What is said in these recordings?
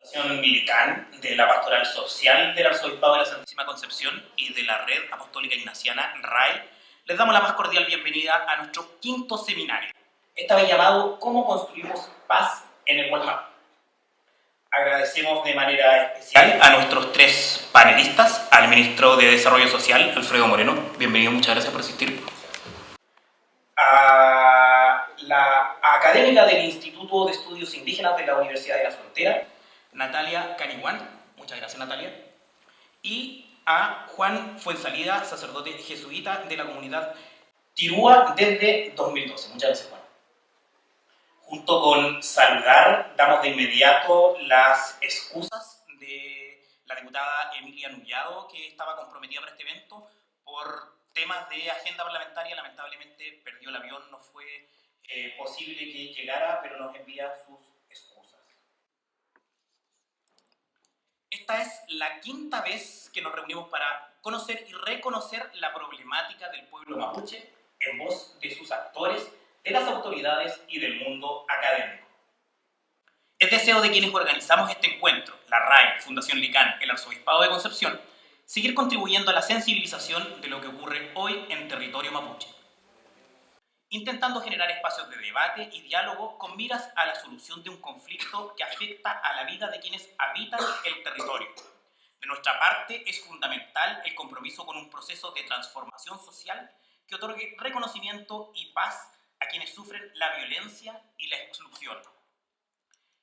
Fundación LICAN, de la Pastoral Social del Arzobispado de la Santísima Concepción y de la Red Apostólica Ignaciana, RAI, les damos la más cordial bienvenida a nuestro quinto seminario, esta vez llamado ¿Cómo construimos paz en el Gualmapu? Agradecemos de manera especial a nuestros tres panelistas, al Ministro de Desarrollo Social, Alfredo Moreno. Bienvenido, muchas gracias por asistir. A la académica del Instituto de Estudios Indígenas de la Universidad de la Frontera, Natalia Caniguán. Muchas gracias, Natalia. Y a Juan Fuensalida, sacerdote jesuita de la comunidad Tirúa desde 2012. Muchas gracias, Juan. Junto con saludar, damos de inmediato las excusas de la diputada Emilia Nullado, que estaba comprometida para este evento por temas de agenda parlamentaria. Lamentablemente perdió el avión, no fue posible que llegara, pero nos envía sus excusas. Esta es la quinta vez que nos reunimos para conocer y reconocer la problemática del pueblo mapuche en voz de sus actores, de las autoridades y del mundo académico. Es deseo de quienes organizamos este encuentro, la RAI, Fundación LICAN, el Arzobispado de Concepción, seguir contribuyendo a la sensibilización de lo que ocurre hoy en territorio mapuche, intentando generar espacios de debate y diálogo con miras a la solución de un conflicto que afecta a la vida de quienes habitan el territorio. De nuestra parte, es fundamental el compromiso con un proceso de transformación social que otorgue reconocimiento y paz a quienes sufren la violencia y la exclusión.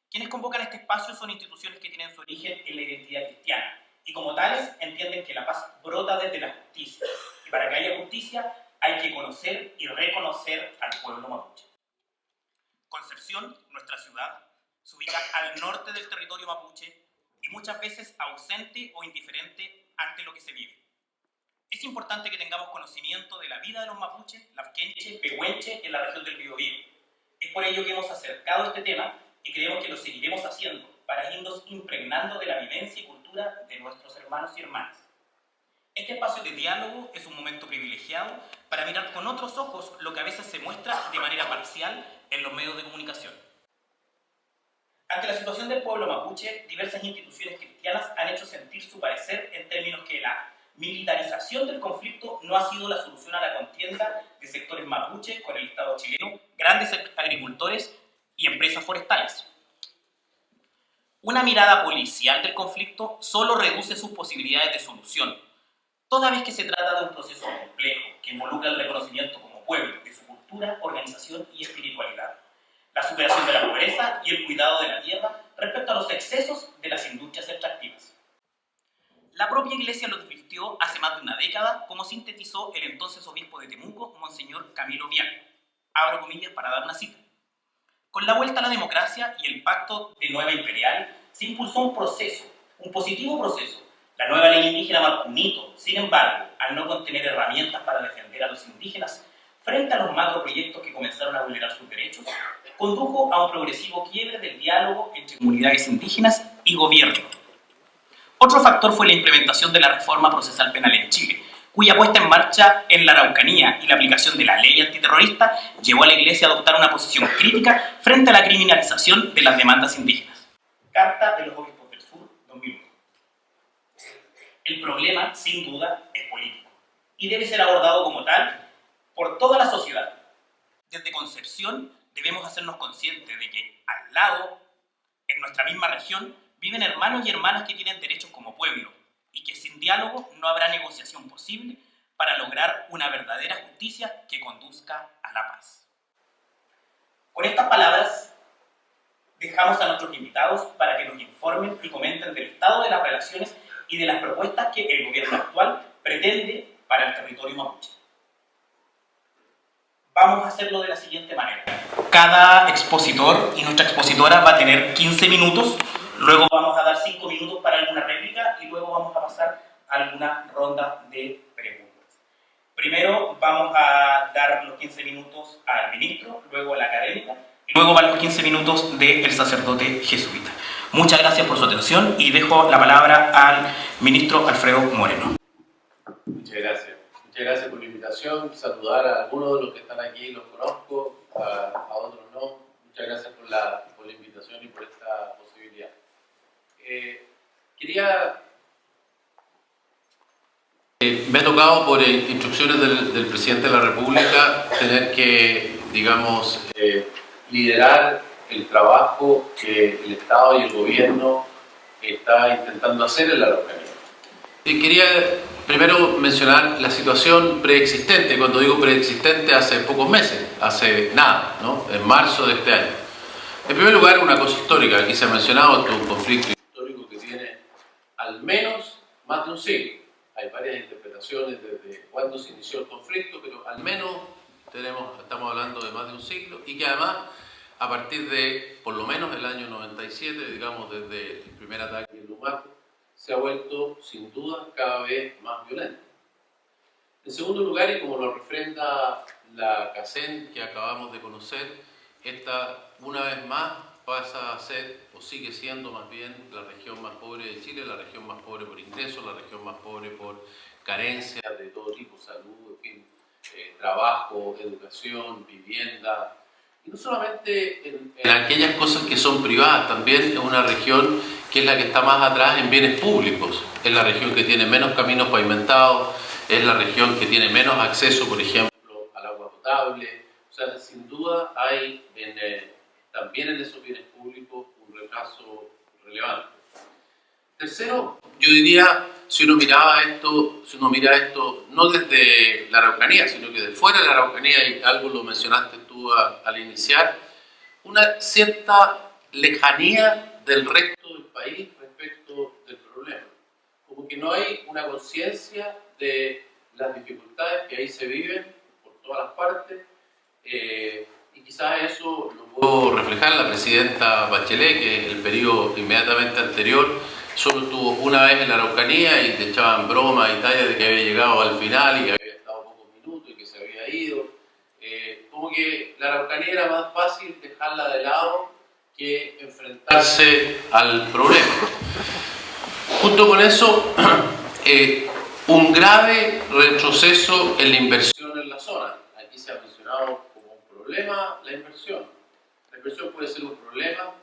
Quienes convocan este espacio son instituciones que tienen su origen en la identidad cristiana y como tales entienden que la paz brota desde la justicia, y para que haya justicia hay que conocer y reconocer al pueblo mapuche. Concepción, nuestra ciudad, se ubica al norte del territorio mapuche y muchas veces ausente o indiferente ante lo que se vive. Es importante que tengamos conocimiento de la vida de los mapuches, lafkenche, pehuenche en la región del Biobío. Es por ello que hemos acercado este tema y creemos que lo seguiremos haciendo para irnos impregnando de la vivencia y cultura de nuestros hermanos y hermanas. Este espacio de diálogo es un momento privilegiado para mirar con otros ojos lo que a veces se muestra de manera parcial en los medios de comunicación. Ante la situación del pueblo mapuche, diversas instituciones cristianas han hecho sentir su parecer en términos que la militarización del conflicto no ha sido la solución a la contienda de sectores mapuche con el Estado chileno, grandes agricultores y empresas forestales. Una mirada policial del conflicto solo reduce sus posibilidades de solución, toda vez que se trata de un proceso complejo que involucra el reconocimiento como pueblo de su cultura, organización y espiritualidad, la superación de la pobreza y el cuidado de la tierra respecto a los excesos de las industrias extractivas. La propia Iglesia lo advirtió hace más de una década, como sintetizó el entonces obispo de Temuco, Monseñor Camilo Vial. Abro comillas para dar una cita. Con la vuelta a la democracia y el pacto de Nueva Imperial, se impulsó un positivo proceso, la nueva ley indígena marcó un hito. Sin embargo, al no contener herramientas para defender a los indígenas frente a los macroproyectos que comenzaron a vulnerar sus derechos, condujo a un progresivo quiebre del diálogo entre comunidades indígenas y gobierno. Otro factor fue la implementación de la reforma procesal penal en Chile, cuya puesta en marcha en la Araucanía y la aplicación de la ley antiterrorista llevó a la Iglesia a adoptar una posición crítica frente a la criminalización de las demandas indígenas. Carta de los Obispos del Sur, 2001. El problema, sin duda, es político y debe ser abordado como tal por toda la sociedad. Desde Concepción debemos hacernos conscientes de que al lado, en nuestra misma región, viven hermanos y hermanas que tienen derechos como pueblo y que sin diálogo no habrá negociación posible para lograr una verdadera justicia que conduzca a la paz. Con estas palabras, dejamos a nuestros invitados para que nos informen y comenten del estado de las relaciones y de las propuestas que el gobierno actual pretende para el territorio mapuche. Vamos a hacerlo de la siguiente manera. Cada expositor y nuestra expositora va a tener 15 minutos, luego vamos a dar 5 minutos para alguna réplica y luego vamos a pasar a alguna ronda de preguntas. Primero vamos a dar los 15 minutos al ministro, luego a la académica, y luego van los 15 minutos del sacerdote jesuita. Muchas gracias por su atención y dejo la palabra al ministro Alfredo Moreno. Muchas gracias. Muchas gracias por la invitación. Saludar a algunos de los que están aquí, los conozco, a otros no. Muchas gracias por la invitación y por esta posibilidad. Me ha tocado por instrucciones del presidente de la República tener que, digamos, liderar el trabajo que el Estado y el gobierno está intentando hacer en la Araucanía. Y quería primero mencionar la situación preexistente. Cuando digo preexistente, hace pocos meses, hace nada, ¿no? En marzo de este año. En primer lugar, una cosa histórica. Aquí se ha mencionado que es un conflicto histórico que tiene al menos más de un siglo. Hay varias interpretaciones desde cuándo se inició el conflicto, pero al menos estamos hablando de más de un siglo y que además, a partir de por lo menos el año 97, digamos desde el primer ataque en Lumaco, se ha vuelto sin duda cada vez más violento. En segundo lugar, y como lo refrenda la CACEN que acabamos de conocer, esta una vez más pasa a ser, o sigue siendo más bien, la región más pobre de Chile, la región más pobre por ingresos, la región más pobre por carencias de todo tipo, salud, en fin, trabajo, educación, vivienda, y no solamente en aquellas cosas que son privadas, también es una región que es la que está más atrás en bienes públicos, es la región que tiene menos caminos pavimentados, es la región que tiene menos acceso, por ejemplo, al agua potable. O sea, sin duda hay también en esos bienes públicos un retraso relevante. Tercero, yo diría, si uno mira esto no desde la Araucanía, sino que de fuera de la Araucanía, y algo lo mencionaste tú al iniciar, una cierta lejanía del resto del país respecto del problema. Como que no hay una conciencia de las dificultades que ahí se viven por todas las partes, y quizás eso lo puedo reflejar la presidenta Bachelet, que en el periodo inmediatamente anterior solo estuvo una vez en la Araucanía y te echaban bromas y tallas de que había llegado al final y que había estado pocos minutos y que se había ido. Como que la Araucanía era más fácil dejarla de lado que enfrentarse al problema. Junto con eso, un grave retroceso en la inversión en la zona. Aquí se ha mencionado como un problema la inversión. La inversión puede ser un problema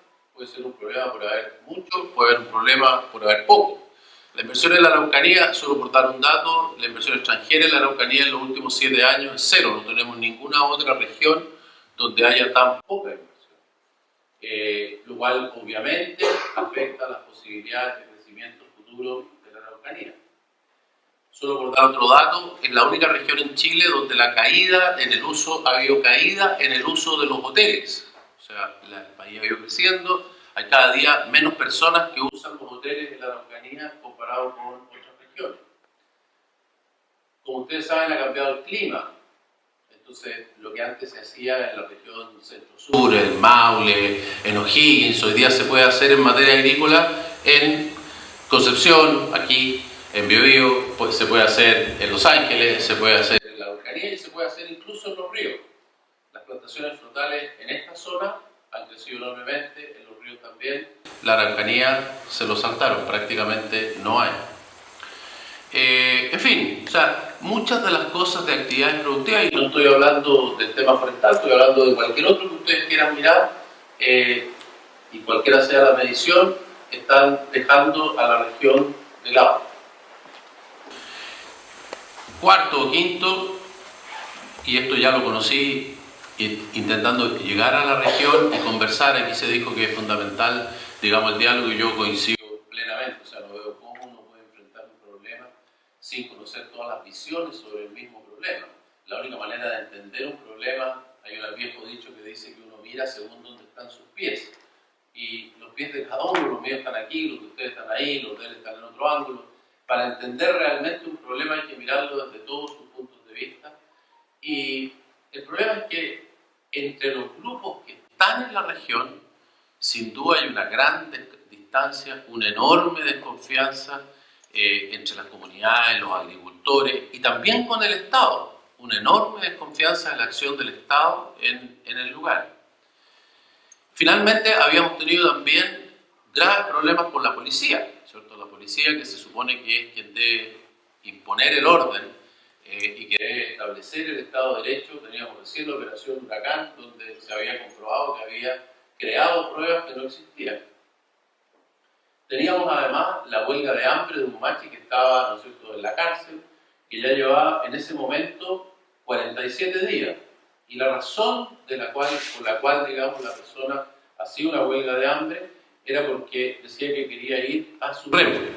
por haber mucho, puede haber un problema por haber poco. La inversión en la Araucanía, solo por dar un dato, la inversión extranjera en la Araucanía en los últimos 7 años es cero. No tenemos ninguna otra región donde haya tan poca inversión. Lo cual obviamente afecta las posibilidades de crecimiento futuro de la Araucanía. Solo por dar otro dato, es la única región en Chile donde ha habido caída en el uso de los hoteles. O sea, el país ha ido creciendo, hay cada día menos personas que usan los hoteles en la Araucanía comparado con otras regiones. Como ustedes saben, ha cambiado el clima. Entonces, lo que antes se hacía en la región centro-sur, en Maule, en O'Higgins, hoy día se puede hacer en materia agrícola en Concepción, aquí, en Biobío, pues se puede hacer en Los Ángeles, se puede hacer en la Araucanía y se puede hacer incluso en los ríos. Las plantaciones frutales en esta zona han crecido enormemente, en los ríos también. La Araucanía se lo saltaron, prácticamente no hay. En fin, o sea, muchas de las cosas de actividades productivas, y no estoy hablando del tema forestal, estoy hablando de cualquier otro que ustedes quieran mirar, y cualquiera sea la medición, están dejando a la región de lado. Cuarto o quinto, y esto ya lo conocí intentando llegar a la región y conversar, aquí se dijo que es fundamental, digamos, el diálogo, y yo coincido plenamente, o sea, no veo cómo uno puede enfrentar un problema sin conocer todas las visiones sobre el mismo problema. La única manera de entender un problema, hay un viejo dicho que dice que uno mira según dónde están sus pies, y los pies de cada uno, los míos están aquí, los de ustedes están ahí, los de él están en otro ángulo. Para entender realmente un problema hay que mirarlo desde todos sus puntos de vista, y el problema es que entre los grupos que están en la región, sin duda hay una gran distancia, una enorme desconfianza entre las comunidades, los agricultores y también con el Estado, una enorme desconfianza en la acción del Estado en el lugar. Finalmente, habíamos tenido también graves problemas con la policía, ¿cierto? La policía, que se supone que es quien debe imponer el orden y que debe establecer el Estado de Derecho. Teníamos recién la operación Huracán, donde se había comprobado que había creado pruebas que no existían. Teníamos además la huelga de hambre de un machi que estaba, ¿no es cierto?, en la cárcel, que ya llevaba en ese momento 47 días. Y la razón por la cual, digamos, la persona hacía una huelga de hambre era porque decía que quería ir a su revuelo.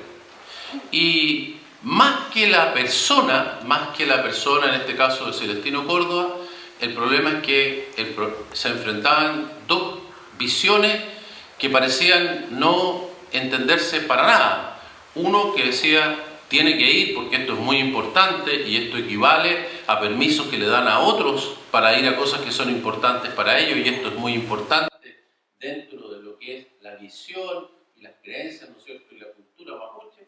Y más que la persona, en este caso de Celestino Córdoba, el problema es que se enfrentaban dos visiones que parecían no entenderse para nada. Uno que decía, tiene que ir porque esto es muy importante y esto equivale a permisos que le dan a otros para ir a cosas que son importantes para ellos, y esto es muy importante dentro de lo que es la visión y las creencias, ¿no es cierto?, y la cultura mapuche.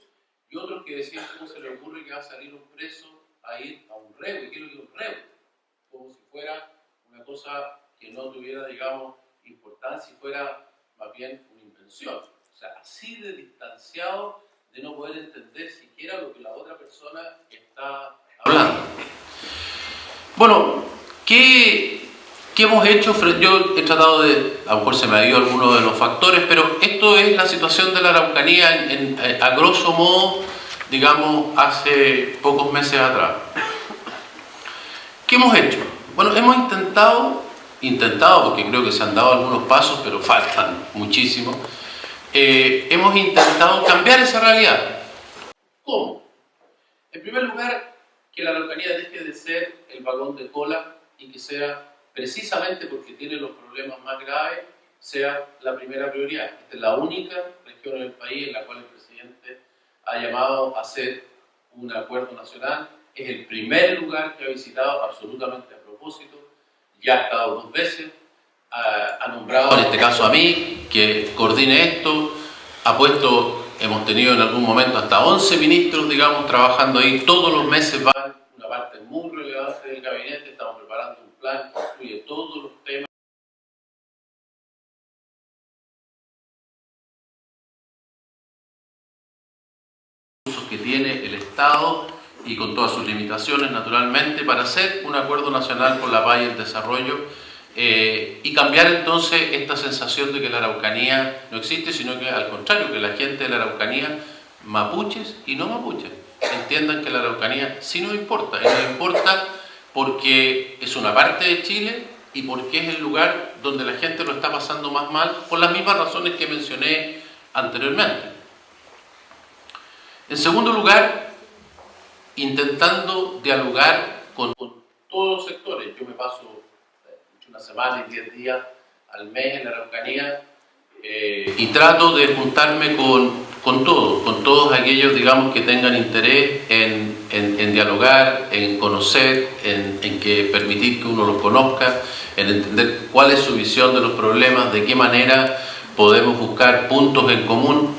Y otros que decían, ¿cómo se le ocurre que va a salir un preso a ir a un revo? ¿Y qué es lo que es un revo? Como si fuera una cosa que no tuviera, digamos, importancia y fuera más bien una invención. O sea, así de distanciado de no poder entender siquiera lo que la otra persona está hablando. Bueno, ¿qué hemos hecho? Yo he tratado de, a lo mejor se me ha ido alguno de los factores, pero esto es la situación de la Araucanía a grosso modo, digamos, hace pocos meses atrás. ¿Qué hemos hecho? Bueno, hemos intentado, porque creo que se han dado algunos pasos, pero faltan muchísimo. Hemos intentado cambiar esa realidad. ¿Cómo? En primer lugar, que la Araucanía deje de ser el vagón de cola y que sea, precisamente porque tiene los problemas más graves, sea la primera prioridad. Esta es la única región en el país en la cual el presidente ha llamado a hacer un acuerdo nacional. Es el primer lugar que ha visitado absolutamente a propósito. Ya ha estado 2 veces. Ha nombrado, en este caso a mí, que coordine esto. Hemos tenido en algún momento hasta 11 ministros, digamos, trabajando ahí. Todos los meses van una parte muy relevante del gabinete. Estamos preparando un plan que incluye todos los temas que tiene el Estado y con todas sus limitaciones, naturalmente, para hacer un acuerdo nacional por la paz y el desarrollo y cambiar entonces esta sensación de que la Araucanía no existe, sino que al contrario, que la gente de la Araucanía, mapuches y no mapuches, entiendan que la Araucanía sí nos importa, y nos importa porque es una parte de Chile y porque es el lugar donde la gente lo está pasando más mal, por las mismas razones que mencioné anteriormente. En segundo lugar, intentando dialogar con todos los sectores. Yo me paso una semana y 10 días al mes en la Araucanía y trato de juntarme con todos aquellos, digamos, que tengan interés en dialogar, en conocer, en que permitir que uno los conozca, en entender cuál es su visión de los problemas, de qué manera podemos buscar puntos en común.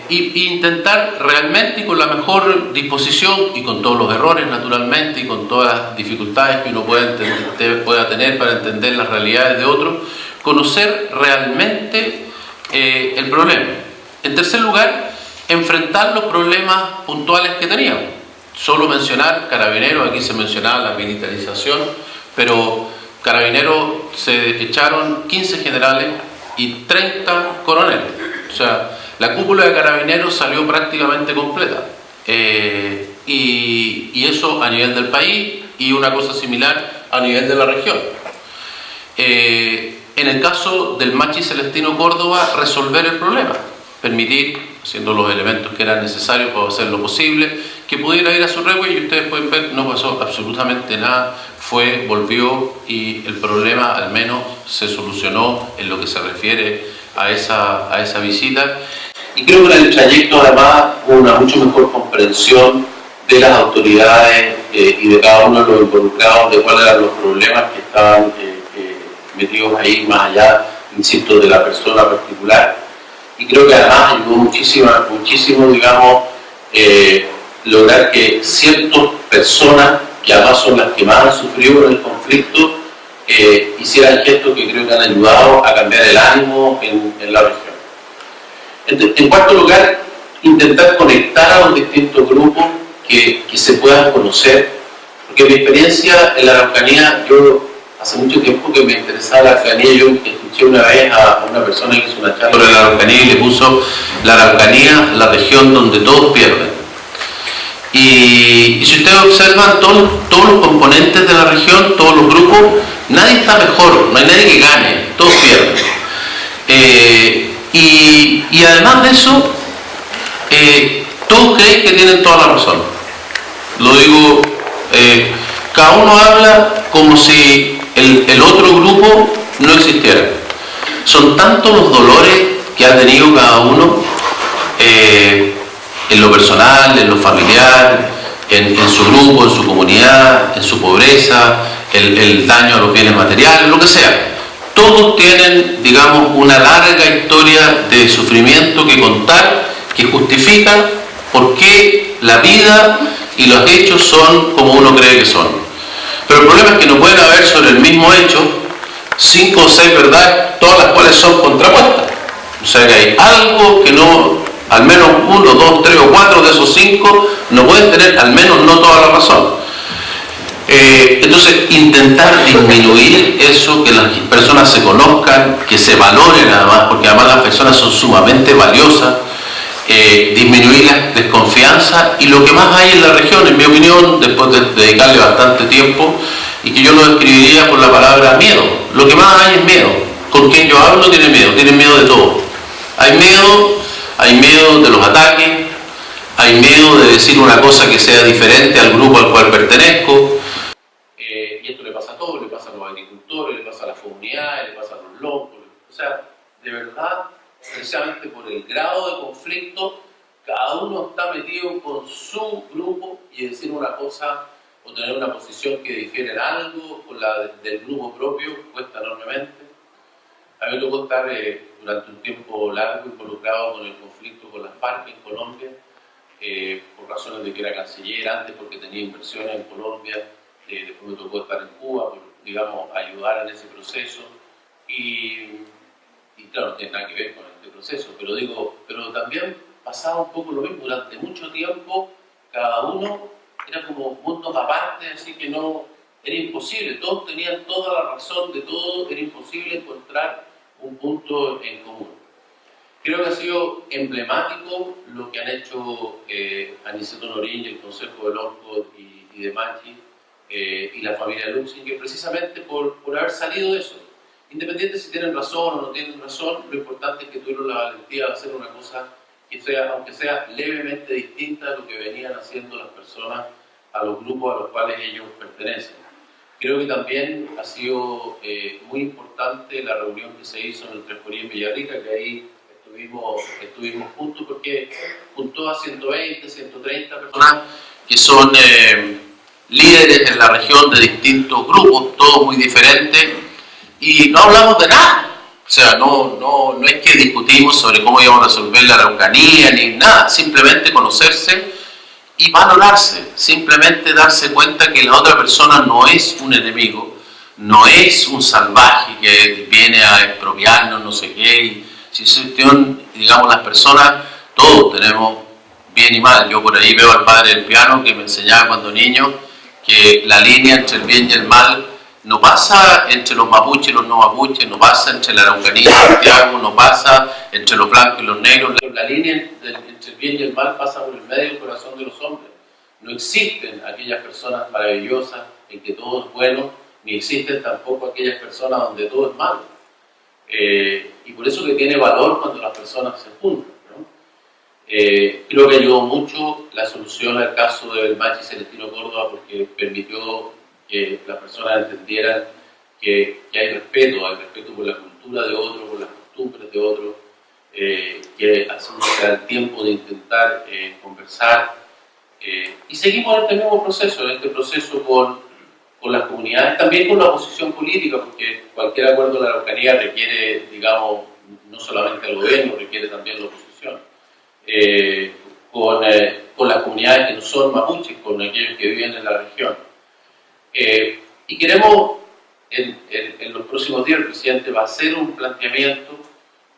Y intentar realmente, y con la mejor disposición y con todos los errores naturalmente y con todas las dificultades que uno pueda tener para entender las realidades de otros, conocer realmente el problema. En tercer lugar, enfrentar los problemas puntuales que teníamos. Solo mencionar Carabineros, aquí se mencionaba la militarización, pero Carabineros se echaron 15 generales y 30 coroneles. O sea, la cúpula de Carabineros salió prácticamente completa. Y eso a nivel del país y una cosa similar a nivel de la región. En el caso del machi Celestino Córdoba, resolver el problema. Permitir, haciendo los elementos que eran necesarios para hacer lo posible, que pudiera ir a su revuelo, y ustedes pueden ver, no pasó absolutamente nada. Volvió y el problema al menos se solucionó en lo que se refiere a esa visita. Y creo que en el trayecto además hubo una mucho mejor comprensión de las autoridades y de cada uno de los involucrados de cuáles eran los problemas que estaban metidos ahí, más allá, insisto, de la persona particular. Y creo que además ayudó muchísimo, digamos, lograr que ciertas personas, que además son las que más han sufrido en el conflicto, hicieran gestos que creo que han ayudado a cambiar el ánimo en la región. En cuarto lugar, intentar conectar a los distintos grupos que se puedan conocer, porque mi experiencia en la Araucanía, yo hace mucho tiempo que me interesaba la Araucanía. Yo escuché una vez a una persona que hizo una charla sobre la Araucanía y le puso: la Araucanía, la región donde todos pierden. Y si ustedes observan todos los componentes de la región, todos los grupos, nadie está mejor, no hay nadie que gane, todos pierden. Y además de eso, todos creen que tienen toda la razón. Lo digo, cada uno habla como si el otro grupo no existiera. Son tantos los dolores que ha tenido cada uno, en lo personal, en lo familiar, en su grupo, en su comunidad, en su pobreza, el daño a los bienes materiales, lo que sea. Todos tienen, digamos, una larga historia de sufrimiento que contar, que justifican por qué la vida y los hechos son como uno cree que son. Pero el problema es que no pueden haber sobre el mismo hecho 5 o 6 verdades, todas las cuales son contrapuestas. O sea que hay algo que no, al menos 1, 2, 3 o 4 de esos 5 no pueden tener al menos no toda la razón. Entonces, intentar disminuir eso, que las personas se conozcan, que se valoren además, porque además las personas son sumamente valiosas, disminuir la desconfianza y lo que más hay en la región, en mi opinión, después de dedicarle bastante tiempo, y que yo lo describiría por la palabra miedo. Lo que más hay es miedo. Con quien yo hablo tienen miedo de todo. Hay miedo de los ataques, hay miedo de decir una cosa que sea diferente al grupo al cual pertenezco. Y esto le pasa a todos, le pasa a los agricultores, le pasa a las comunidades, le pasa a los locos. O sea, de verdad, precisamente por el grado de conflicto, cada uno está metido con su grupo, y decir una cosa o tener una posición que difiere en algo con la del grupo propio cuesta enormemente. A mí me tocó estar durante un tiempo largo involucrado con el conflicto con las FARC en Colombia, por razones de que era canciller antes, porque tenía inversiones en Colombia. Después me tocó estar en Cuba, por, digamos, ayudar en ese proceso, y claro, no tiene nada que ver con este proceso, pero también pasaba un poco lo mismo. Durante mucho tiempo cada uno era como mundos aparte, así que no, era imposible, todos tenían toda la razón de todo, era imposible encontrar un punto en común. Creo que ha sido emblemático lo que han hecho Aniceto Norín y el Consejo del Orco y de Machi, y la familia Luxinger, precisamente por haber salido de eso. Independiente si tienen razón o no tienen razón, lo importante es que tuvieron la valentía de hacer una cosa que sea, aunque sea levemente distinta a lo que venían haciendo las personas, a los grupos a los cuales ellos pertenecen. Creo que también ha sido muy importante la reunión que se hizo en el Tresporí en Villarrica, que ahí estuvimos juntos, porque juntó a 120, 130 personas que son líderes en la región de distintos grupos, todos muy diferentes, y no hablamos de nada. O sea, no es que discutimos sobre cómo íbamos a resolver la Araucanía ni nada, simplemente conocerse y valorarse, simplemente darse cuenta que la otra persona no es un enemigo, no es un salvaje que viene a expropiarnos, no sé qué. Y si digamos, las personas, todos tenemos bien y mal. Yo por ahí veo al padre del piano que me enseñaba cuando niño que la línea entre el bien y el mal no pasa entre los mapuches y los no mapuches, no pasa entre la Araucanía y Santiago, no pasa entre los blancos y los negros. La línea entre el bien y el mal pasa por el medio del corazón de los hombres. No existen aquellas personas maravillosas en que todo es bueno, ni existen tampoco aquellas personas donde todo es malo. Y por eso que tiene valor cuando las personas se juntan, ¿no? Creo que ayudó mucho la solución al caso del Machi Celestino Córdoba, porque permitió que las personas entendieran que hay respeto por la cultura de otro, por las costumbres de otro, que hacemos el tiempo de intentar conversar, y seguimos en este mismo proceso, con las comunidades, también con la oposición política, porque cualquier acuerdo de la Araucanía requiere, digamos, no solamente al gobierno, requiere también la oposición, con las comunidades que no son mapuches, con aquellos que viven en la región. Y queremos, en los próximos días, el presidente va a hacer un planteamiento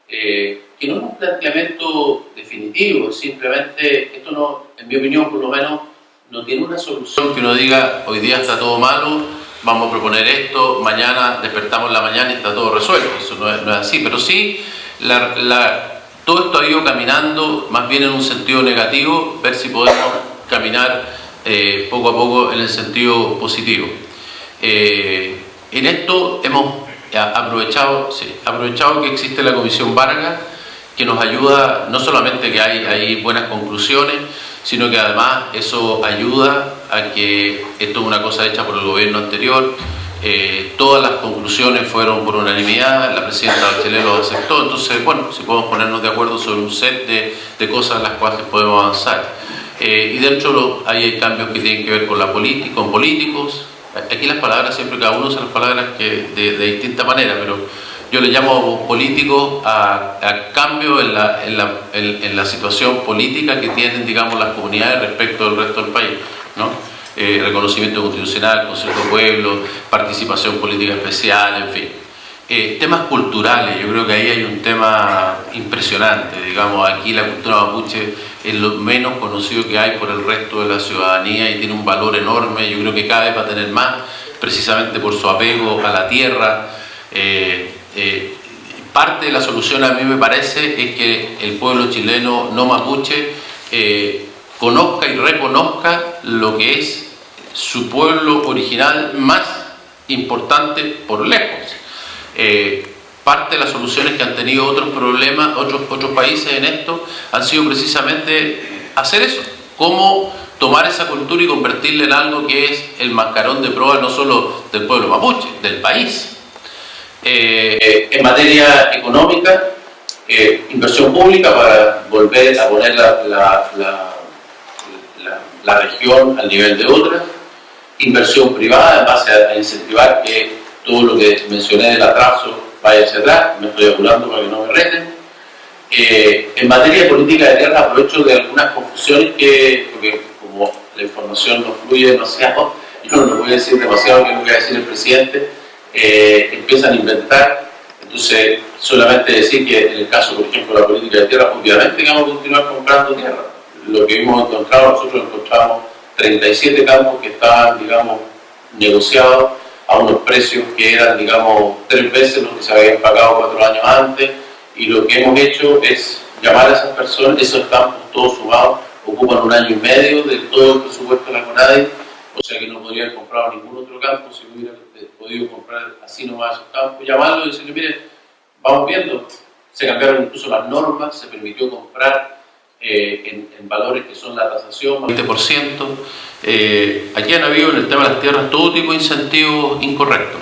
que no es un planteamiento definitivo, simplemente, esto no, en mi opinión por lo menos, no tiene una solución que uno diga hoy día está todo malo, vamos a proponer esto, mañana despertamos en la mañana y está todo resuelto. Eso no es así, pero sí todo esto ha ido caminando más bien en un sentido negativo, ver si podemos caminar poco a poco en el sentido positivo. En esto hemos aprovechado que existe la Comisión Vargas, que nos ayuda, no solamente que hay buenas conclusiones, sino que además eso ayuda a que esto es una cosa hecha por el gobierno anterior. Todas las conclusiones fueron por unanimidad, la presidenta Bachelet lo aceptó, entonces, bueno, si podemos ponernos de acuerdo sobre un set de cosas en las cuales podemos avanzar. Y dentro hay cambios que tienen que ver con con políticos. Aquí las palabras, siempre cada uno usa las palabras de distinta manera, pero yo le llamo políticos a cambio en la situación política que tienen, digamos, las comunidades respecto del resto del país, ¿no? Reconocimiento constitucional, Consejo de Pueblo, participación política especial, en fin. Temas culturales, yo creo que ahí hay un tema impresionante, digamos, aquí la cultura mapuche es lo menos conocido que hay por el resto de la ciudadanía y tiene un valor enorme, yo creo que cada vez va a tener más, precisamente por su apego a la tierra. Parte de la solución, a mí me parece, es que el pueblo chileno no mapuche conozca y reconozca lo que es su pueblo original más importante por lejos. Parte de las soluciones que han tenido otros problemas, otros países en esto, han sido precisamente hacer eso, cómo tomar esa cultura y convertirla en algo que es el mascarón de prueba no solo del pueblo mapuche, del país. En materia económica, inversión pública para volver a poner la región al nivel de otras, inversión privada en base a incentivar que todo lo que mencioné del atraso vaya hacia atrás, me estoy apurando para que no me reten. En materia de política de tierra, aprovecho de algunas confusiones porque como la información no fluye demasiado, yo no voy a decir demasiado que es lo que va a decir el presidente, empiezan a inventar. Entonces, solamente decir que en el caso, por ejemplo, de la política de tierra, obviamente que vamos a continuar comprando tierra. Lo que hemos encontrado, nosotros encontramos 37 campos que estaban, digamos, negociados a unos precios que eran, digamos, 3 veces los que se habían pagado 4 años antes, y lo que hemos hecho es llamar a esas personas. Esos campos todos sumados ocupan 1 año y medio de todo el presupuesto de la CONADI, o sea que no podrían comprar ningún otro campo si no hubieran podido comprar así nomás esos campos, llamarlo y decirle, miren, vamos viendo, se cambiaron incluso las normas, se permitió comprar en valores que son la tasación, 20%. Aquí han habido en el tema de las tierras todo tipo de incentivos incorrectos.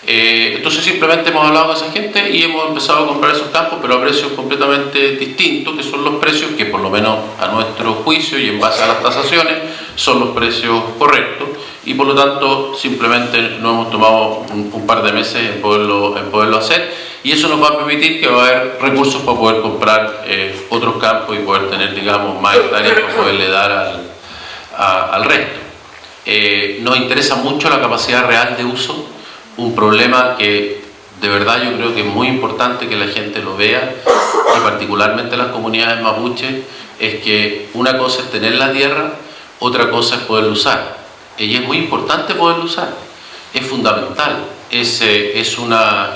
Entonces simplemente hemos hablado con esa gente y hemos empezado a comprar esos campos, pero a precios completamente distintos, que son los precios que, por lo menos a nuestro juicio y en base a las tasaciones, son los precios correctos, y por lo tanto simplemente no hemos tomado un par de meses en poderlo hacer, y eso nos va a permitir que va a haber recursos para poder comprar otros campos y poder tener, digamos, más hectáreas para poderle dar al resto. Nos interesa mucho la capacidad real de uso, un problema que de verdad yo creo que es muy importante que la gente lo vea, y particularmente las comunidades mapuches, es que una cosa es tener la tierra, otra cosa es poderla usar. Y es muy importante poderla usar, es fundamental, es una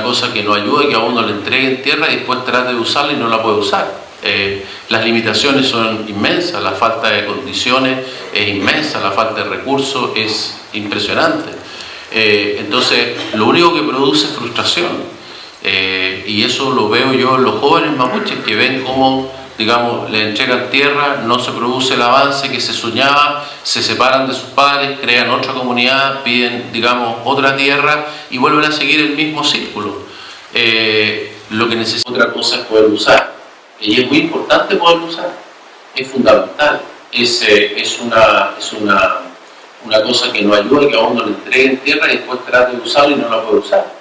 cosa que nos ayuda, que a uno le entreguen tierra y después trate de usarla y no la puede usar. Las limitaciones son inmensas, la falta de condiciones es inmensa, la falta de recursos es impresionante. Entonces, lo único que produce es frustración, y eso lo veo yo en los jóvenes mapuches, que ven cómo, digamos, le entregan tierra, no se produce el avance que se soñaba, se separan de sus padres, crean otra comunidad, piden, digamos, otra tierra y vuelven a seguir el mismo círculo. Lo que necesita otra cosa es poder usar, y es muy importante poder usar, es fundamental, es una cosa que nos ayuda, que a uno le entreguen tierra y después trate de usarla y no la puede usar.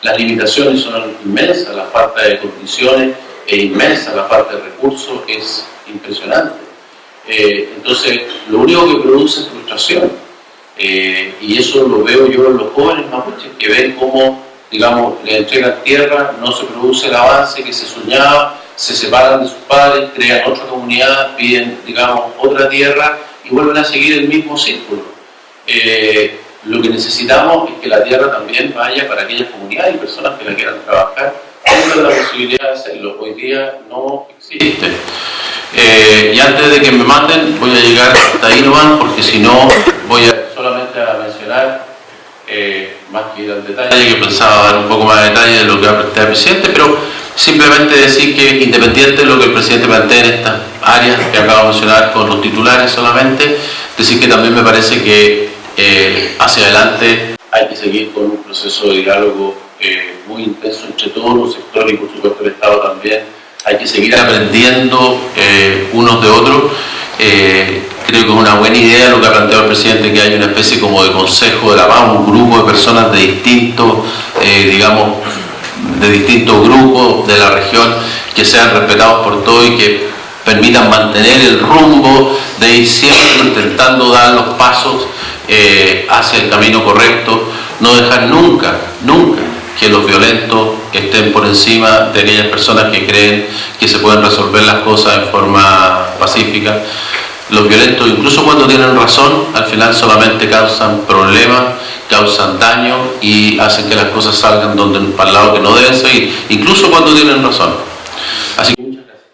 Las limitaciones son inmensas, la falta de condiciones es inmensa, la falta de recursos es impresionante. Entonces, lo único que produce es frustración, y eso lo veo yo en los jóvenes mapuches, que ven cómo, digamos, le entregan tierra, no se produce el avance que se soñaba, se separan de sus padres, crean otra comunidad, piden, digamos, otra tierra y vuelven a seguir el mismo círculo. lo que necesitamos es que la tierra también vaya para aquellas comunidades y personas que la quieran trabajar, tengan la posibilidad de hacerlo. Hoy día no existe. Y antes de que me manden, voy a llegar hasta ahí nomás, porque si no, voy solamente a mencionar, más que ir al detalle, que pensaba dar un poco más de detalle de lo que va a plantear el presidente, pero simplemente decir que independiente de lo que el presidente plantea en estas áreas que acabo de mencionar con los titulares solamente, decir que también me parece que hacia adelante hay que seguir con un proceso de diálogo muy intenso entre todos los sectores y por supuesto el Estado también. Hay que seguir aprendiendo unos de otros. Creo que es una buena idea lo que ha planteado el presidente, que hay una especie como de consejo de la paz, un grupo de personas de distintos, digamos, de distintos grupos de la región que sean respetados por todos y que permitan mantener el rumbo de ir siempre intentando dar los pasos hacia el camino correcto, no dejar nunca que los violentos estén por encima de aquellas personas que creen que se pueden resolver las cosas en forma pacífica. Los violentos, incluso cuando tienen razón, al final solamente causan problemas, causan daño y hacen que las cosas salgan para el lado que no deben seguir, incluso cuando tienen razón. Así que muchas gracias.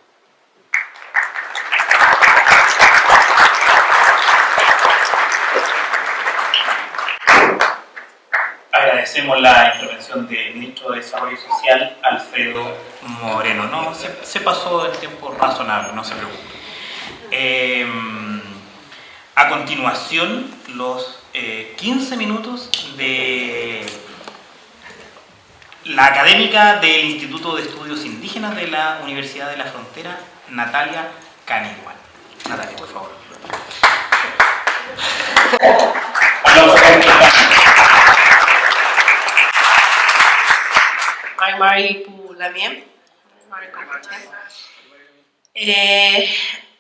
Agradecemos la intervención del ministro de Desarrollo Social, Alfredo Moreno. No, se pasó el tiempo razonable, no se preocupe. A continuación, los 15 minutos de la académica del Instituto de Estudios Indígenas de la Universidad de la Frontera, Natalia Canigual. Natalia, por favor.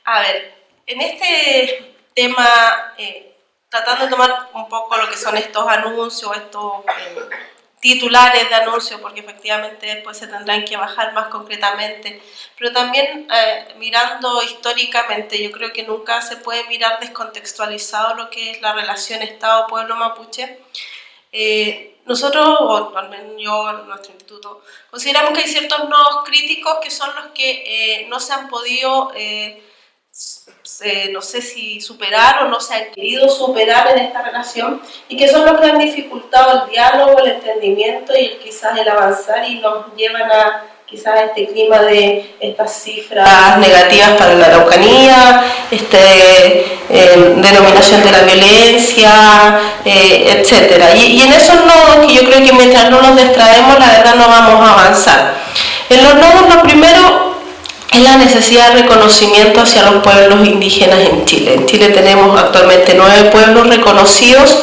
A ver, en este tema, tratando de tomar un poco lo que son estos anuncios, estos titulares de anuncios, porque efectivamente después se tendrán que bajar más concretamente, pero también mirando históricamente, yo creo que nunca se puede mirar descontextualizado lo que es la relación Estado-Pueblo Mapuche. Nosotros, o al menos yo, nuestro instituto, consideramos que hay ciertos nodos críticos que son los que no se han podido, no sé si superar o no se han querido superar en esta relación, y que son los que han dificultado el diálogo, el entendimiento y quizás el avanzar, y nos llevan a quizás este clima de estas cifras negativas para la Araucanía, denominación de la violencia, etcétera. Y en esos nodos que yo creo que mientras no nos distraemos, la verdad no vamos a avanzar. En los nodos, lo primero es la necesidad de reconocimiento hacia los pueblos indígenas en Chile. En Chile tenemos actualmente 9 pueblos reconocidos,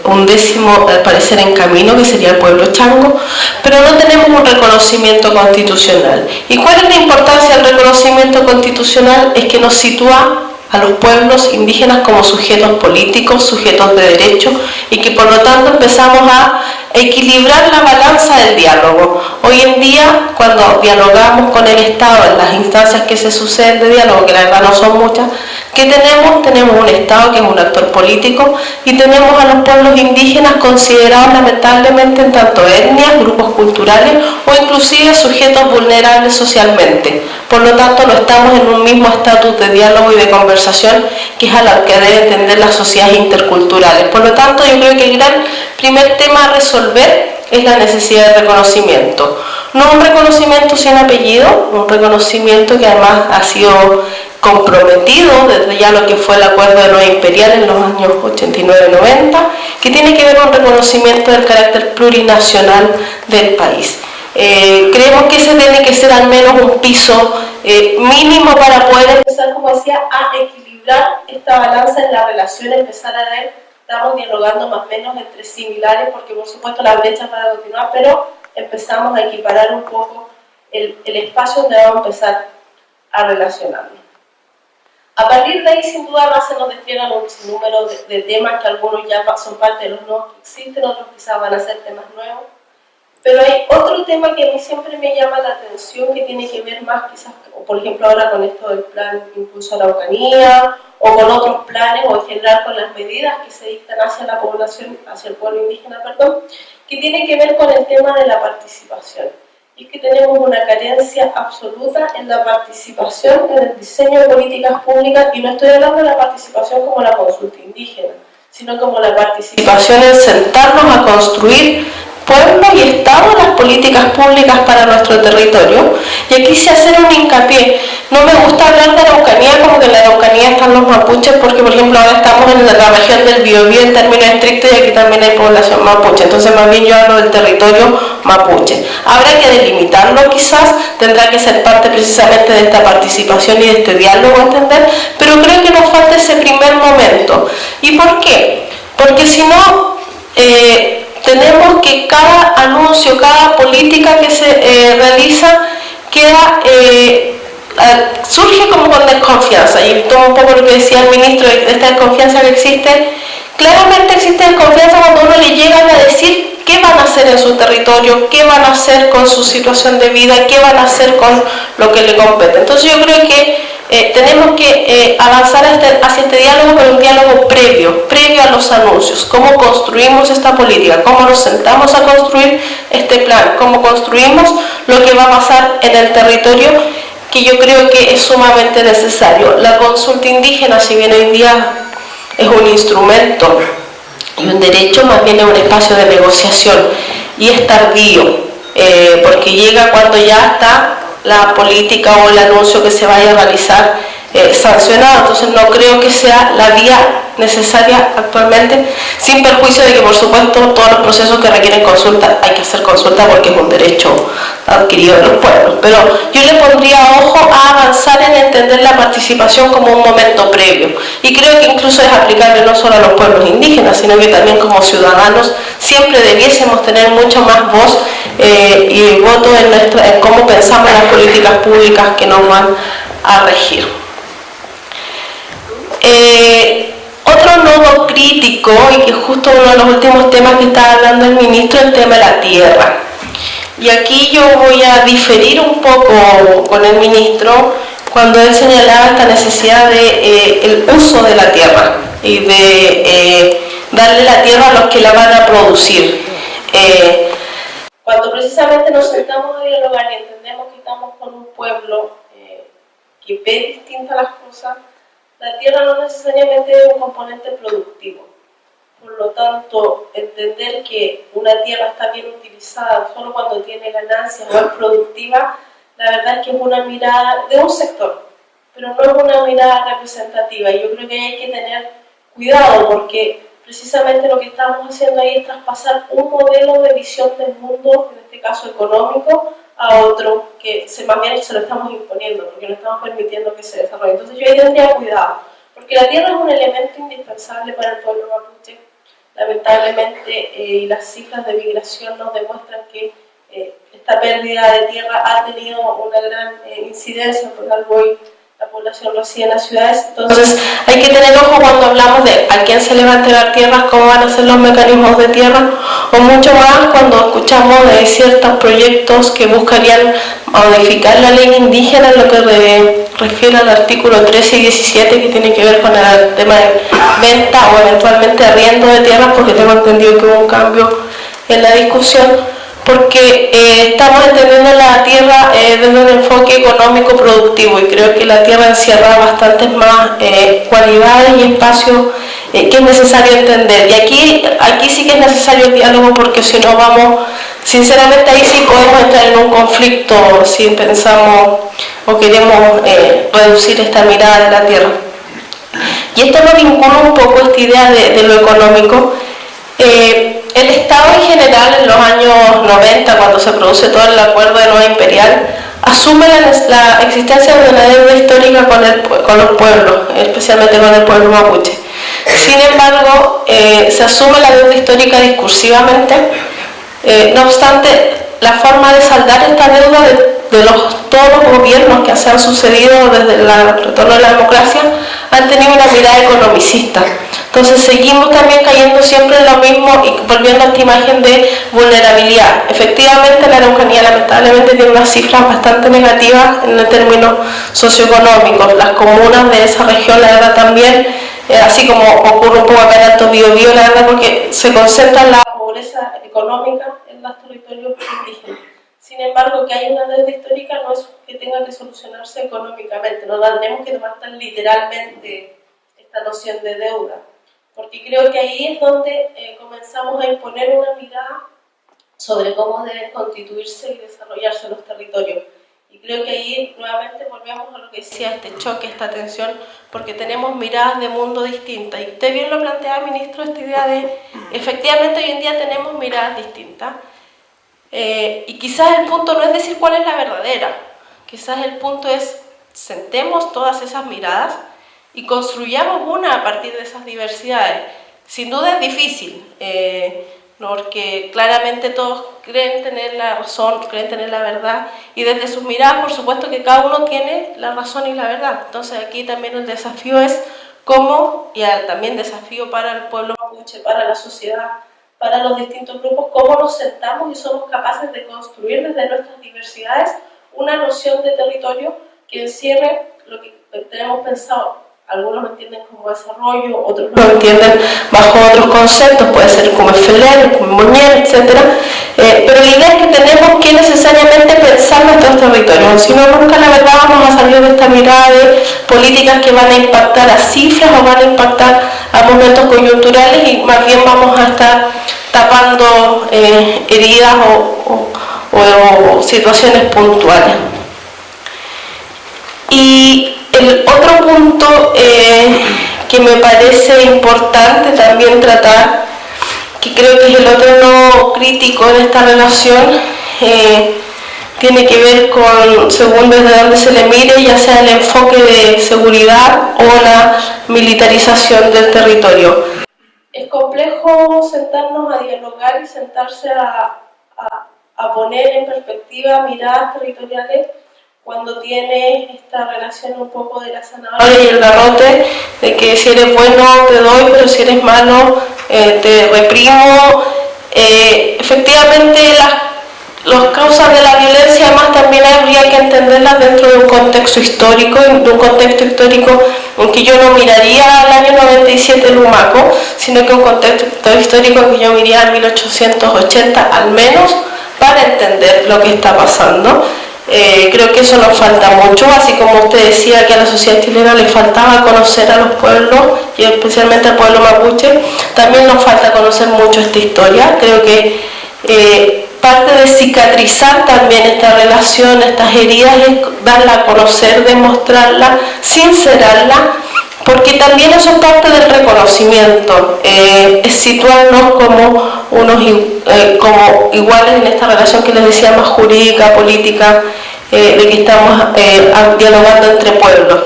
un 10º al parecer en camino, que sería el pueblo chango, pero no tenemos un reconocimiento constitucional. ¿Y cuál es la importancia del reconocimiento constitucional? Es que nos sitúa a los pueblos indígenas como sujetos políticos, sujetos de derecho, y que por lo tanto empezamos a equilibrar la balanza del diálogo. Hoy en día, cuando dialogamos con el Estado en las instancias que se suceden de diálogo, que la verdad no son muchas, ¿qué tenemos? Tenemos un Estado que es un actor político y tenemos a los pueblos indígenas considerados lamentablemente en tanto etnias, grupos culturales o inclusive sujetos vulnerables socialmente. Por lo tanto, no estamos en un mismo estatus de diálogo y de conversación, que es a lo que debe entender las sociedades interculturales. Por lo tanto, yo creo que el gran primer tema a resolver es la necesidad de reconocimiento. No un reconocimiento sin apellido, un reconocimiento que además ha sido comprometido desde ya lo que fue el acuerdo de Nueva Imperial en los años 89-90, que tiene que ver con un reconocimiento del carácter plurinacional del país. Creemos que ese tiene que ser al menos un piso mínimo para poder empezar, como decía, a equilibrar esta balanza en la relación, empezar a ver, estamos dialogando más o menos entre similares, porque por supuesto la brecha para continuar, pero empezamos a equiparar un poco el espacio donde vamos a empezar a relacionarnos. A partir de ahí, sin duda más se nos despliegan un sinnúmero de temas que algunos ya son parte de los nuevos que existen, otros quizás van a ser temas nuevos. Pero hay otro tema que a mí siempre me llama la atención, que tiene que ver más quizás, por ejemplo, ahora con esto del plan Impulso a la Araucanía, o con otros planes, o en general con las medidas que se dictan hacia la población, hacia el pueblo indígena, perdón, que tiene que ver con el tema de la participación. Y es que tenemos una carencia absoluta en la participación en el diseño de políticas públicas, y no estoy hablando de la participación como la consulta indígena, sino como la participación en sentarnos a construir pueblo y Estado las políticas públicas para nuestro territorio. Y aquí se hace un hincapié. No me gusta hablar de Araucanía como que en la Araucanía están los mapuches, porque por ejemplo ahora estamos en la región del Biobío en términos estrictos y aquí también hay población mapuche. Entonces más bien yo hablo del territorio mapuche. Habrá que delimitarlo quizás, tendrá que ser parte precisamente de esta participación y de este diálogo, entender, pero creo que nos falta ese primer momento. ¿Y por qué? Porque si no, tenemos que cada anuncio, cada política que se realiza queda, surge como con desconfianza, y tomo un poco lo que decía el ministro de esta desconfianza que existe. Claramente existe desconfianza cuando uno le llegan a decir qué van a hacer en su territorio, qué van a hacer con su situación de vida, qué van a hacer con lo que le compete. Entonces yo creo que tenemos que avanzar hacia este diálogo, pero un diálogo previo a los anuncios. ¿Cómo construimos esta política? ¿Cómo nos sentamos a construir este plan? ¿Cómo construimos lo que va a pasar en el territorio? Que yo creo que es sumamente necesario. La consulta indígena, si bien hoy día es un instrumento y un derecho, más bien es un espacio de negociación, y es tardío, porque llega cuando ya está la política o el anuncio que se vaya a realizar sancionado. Entonces no creo que sea la vía necesaria actualmente, sin perjuicio de que por supuesto todos los procesos que requieren consulta hay que hacer consulta porque es un derecho adquirido de los pueblos, pero yo le pondría ojo a avanzar en entender la participación como un momento previo, y creo que incluso es aplicable no solo a los pueblos indígenas, sino que también como ciudadanos siempre debiésemos tener mucho más voz y voto en cómo pensamos las políticas públicas que nos van a regir. Otro nodo crítico, y que justo uno de los últimos temas que estaba hablando el ministro, es el tema de la tierra. Y aquí yo voy a diferir un poco con el ministro cuando él señalaba esta necesidad de el uso de la tierra y de darle la tierra a los que la van a producir. Cuando precisamente nos sentamos a dialogar y entendemos que estamos con un pueblo que ve distintas las cosas, la tierra no necesariamente es un componente productivo. Por lo tanto, entender que una tierra está bien utilizada solo cuando tiene ganancias o es productiva, la verdad es que es una mirada de un sector, pero no es una mirada representativa. Y yo creo que hay que tener cuidado, porque precisamente lo que estamos haciendo ahí es traspasar un modelo de visión del mundo, en este caso económico, a otro que más bien se lo estamos imponiendo, porque no estamos permitiendo que se desarrolle. Entonces yo ahí tendría cuidado, porque la tierra es un elemento indispensable para el pueblo mapuche. Lamentablemente, y las cifras de migración nos demuestran que esta pérdida de tierra ha tenido una gran incidencia, por algo hoy la población reside en las ciudades. Entonces hay que tener ojo cuando hablamos de a quién se le va a entregar tierras, cómo van a ser los mecanismos de tierra, o mucho más cuando escuchamos de ciertos proyectos que buscarían modificar la ley indígena en lo que refiere al artículo 13 y 17, que tiene que ver con el tema de venta o eventualmente arriendo de tierras, porque tengo entendido que hubo un cambio en la discusión, porque estamos entendiendo la tierra desde un enfoque económico productivo, y creo que la tierra encierra bastantes más cualidades y espacios que es necesario entender. Y aquí sí que es necesario el diálogo, porque si no vamos, sinceramente ahí sí podemos entrar en un conflicto si pensamos o queremos reducir esta mirada de la tierra. Y esto nos vincula un poco esta idea de lo económico. El Estado en general, en los años 90, cuando se produce todo el acuerdo de Nueva Imperial, asume la existencia de una deuda histórica con los pueblos, especialmente con el pueblo mapuche. Sin embargo, se asume la deuda histórica discursivamente. No obstante, la forma de saldar esta deuda de todos los gobiernos que se han sucedido desde el retorno de la democracia han tenido una mirada economicista, Entonces seguimos también cayendo siempre en lo mismo y volviendo a esta imagen de vulnerabilidad. Efectivamente la Araucanía lamentablemente tiene unas cifras bastante negativas en términos socioeconómicos. Las comunas de esa región, la verdad, también, así como ocurre un poco acá en Alto Biobío, la verdad, porque se concentra la pobreza económica en los territorios indígenas. Sin embargo, que haya una deuda histórica no es que tenga que solucionarse económicamente, no tendremos que tomar tan literalmente esta noción de deuda, porque creo que ahí es donde comenzamos a imponer una mirada sobre cómo deben constituirse y desarrollarse los territorios. Y creo que ahí nuevamente volvemos a lo que decía, este choque, esta tensión, porque tenemos miradas de mundo distintas. Y usted bien lo planteaba, ministro, esta idea de, efectivamente hoy en día tenemos miradas distintas. Y quizás el punto no es decir cuál es la verdadera, quizás el punto es sentemos todas esas miradas y construyamos una a partir de esas diversidades. Sin duda es difícil, porque claramente todos creen tener la razón, creen tener la verdad, y desde sus miradas por supuesto que cada uno tiene la razón y la verdad. Entonces aquí también el desafío es cómo, y también desafío para el pueblo mapuche, para la sociedad, para los distintos grupos, cómo nos sentamos y somos capaces de construir desde nuestras diversidades una noción de territorio que encierre lo que tenemos pensado. Algunos lo entienden como desarrollo, otros lo entienden bajo otros conceptos, puede ser como FLN, como Moñer, etc. Pero la idea es que tenemos que necesariamente pensar nuestros territorios, si no, nunca la verdad vamos a salir de esta mirada de políticas que van a impactar a cifras o van a impactar a momentos coyunturales, y más bien vamos a estar tapando heridas o situaciones puntuales. Y el otro punto que me parece importante también tratar, que creo que es el otro no crítico en esta relación, tiene que ver con, según desde donde se le mire, ya sea el enfoque de seguridad o la militarización del territorio. Es complejo sentarnos a dialogar y sentarse a poner en perspectiva miradas territoriales cuando tiene esta relación un poco de la zanahoria y el garrote, de que si eres bueno te doy, pero si eres malo te reprimo. Efectivamente las causas de la violencia además también habría que entenderlas dentro de un contexto histórico, en que yo no miraría al año 97 el Humaco, sino que un contexto histórico en que yo miraría al 1880 al menos, para entender lo que está pasando. Creo que eso nos falta mucho, así como usted decía que a la sociedad chilena le faltaba conocer a los pueblos, y especialmente al pueblo mapuche, también nos falta conocer mucho esta historia. Creo que parte de cicatrizar también esta relación, estas heridas, es darla a conocer, demostrarla, sincerarla, porque también eso es parte del reconocimiento, es situarnos como como iguales en esta relación que les decía, más jurídica, política, de que estamos dialogando entre pueblos.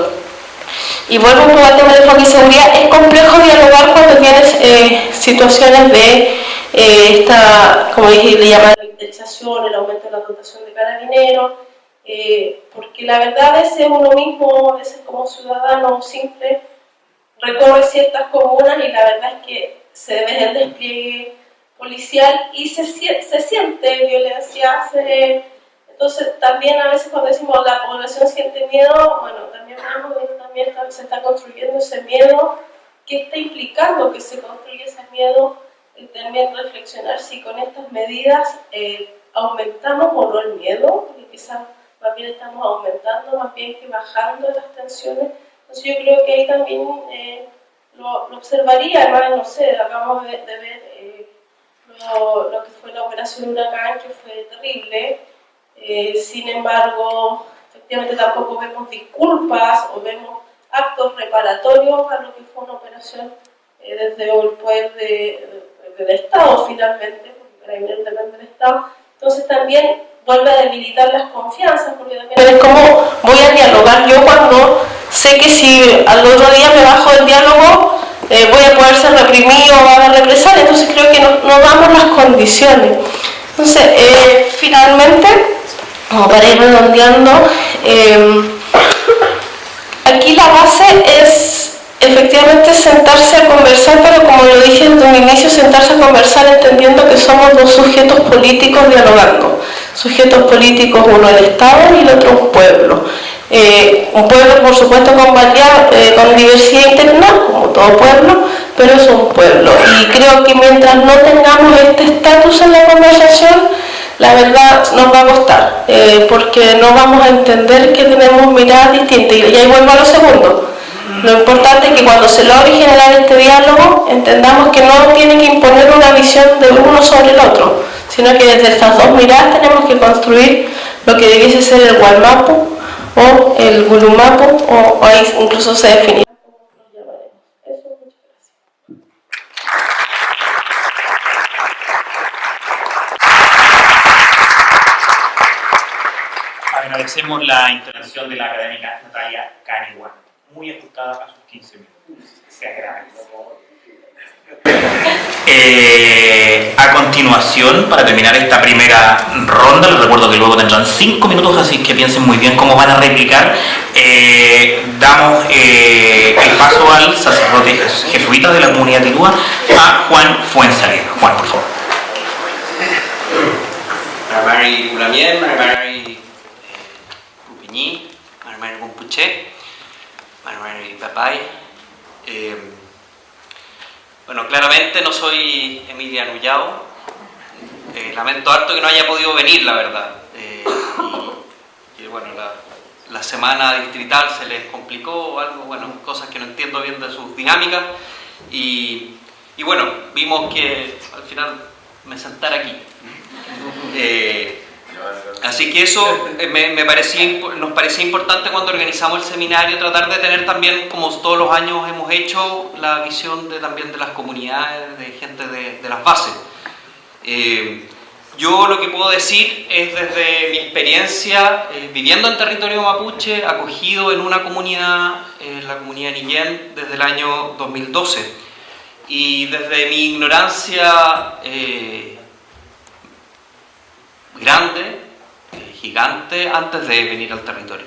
Y vuelvo un poco al tema de enfoque y seguridad. Es complejo dialogar cuando tienes situaciones de esta, como dije, le llaman la militarización, el aumento de la dotación de carabineros, porque la verdad a veces uno mismo, a veces como ciudadano simple, recorre ciertas comunas y la verdad es que se ve el despliegue policial y se siente violencia. Entonces también a veces cuando decimos la población siente miedo, bueno, también vemos que también se está construyendo ese miedo. ¿Qué está implicando que se construya ese miedo? Y también reflexionar si con estas medidas aumentamos o no el miedo, porque quizás más bien estamos aumentando, más bien que bajando las tensiones. Entonces yo creo que ahí también lo observaría. Además, no sé, acabamos de ver lo que fue la operación Huracán, que fue terrible. Sin embargo, efectivamente tampoco vemos disculpas o vemos actos reparatorios a lo que fue una operación desde el poder del Estado finalmente, porque Carabineros depende del Estado. Entonces también vuelve a debilitar las confianzas, porque también es como voy a dialogar yo cuando sé que si al otro día me bajo del diálogo voy a poder ser reprimido o va a haber represalia. Entonces creo que no damos las condiciones. Entonces finalmente, como para ir redondeando, aquí la base es efectivamente sentarse a conversar, pero como lo dije desde un inicio, sentarse a conversar entendiendo que somos dos sujetos políticos dialogando. Sujetos políticos, uno el Estado y el otro un pueblo. Un pueblo, por supuesto, con diversidad interna, como todo pueblo, pero es un pueblo. Y creo que mientras no tengamos este estatus en la conversación, la verdad nos va a costar, porque no vamos a entender que tenemos miradas distintas. Y ahí vuelvo a lo segundo. Lo importante es que cuando se logre generar este diálogo, entendamos que no tiene que imponer una visión de uno sobre el otro, sino que desde estas dos miradas tenemos que construir lo que debiese ser el Gualmapu o el Gulumapu, o ahí incluso se definirá. Agradecemos la intervención de la académica Natalia Caniwan, muy ajustada a sus 15 minutos. Se agradece. A continuación, para terminar esta primera ronda, les recuerdo que luego tendrán 5 minutos, así que piensen muy bien cómo van a replicar. Damos el paso al sacerdote jesuita de la comunidad Tilúa, a Juan Fuenzalida. Juan, por favor. Marimari Gulamien, Marimari Pupiñí, Marimari Gumpuché, Marimari Papay. Bueno, claramente no soy Emilia Nullao. Lamento harto que no haya podido venir, la verdad. Y bueno, la semana distrital se les complicó o algo, bueno, cosas que no entiendo bien de sus dinámicas. Y bueno, vimos que al final me sentara aquí. Así que eso nos parecía importante cuando organizamos el seminario, tratar de tener también, como todos los años hemos hecho, la visión también de las comunidades, de gente de las bases. Yo lo que puedo decir es desde mi experiencia viviendo en territorio mapuche, acogido en una comunidad, la comunidad Niñén, desde el año 2012, y desde mi ignorancia grande, gigante, antes de venir al territorio.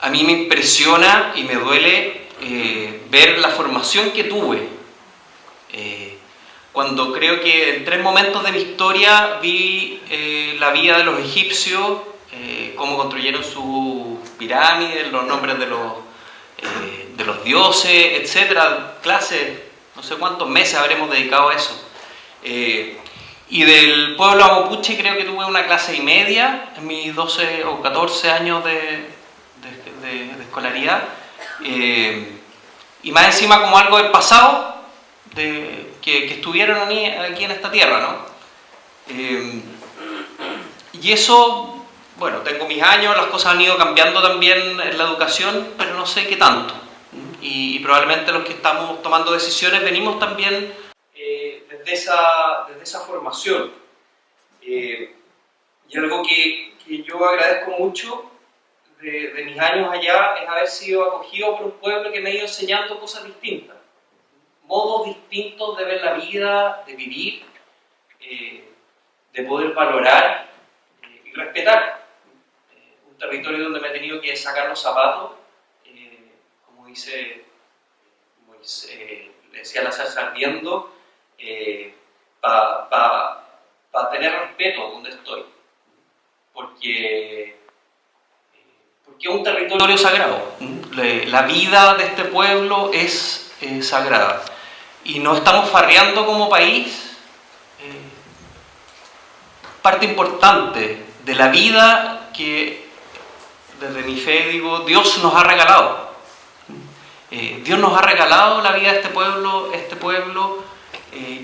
A mí me impresiona y me duele ver la formación que tuve cuando creo que en 3 momentos de mi historia vi la vida de los egipcios, cómo construyeron sus pirámides, los nombres de los dioses, etcétera, clases, no sé cuántos meses habremos dedicado a eso. Y del pueblo mapuche creo que tuve una clase y media en mis 12 o 14 años de escolaridad. Y más encima como algo del pasado, que estuvieron aquí en esta tierra, ¿no? Y eso, bueno, tengo mis años, las cosas han ido cambiando también en la educación, pero no sé qué tanto. Y probablemente los que estamos tomando decisiones venimos también desde esa formación. Y algo que yo agradezco mucho de mis años allá es haber sido acogido por un pueblo que me ha ido enseñando cosas distintas, modos distintos de ver la vida, de vivir, de poder valorar y respetar. Un territorio donde me he tenido que sacar los zapatos, como decía la Sara Sarmiento, para tener respeto donde estoy, porque es un territorio sagrado. La vida de este pueblo es sagrada y no estamos farreando como país parte importante de la vida que desde mi fe digo Dios nos ha regalado. Dios nos ha regalado la vida de este pueblo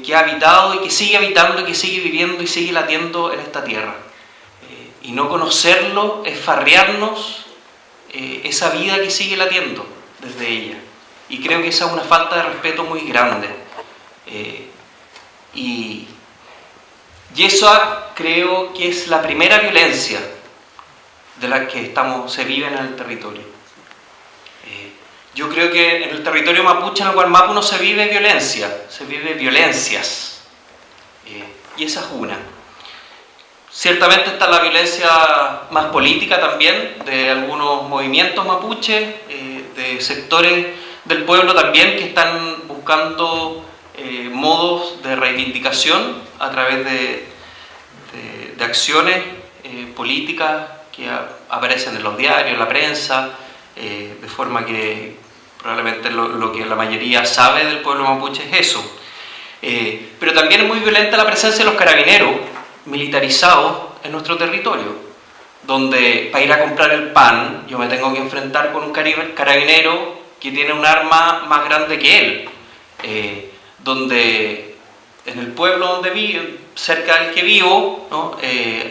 que ha habitado y que sigue habitando y que sigue viviendo y sigue latiendo en esta tierra. Y no conocerlo es farrearnos esa vida que sigue latiendo desde ella. Y creo que esa es una falta de respeto muy grande. Y eso creo que es la primera violencia de la que se vive en el territorio. Yo creo que en el territorio mapuche, en el Gualmapu, no se vive violencia, se vive violencias. Y esa es una. Ciertamente está la violencia más política también, de algunos movimientos mapuches, de sectores del pueblo también que están buscando modos de reivindicación a través de acciones políticas que aparecen en los diarios, en la prensa, de forma que probablemente lo que la mayoría sabe del pueblo mapuche es eso. Pero también es muy violenta la presencia de los carabineros militarizados en nuestro territorio, donde para ir a comprar el pan yo me tengo que enfrentar con un carabinero que tiene un arma más grande que él, donde en el pueblo donde vivo, cerca del que vivo, ¿no?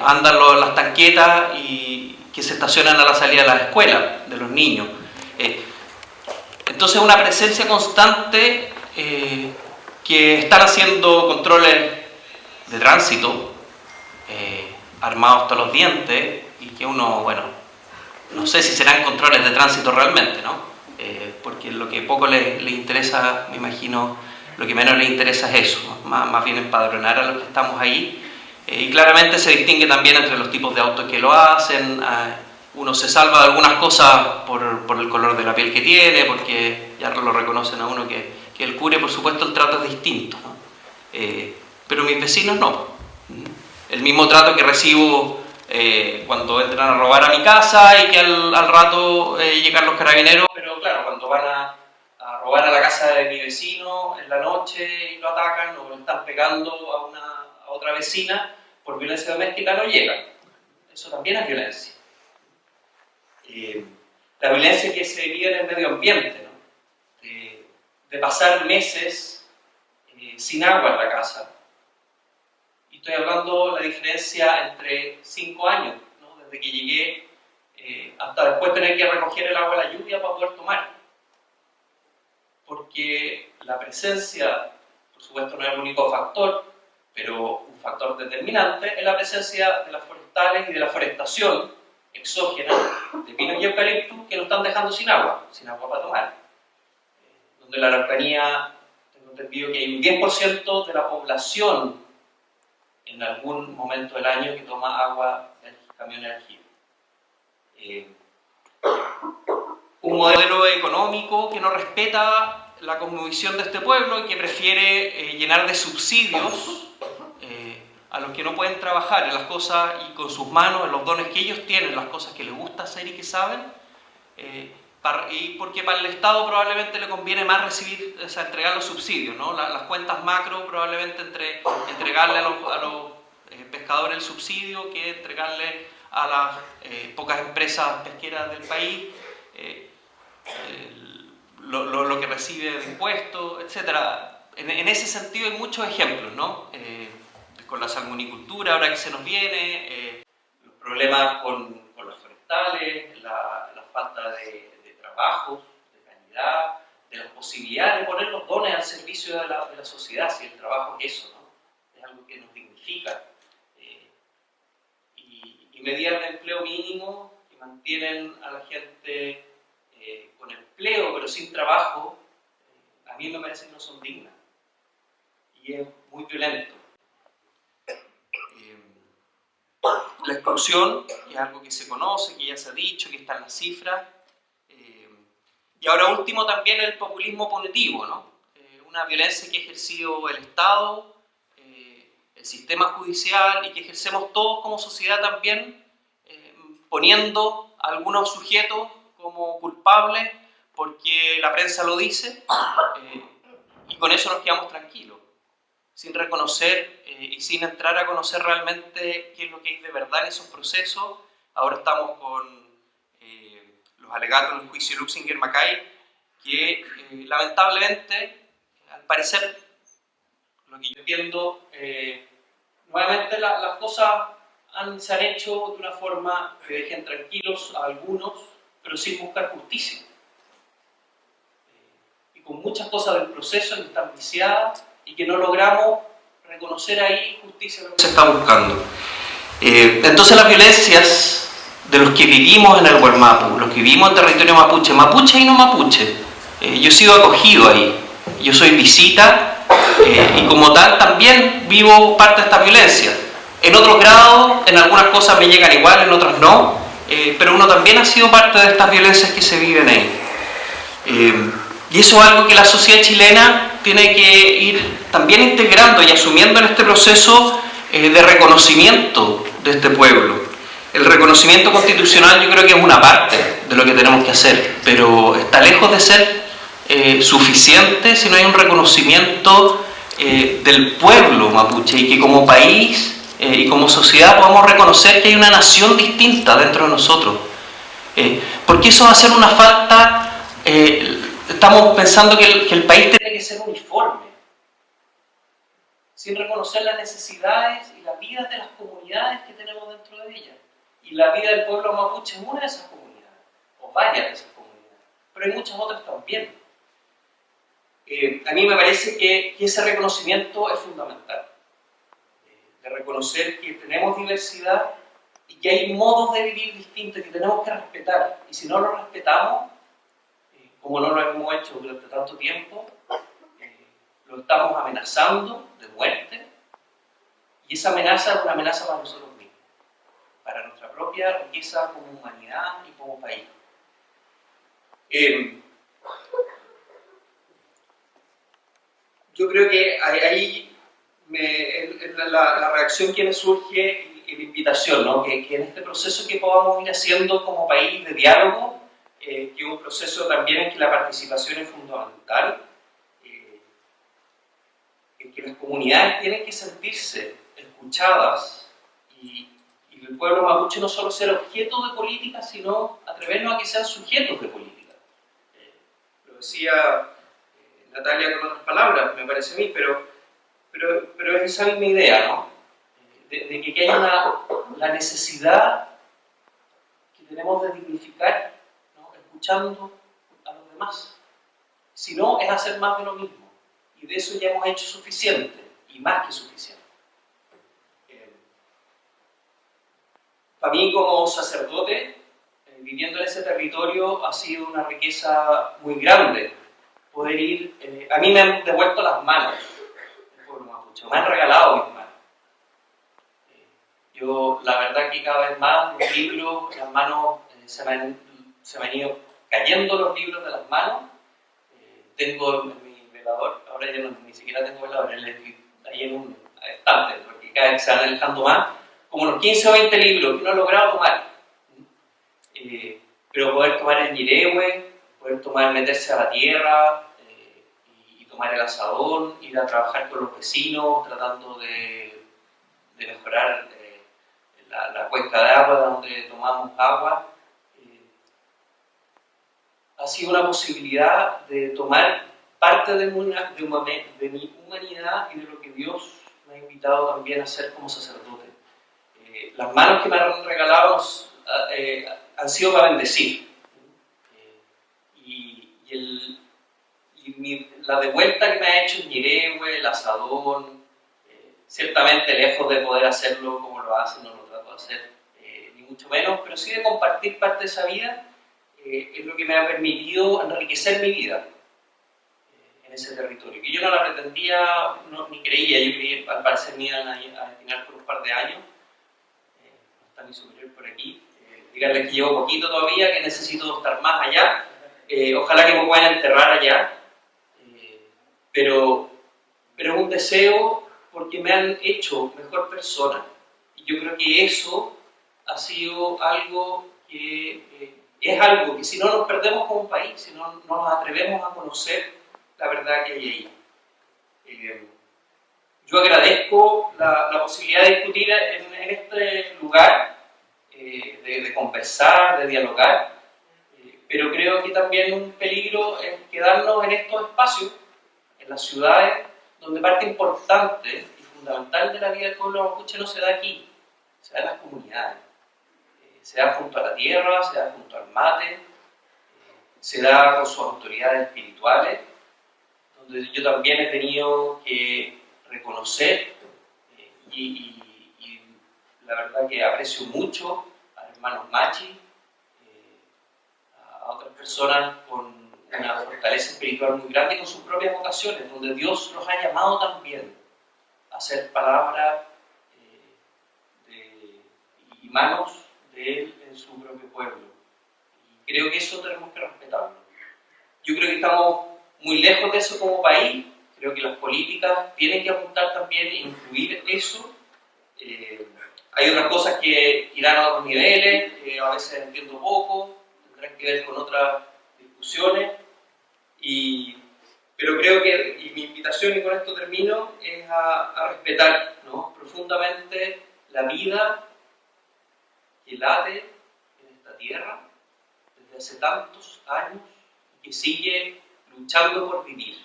Andan las tanquetas y que se estacionan a la salida de las escuelas de los niños. Entonces una presencia constante que están haciendo controles de tránsito armados hasta los dientes y que uno, bueno, no sé si serán controles de tránsito realmente, ¿no? Porque lo que poco les interesa, me imagino, lo que menos les interesa es eso, ¿no? Más bien empadronar a los que estamos ahí. Y claramente se distingue también entre los tipos de autos que lo hacen. Uno se salva de algunas cosas por el color de la piel que tiene, porque ya lo reconocen a uno que el cure, por supuesto, el trato es distinto, ¿no? Pero mis vecinos no. El mismo trato que recibo cuando entran a robar a mi casa y que al rato llegan los carabineros, pero claro, cuando van a robar a la casa de mi vecino en la noche y lo atacan o le están pegando a otra vecina por violencia doméstica, no llegan. Eso también es violencia. La violencia que se vive en el medio ambiente, ¿no? De pasar meses sin agua en la casa. Y estoy hablando de la diferencia entre 5 años, ¿no? Desde que llegué hasta después tener que recoger el agua de la lluvia para poder tomar. Porque la presencia, por supuesto no es el único factor, pero un factor determinante es la presencia de las forestales y de la forestación exógena de pinos y eucaliptus que nos están dejando sin agua para tomar. Donde la Araucanía, tengo entendido que hay un 10% de la población en algún momento del año que toma agua del camión de aljibe. Un modelo económico que no respeta la cosmovisión de este pueblo y que prefiere llenar de subsidios a los que no pueden trabajar en las cosas y con sus manos, en los dones que ellos tienen, las cosas que les gusta hacer y que saben, y porque para el Estado probablemente le conviene más recibir, o sea, entregar los subsidios, ¿no? Las cuentas macro probablemente entregarle a los pescadores el subsidio que entregarle a las pocas empresas pesqueras del país lo que recibe de impuestos, etc. En ese sentido hay muchos ejemplos, ¿no? Con la salmonicultura, ahora que se nos viene, los problemas con los forestales, la falta de trabajo, de calidad, de las posibilidades de poner los dones al servicio de la sociedad, si el trabajo es eso, ¿no? Es algo que nos dignifica. Y medidas de empleo mínimo que mantienen a la gente con empleo pero sin trabajo, a mí me parece que no son dignas. Y es muy violento. La exclusión, que es algo que se conoce, que ya se ha dicho, que está en las cifras. Y ahora último también el populismo punitivo, ¿no? Una violencia que ha ejercido el Estado, el sistema judicial y que ejercemos todos como sociedad también, poniendo a algunos sujetos como culpables porque la prensa lo dice, y con eso nos quedamos tranquilos, sin reconocer y sin entrar a conocer realmente qué es lo que hay de verdad en esos procesos. Ahora estamos con los alegatos del juicio Luxinger-Mackay, que lamentablemente, al parecer, lo que yo entiendo, nuevamente las cosas se han hecho de una forma que dejen tranquilos a algunos, pero sin buscar justicia. Y con muchas cosas del proceso que están viciadas y que no logramos reconocer ahí justicia lo que se está buscando. Entonces las violencias de los que vivimos en el Gualmapu, los que vivimos en territorio mapuche y no mapuche, yo he sido acogido ahí, yo soy visita y como tal también vivo parte de esta violencia. En otros grados, en algunas cosas me llegan igual, en otras no, pero uno también ha sido parte de estas violencias que se viven ahí. Y eso es algo que la sociedad chilena tiene que ir también integrando y asumiendo en este proceso de reconocimiento de este pueblo. El reconocimiento constitucional yo creo que es una parte de lo que tenemos que hacer, pero está lejos de ser suficiente si no hay un reconocimiento del pueblo mapuche y que como país y como sociedad podamos reconocer que hay una nación distinta dentro de nosotros. Porque eso va a ser una falta, estamos pensando que el país tiene que ser uniforme, sin reconocer las necesidades y las vidas de las comunidades que tenemos dentro de ellas. Y la vida del pueblo mapuche es una de esas comunidades, o varias de esas comunidades, pero hay muchas otras también. A mí me parece que ese reconocimiento es fundamental, de reconocer que tenemos diversidad y que hay modos de vivir distintos que tenemos que respetar, y si no lo respetamos, como no lo hemos hecho durante tanto tiempo, lo estamos amenazando de muerte, y esa amenaza es una amenaza para nosotros mismos, para nuestra propia riqueza como humanidad y como país. Yo creo que ahí la reacción que me surge y la invitación, ¿no? Que en este proceso que podamos ir haciendo como país de diálogo, que es un proceso también en que la participación es fundamental, en que las comunidades tienen que sentirse escuchadas y el pueblo mapuche no solo ser objeto de política, sino atrevernos a que sean sujetos de política. Lo decía Natalia con otras palabras, me parece a mí, pero es esa misma idea, ¿no? De que hay la necesidad que tenemos de dignificar, ¿no? Escuchando a los demás. Si no, es hacer más de lo mismo. Y de eso ya hemos hecho suficiente, y más que suficiente. Para mí, como sacerdote, viviendo en ese territorio, ha sido una riqueza muy grande poder ir. A mí me han devuelto las manos el pueblo mapuche, me han regalado mis manos. Yo, la verdad que cada vez más los libros, las manos, se me han ido cayendo los libros de las manos. Tengo mi velador, ahora ya ni siquiera tengo velador, ahí en un estante, porque cada vez se van alejando más, como unos 15 o 20 libros que no he logrado tomar. Pero poder tomar el ñirehue, poder meterse a la tierra y tomar el asadón, ir a trabajar con los vecinos, tratando de mejorar la cuenca de agua donde tomamos agua. Ha sido una posibilidad de tomar parte de mi humanidad y de lo que Dios me ha invitado también a hacer como sacerdote. Las manos que me han regalado han sido para bendecir. La devuelta que me ha hecho el ñirehue, el asadón, ciertamente lejos de poder hacerlo como lo hacen, no lo trato de hacer, ni mucho menos, pero sí de compartir parte de esa vida, es lo que me ha permitido enriquecer mi vida en ese territorio, que yo no la pretendía, ni creía, yo creía, al parecer me iban a destinar por un par de años. No está mi superior por aquí, díganle que llevo poquito todavía, que necesito estar más allá, ojalá que me puedan enterrar allá, pero es un deseo porque me han hecho mejor persona, y yo creo que eso ha sido algo que es algo que si no nos perdemos como país, si no nos atrevemos a conocer la verdad que hay ahí. Yo agradezco la posibilidad de discutir en este lugar, de conversar, de dialogar, pero creo que también un peligro es quedarnos en estos espacios, en las ciudades, donde parte importante y fundamental de la vida del pueblo mapuche no se da aquí, se da en las comunidades. Se da junto a la tierra, se da junto al mate, se da con sus autoridades espirituales, donde yo también he tenido que reconocer y la verdad que aprecio mucho a los hermanos Machi, a otras personas con una fortaleza espiritual muy grande y con sus propias vocaciones, donde Dios los ha llamado también a hacer palabra y manos de Él en su propio pueblo. Y creo que eso tenemos que respetarlo. Yo creo que estamos muy lejos de eso como país. Creo que las políticas tienen que apuntar también e incluir eso. Hay otras cosas que irán a otros niveles, a veces entiendo poco, tendrán que ver con otras discusiones, pero creo que, y mi invitación, y con esto termino, es a respetar, ¿no?, profundamente la vida que late en esta tierra desde hace tantos años y que sigue luchando por vivir,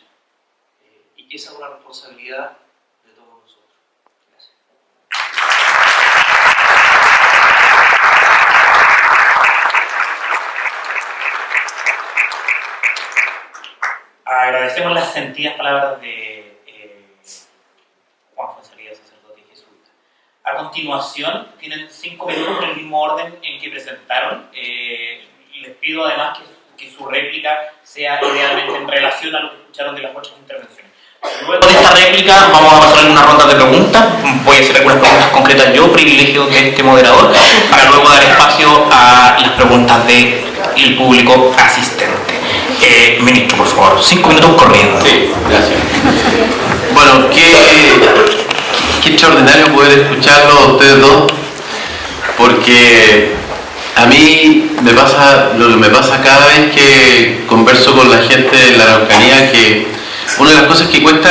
y que esa es una responsabilidad de todos nosotros. Gracias. Agradecemos las sentidas palabras de Juan Fonsalía, sacerdote y jesuita. A continuación, tienen 5 minutos en el mismo orden en que presentaron. Les pido además que su réplica sea idealmente en relación a lo que escucharon de las otras intervenciones. Luego de esta réplica vamos a pasar en una ronda de preguntas. Voy a hacer algunas preguntas concretas yo, privilegio de este moderador, para luego dar espacio a las preguntas del público asistente. Ministro, por favor, 5 minutos corriendo. Sí, gracias. Bueno, qué extraordinario poder escucharlo a ustedes dos, porque a mí me pasa lo que me pasa cada vez que converso con la gente de la Araucanía, que una de las cosas que cuesta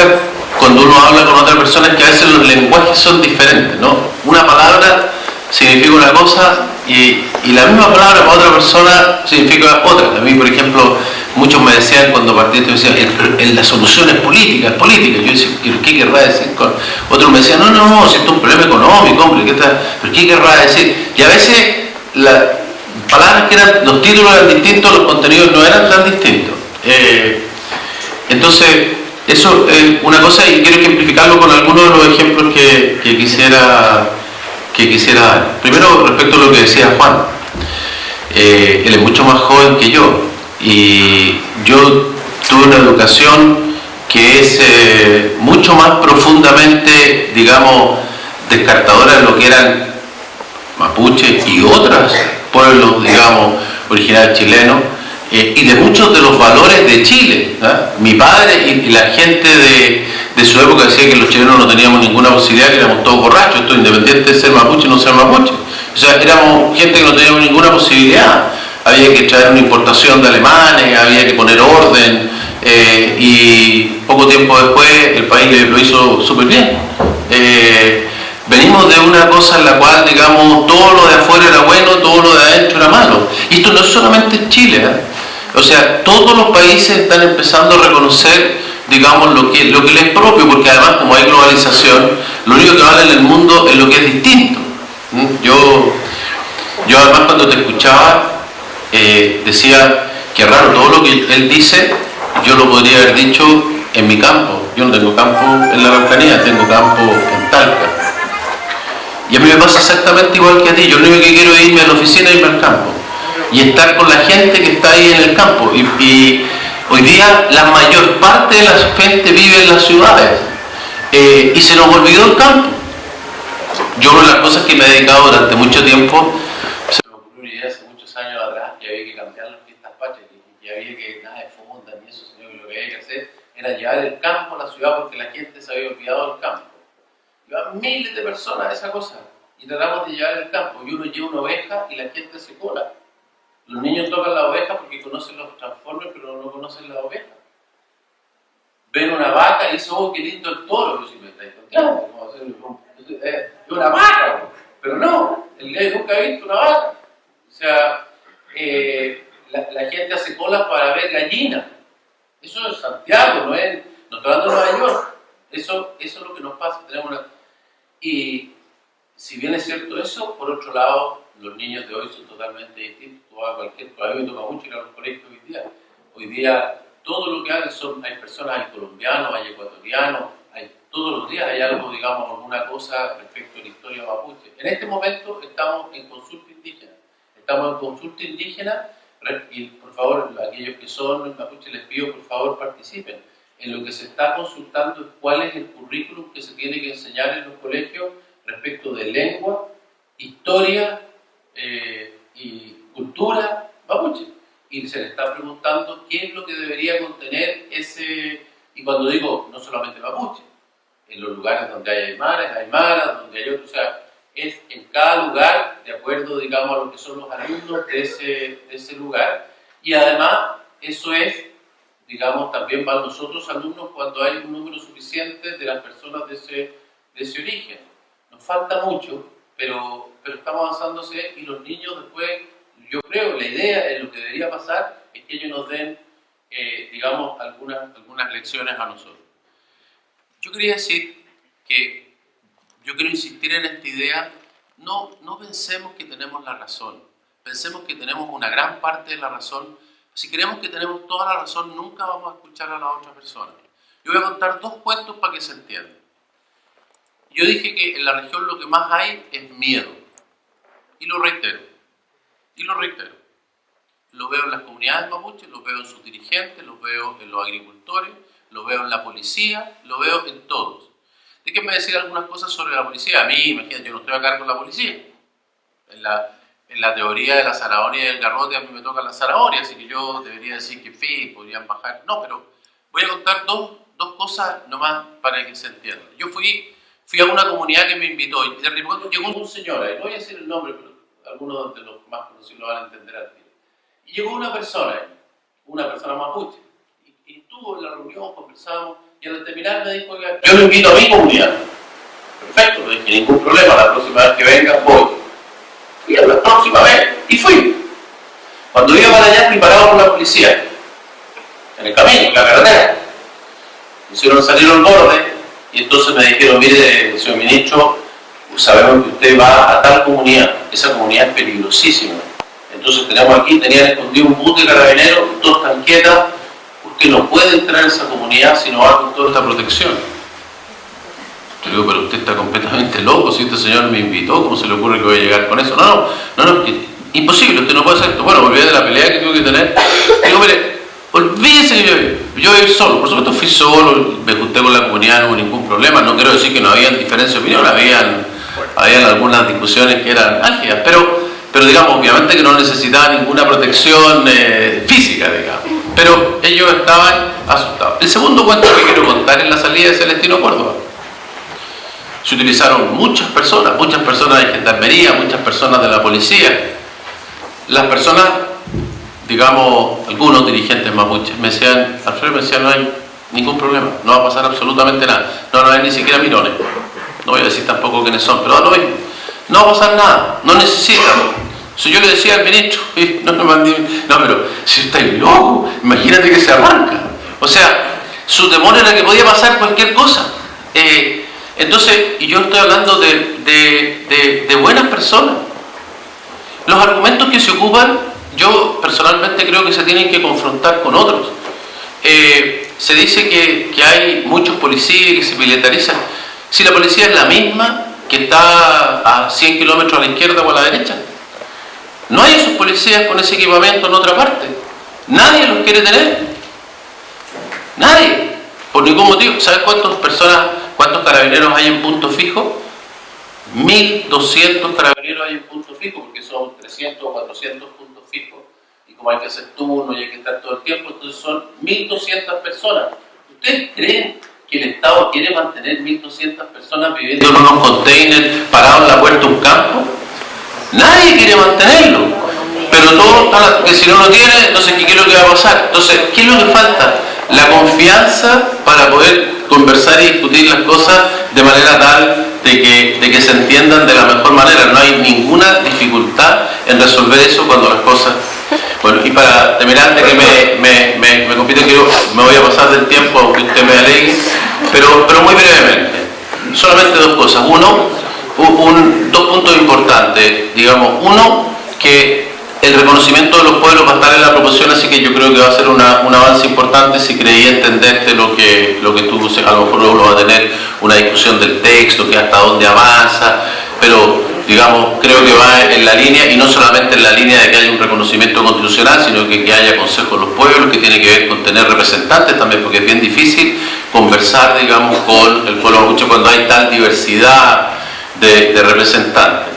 cuando uno habla con otra persona es que a veces los lenguajes son diferentes, ¿no? Una palabra significa una cosa y la misma palabra para otra persona significa otra. A mí, por ejemplo, muchos me decían cuando partí, la solución es política. Yo decía, ¿qué querrá decir? Otros me decían, no, si esto es un problema económico, hombre, ¿pero qué querrá decir? Y a veces las palabras que eran, los títulos eran distintos, los contenidos no eran tan distintos. Entonces, eso es una cosa y quiero ejemplificarlo con algunos de los ejemplos que quisiera dar. Primero, respecto a lo que decía Juan. Él es mucho más joven que yo y yo tuve una educación que es mucho más profundamente, digamos, descartadora de lo que eran mapuches y otros pueblos, digamos, originarios chilenos, y de muchos de los valores de Chile. Mi padre y la gente de su época decía que los chilenos no teníamos ninguna posibilidad, que éramos todos borrachos, esto independiente de ser mapuche o no ser mapuche. O sea, éramos gente que no teníamos ninguna posibilidad. Había que traer una importación de alemanes, había que poner orden, y poco tiempo después el país lo hizo súper bien. Venimos de una cosa en la cual, digamos, todo lo de afuera era bueno, todo lo de adentro era malo. Y esto no es solamente en Chile, O sea, todos los países están empezando a reconocer, digamos, lo que les es propio, porque además, como hay globalización, lo único que vale en el mundo es lo que es distinto. Yo además, cuando te escuchaba, decía que raro, todo lo que él dice, yo lo podría haber dicho en mi campo. Yo no tengo campo en la Araucanía, tengo campo en Talca. Y a mí me pasa exactamente igual que a ti. Yo lo único que quiero es irme a la oficina y irme al campo. Y estar con la gente que está ahí en el campo. Y hoy día la mayor parte de la gente vive en las ciudades. Y se nos olvidó el campo. Yo una de las cosas que me he dedicado durante mucho tiempo, se me ocurrió una idea hace muchos años atrás, que había que cambiar las fiestas patrias, que había que nada de fonda ni eso, sino que lo que había que hacer era llevar el campo a la ciudad porque la gente se había olvidado del campo. Llevan miles de personas a esa cosa y tratamos de llevar el campo y uno lleva una oveja y la gente se cola. Los niños tocan la oveja porque conocen los transformers pero no conocen la oveja. Ven una vaca y dicen, oh, qué lindo el toro. Yo, si me estáis contando, es una vaca, pero no, el gallo nunca ha visto una vaca. O sea, la gente hace colas para ver gallinas. Eso es Santiago, no estoy hablando de Nueva York. Eso es lo que nos pasa. Y si bien es cierto eso, por otro lado, los niños de hoy son totalmente distintos. A mí me toca mucho ir a los colegios hoy día. Hoy día, todo lo que hay hay personas, hay colombianos, hay ecuatorianos, todos los días hay algo, digamos, alguna cosa respecto a la historia mapuche. En este momento estamos en consulta indígena. Y por favor, aquellos que son mapuche, les pido por favor participen. En lo que se está consultando es cuál es el currículum que se tiene que enseñar en los colegios respecto de lengua, historia y cultura mapuche. y se le está preguntando qué es lo que debería contener ese, y cuando digo no solamente mapuche, en los lugares donde hay aymaras, donde hay otros, o sea, es en cada lugar, de acuerdo, digamos, a lo que son los alumnos de ese lugar, y además eso es, digamos, también para nosotros alumnos cuando hay un número suficiente de las personas de ese origen. Nos falta mucho, pero estamos avanzándose, y los niños después, yo creo, la idea de lo que debería pasar es que ellos nos den, digamos, algunas lecciones a nosotros. Yo quería decir que yo quiero insistir en esta idea, no pensemos que tenemos la razón, pensemos que tenemos una gran parte de la razón. Si creemos que tenemos toda la razón, nunca vamos a escuchar a la otra persona. Yo voy a contar dos cuentos para que se entienda. Yo dije que en la región lo que más hay es miedo, y lo reitero, Lo veo en las comunidades mapuches, lo veo en sus dirigentes, lo veo en los agricultores, lo veo en la policía, lo veo en todos. Déjenme decir algunas cosas sobre la policía. A mí, imagínate, yo no estoy acá con la policía. En la teoría de la zanahoria y del garrote a mí me toca la zanahoria, así que yo debería decir que podrían bajar. No, pero voy a contar dos cosas nomás para que se entienda. Yo fui a una comunidad que me invitó y de repente llegó un señor, y no voy a decir el nombre, pero algunos de los más conocidos lo van a entender al tiro. Y llegó una persona mapuche, y estuvo en la reunión, conversamos, y al terminar me dijo, oiga, yo lo invito a mi comunidad. Perfecto, no dije ningún problema, la próxima vez que venga voy. Y a la próxima vez, y fui. Cuando iba para allá, fui parado por la policía, en el camino, en la carretera. Me hicieron salir al borde, y entonces me dijeron, mire, señor ministro, sabemos que usted va a tal comunidad, esa comunidad es peligrosísima. Entonces tenían escondido un bus de carabineros, todos están quietas, usted no puede entrar en esa comunidad si no va con toda esta protección. Yo digo, pero usted está completamente loco, si este señor me invitó, ¿cómo se le ocurre que voy a llegar con eso? No, imposible, usted no puede hacer esto. Bueno, me olvidé de la pelea que tuve que tener. Digo, mire, olvídese que yo voy solo, por supuesto fui solo, me junté con la comunidad, no hubo ningún problema, no quiero decir que no había diferencia de opinión, habían algunas discusiones que eran álgidas, pero digamos, obviamente que no necesitaba ninguna protección física, digamos. Pero ellos estaban asustados. El segundo cuento que quiero contar es la salida de Celestino Córdoba. Se utilizaron muchas personas de gendarmería, muchas personas de la policía. Las personas, digamos, algunos dirigentes mapuches me decían, Alfredo, no hay ningún problema, no va a pasar absolutamente nada. No hay ni siquiera mirones. No voy a decir tampoco quiénes son, pero no va a pasar nada, no necesitan. Si yo le decía al ministro, no, pero si estáis loco, imagínate que se arranca. O sea, su temor era que podía pasar cualquier cosa. Entonces, y yo estoy hablando de buenas personas. Los argumentos que se ocupan, yo personalmente creo que se tienen que confrontar con otros. Se dice que hay muchos policías que se militarizan. Si la policía es la misma que está a 100 kilómetros a la izquierda o a la derecha, no hay esos policías con ese equipamiento en otra parte. Nadie los quiere tener. Nadie. Por ningún motivo. ¿Sabes cuántos carabineros hay en punto fijo? 1.200 carabineros hay en punto fijo, porque son 300 o 400 puntos fijos. Y como hay que hacer turno y hay que estar todo el tiempo, entonces son 1.200 personas. ¿Ustedes creen que el Estado quiere mantener 1.200 personas viviendo en unos containers parados en la puerta de un campo? Nadie quiere mantenerlo, pero todo, que si no lo tiene, entonces ¿qué es lo que va a pasar? Entonces, ¿qué es lo que falta? La confianza para poder conversar y discutir las cosas de manera tal de que se entiendan de la mejor manera. No hay ninguna dificultad en resolver eso cuando las cosas... Bueno, y para terminar, de que me compite que yo me voy a pasar del tiempo, aunque usted me alegue, pero muy brevemente. Solamente dos cosas. Dos puntos importantes, digamos. Uno, que el reconocimiento de los pueblos va a estar en la proposición, así que yo creo que va a ser un avance importante. Si creí entenderte lo que tú, a lo mejor luego va a tener una discusión del texto, que hasta dónde avanza, pero digamos, creo que va en la línea, y no solamente en la línea de que haya un reconocimiento constitucional, sino que haya consejo de los pueblos, que tiene que ver con tener representantes también, porque es bien difícil conversar, digamos, con el pueblo mapuche cuando hay tal diversidad de representantes.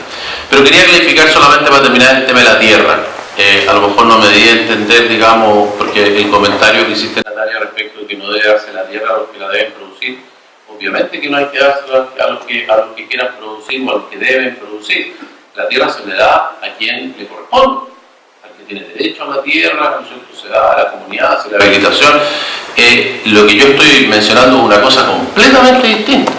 Pero quería clarificar solamente para terminar el tema de la tierra. A lo mejor no me di a entender, digamos, porque el comentario que hiciste, Natalia, respecto de que no debe darse la tierra a los que la deben producir, obviamente que no hay que dársela a los que quieran producir o a los que deben producir. La tierra se le da a quien le corresponde, al que tiene derecho a la tierra, se da a la comunidad, se le da habilitación. Lo que yo estoy mencionando es una cosa completamente distinta.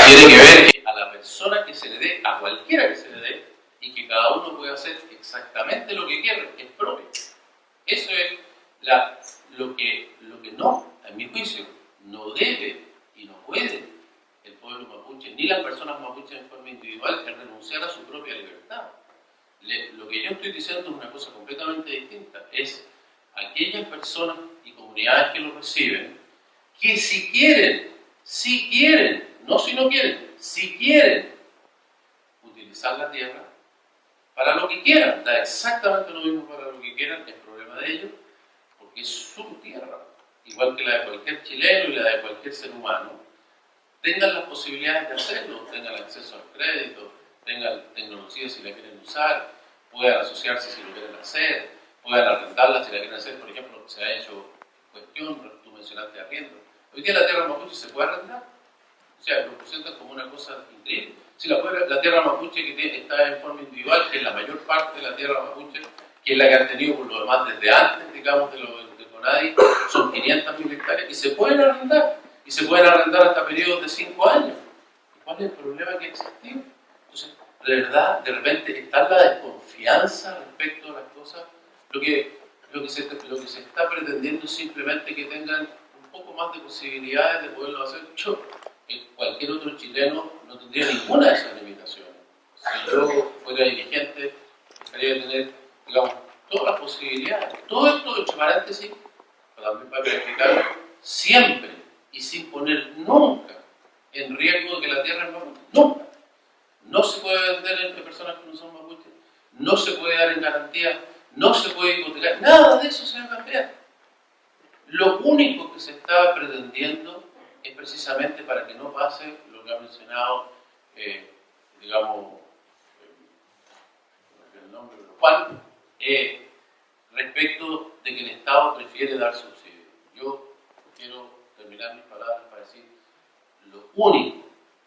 Tiene que ver que a la persona que se le dé, a cualquiera que se le dé, y que cada uno puede hacer exactamente lo que quiera, es propio. Eso es lo que no, a mi juicio, no debe y no puede el pueblo mapuche, ni las personas mapuches en forma individual, es renunciar a su propia libertad. Lo que yo estoy diciendo es una cosa completamente distinta. Es aquellas personas y comunidades que lo reciben, que si quieren, no si no quieren, si quieren utilizar la tierra para lo que quieran, da exactamente lo mismo para lo que quieran, es problema de ellos, porque es su tierra, igual que la de cualquier chileno y la de cualquier ser humano, tengan las posibilidades de hacerlo, tengan acceso al crédito, tengan tecnología si la quieren usar, puedan asociarse si lo quieren hacer, puedan arrendarla si la quieren hacer. Por ejemplo, se ha hecho cuestión, tú mencionaste arriendo. Hoy día la tierra mapuche se puede arrendar, o sea, lo presentan como una cosa increíble. Si la tierra mapuche que está en forma individual, que es la mayor parte de la tierra mapuche, que es la que han tenido por lo demás desde antes, digamos, de CONADI, son 500.000 hectáreas y se pueden arrendar. Y se pueden arrendar hasta periodos de 5 años. ¿Cuál es el problema que ha existido? Entonces, de verdad, de repente está la desconfianza respecto a las cosas. Lo que se está pretendiendo es simplemente que tengan un poco más de posibilidades de poderlo hacer. Cualquier otro chileno no tendría ninguna de esas limitaciones. Si yo fuera dirigente, debería tener, digamos, todas las posibilidades. Todo esto, entre paréntesis, para verificarlo, siempre y sin poner nunca en riesgo de que la tierra es mapuche. Nunca. No se puede vender entre personas que no son mapuches, no se puede dar en garantía, no se puede hipotecar, nada de eso se va a cambiar. Lo único que se está pretendiendo es precisamente para que no pase lo que ha mencionado, digamos, el nombre de Juan, respecto de que el Estado prefiere dar subsidios. Yo quiero terminar mis palabras para decir, lo único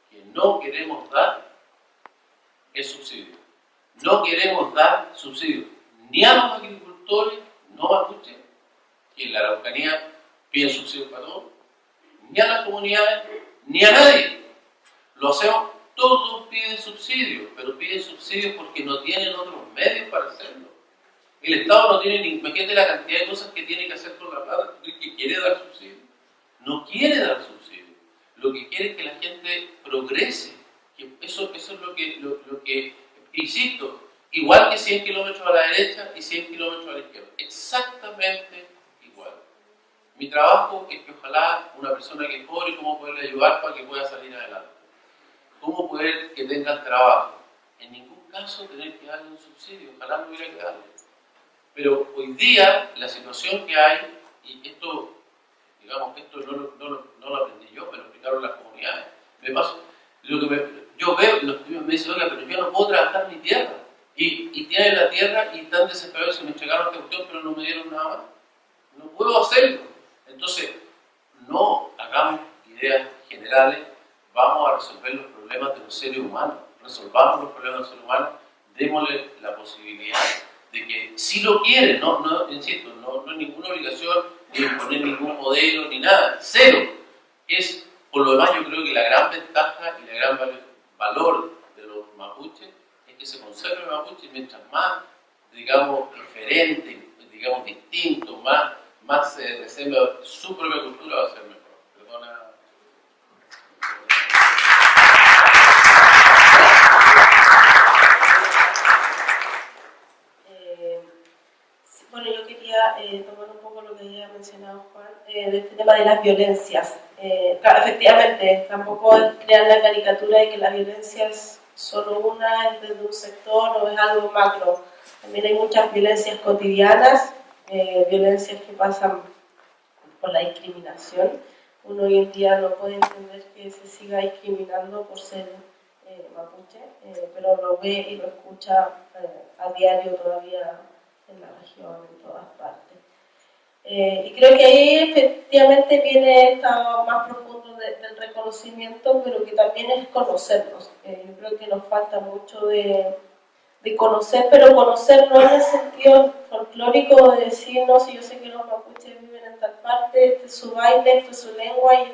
que no queremos dar es subsidio. No queremos dar subsidios ni a los agricultores no mapuches, que en la Araucanía piden subsidios para todos, ni a las comunidades, ni a nadie. Lo hacemos, todos piden subsidios, pero piden subsidios porque no tienen otros medios para hacerlo. El Estado no tiene ni, imagínate la cantidad de cosas que tiene que hacer con la plata, que quiere dar subsidios. No quiere dar subsidios. Lo que quiere es que la gente progrese. Que eso es lo que, insisto, igual que 100 kilómetros a la derecha y 100 kilómetros a la izquierda. Exactamente igual. Mi trabajo es que ojalá una persona que es pobre, cómo poderle ayudar para que pueda salir adelante. Cómo poder que tenga trabajo. En ningún caso tener que darle un subsidio. Ojalá no hubiera que darle. Pero hoy día, la situación que hay, y esto, digamos, esto no lo aprendí yo, me lo explicaron las comunidades. Yo veo, los estudios me dicen, oiga, pero yo no puedo trabajar mi tierra. Y tienen la tierra y están desesperados, se me entregaron esta cuestión, pero no me dieron nada más. No puedo hacerlo. Entonces, no hagamos ideas generales, vamos a resolver los problemas de los seres humanos. Resolvamos los problemas de los seres humanos, démosle la posibilidad de que si lo quieren, insisto, no es ninguna obligación ni imponer ningún modelo ni nada, cero. Es, por lo demás, yo creo que la gran ventaja y la gran valor de los mapuches es que se conserve el mapuche, mientras más, digamos, diferente, digamos, distinto, más se reserva su propia cultura, va a ser mejor. Perdona. Bueno, yo quería tomar un poco lo que había mencionado Juan, de este tema de las violencias. Claro, efectivamente, tampoco es crear la caricatura de que la violencia es solo una, es desde un sector o es algo macro. También hay muchas violencias cotidianas, violencias que pasan por la discriminación. Uno hoy en día no puede entender que se siga discriminando por ser mapuche, pero lo ve y lo escucha a diario todavía en la región, en todas partes. Y creo que ahí efectivamente viene esta más profundo del reconocimiento, pero que también es conocernos. Yo creo que nos falta mucho de conocer, pero conocer no en el sentido folclórico de decir, no, si yo sé que los mapuches viven en tal parte, este es su baile, esto es su lengua, y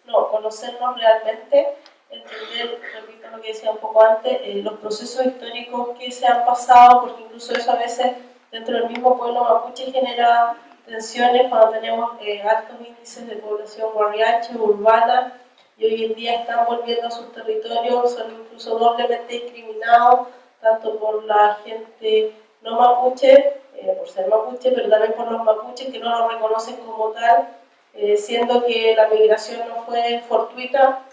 no, conocernos realmente, entender, repito lo que decía un poco antes, los procesos históricos que se han pasado, porque incluso eso a veces dentro del mismo pueblo mapuche genera tensiones cuando tenemos altos índices de población guarriache, urbana, y hoy en día están volviendo a sus territorios, son incluso doblemente discriminados, tanto por la gente no mapuche, por ser mapuche, pero también por los mapuches que no lo reconocen como tal, siendo que la migración no fue fortuita,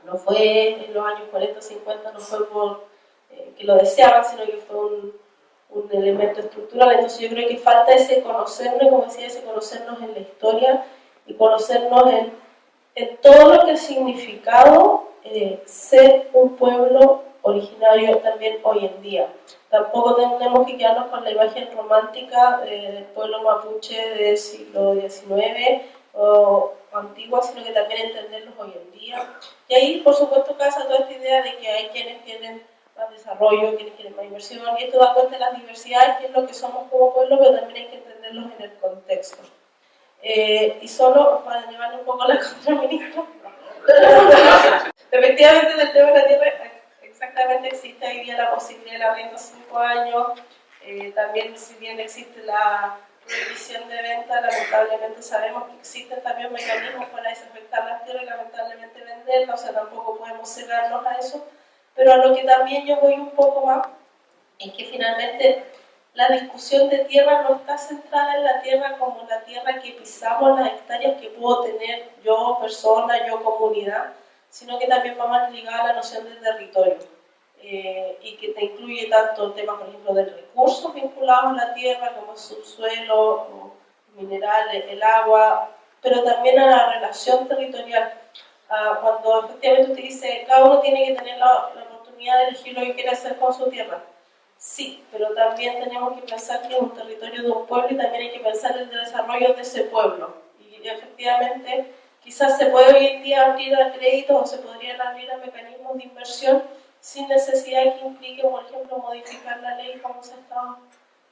no fue en los años 40, 50, no fue por que lo deseaban, sino que fue un elemento estructural. Entonces yo creo que falta ese conocernos, como decía, ese conocernos en la historia y conocernos en todo lo que ha significado ser un pueblo originario también hoy en día. Tampoco tenemos que quedarnos con la imagen romántica del pueblo mapuche del siglo XIX o antigua, sino que también entenderlos hoy en día. Y ahí, por supuesto, casa toda esta idea de que hay quienes quieren más desarrollo, quienes quieren más inversión, y esto da cuenta de las diversidades, que es lo que somos como pueblo, pero también hay que entenderlos en el contexto. Y solo para llevarle un poco la contraministra, efectivamente del tema de la tierra, exactamente existe hoy día la posibilidad del arriendo 5 años, también si bien existe la prohibición de venta, lamentablemente sabemos que existen también mecanismos para desafectar las tierras y lamentablemente venderlas, o sea, tampoco podemos cegarnos a eso, pero a lo que también yo voy un poco más es que finalmente la discusión de tierra no está centrada en la tierra como la tierra que pisamos, las hectáreas que puedo tener yo, persona, yo, comunidad, sino que también va más ligada a la noción de territorio. Y que te incluye tanto temas, por ejemplo, de recursos vinculados a la tierra, como el subsuelo, o minerales, el agua, pero también a la relación territorial. Cuando efectivamente usted dice, cada uno tiene que tener la oportunidad de elegir lo que quiere hacer con su tierra. Sí, pero también tenemos que pensar que es un territorio de un pueblo y también hay que pensar en el desarrollo de ese pueblo. Y efectivamente, quizás se puede hoy en día abrir a créditos o se podrían abrir a mecanismos de inversión sin necesidad que implique, por ejemplo, modificar la ley como se está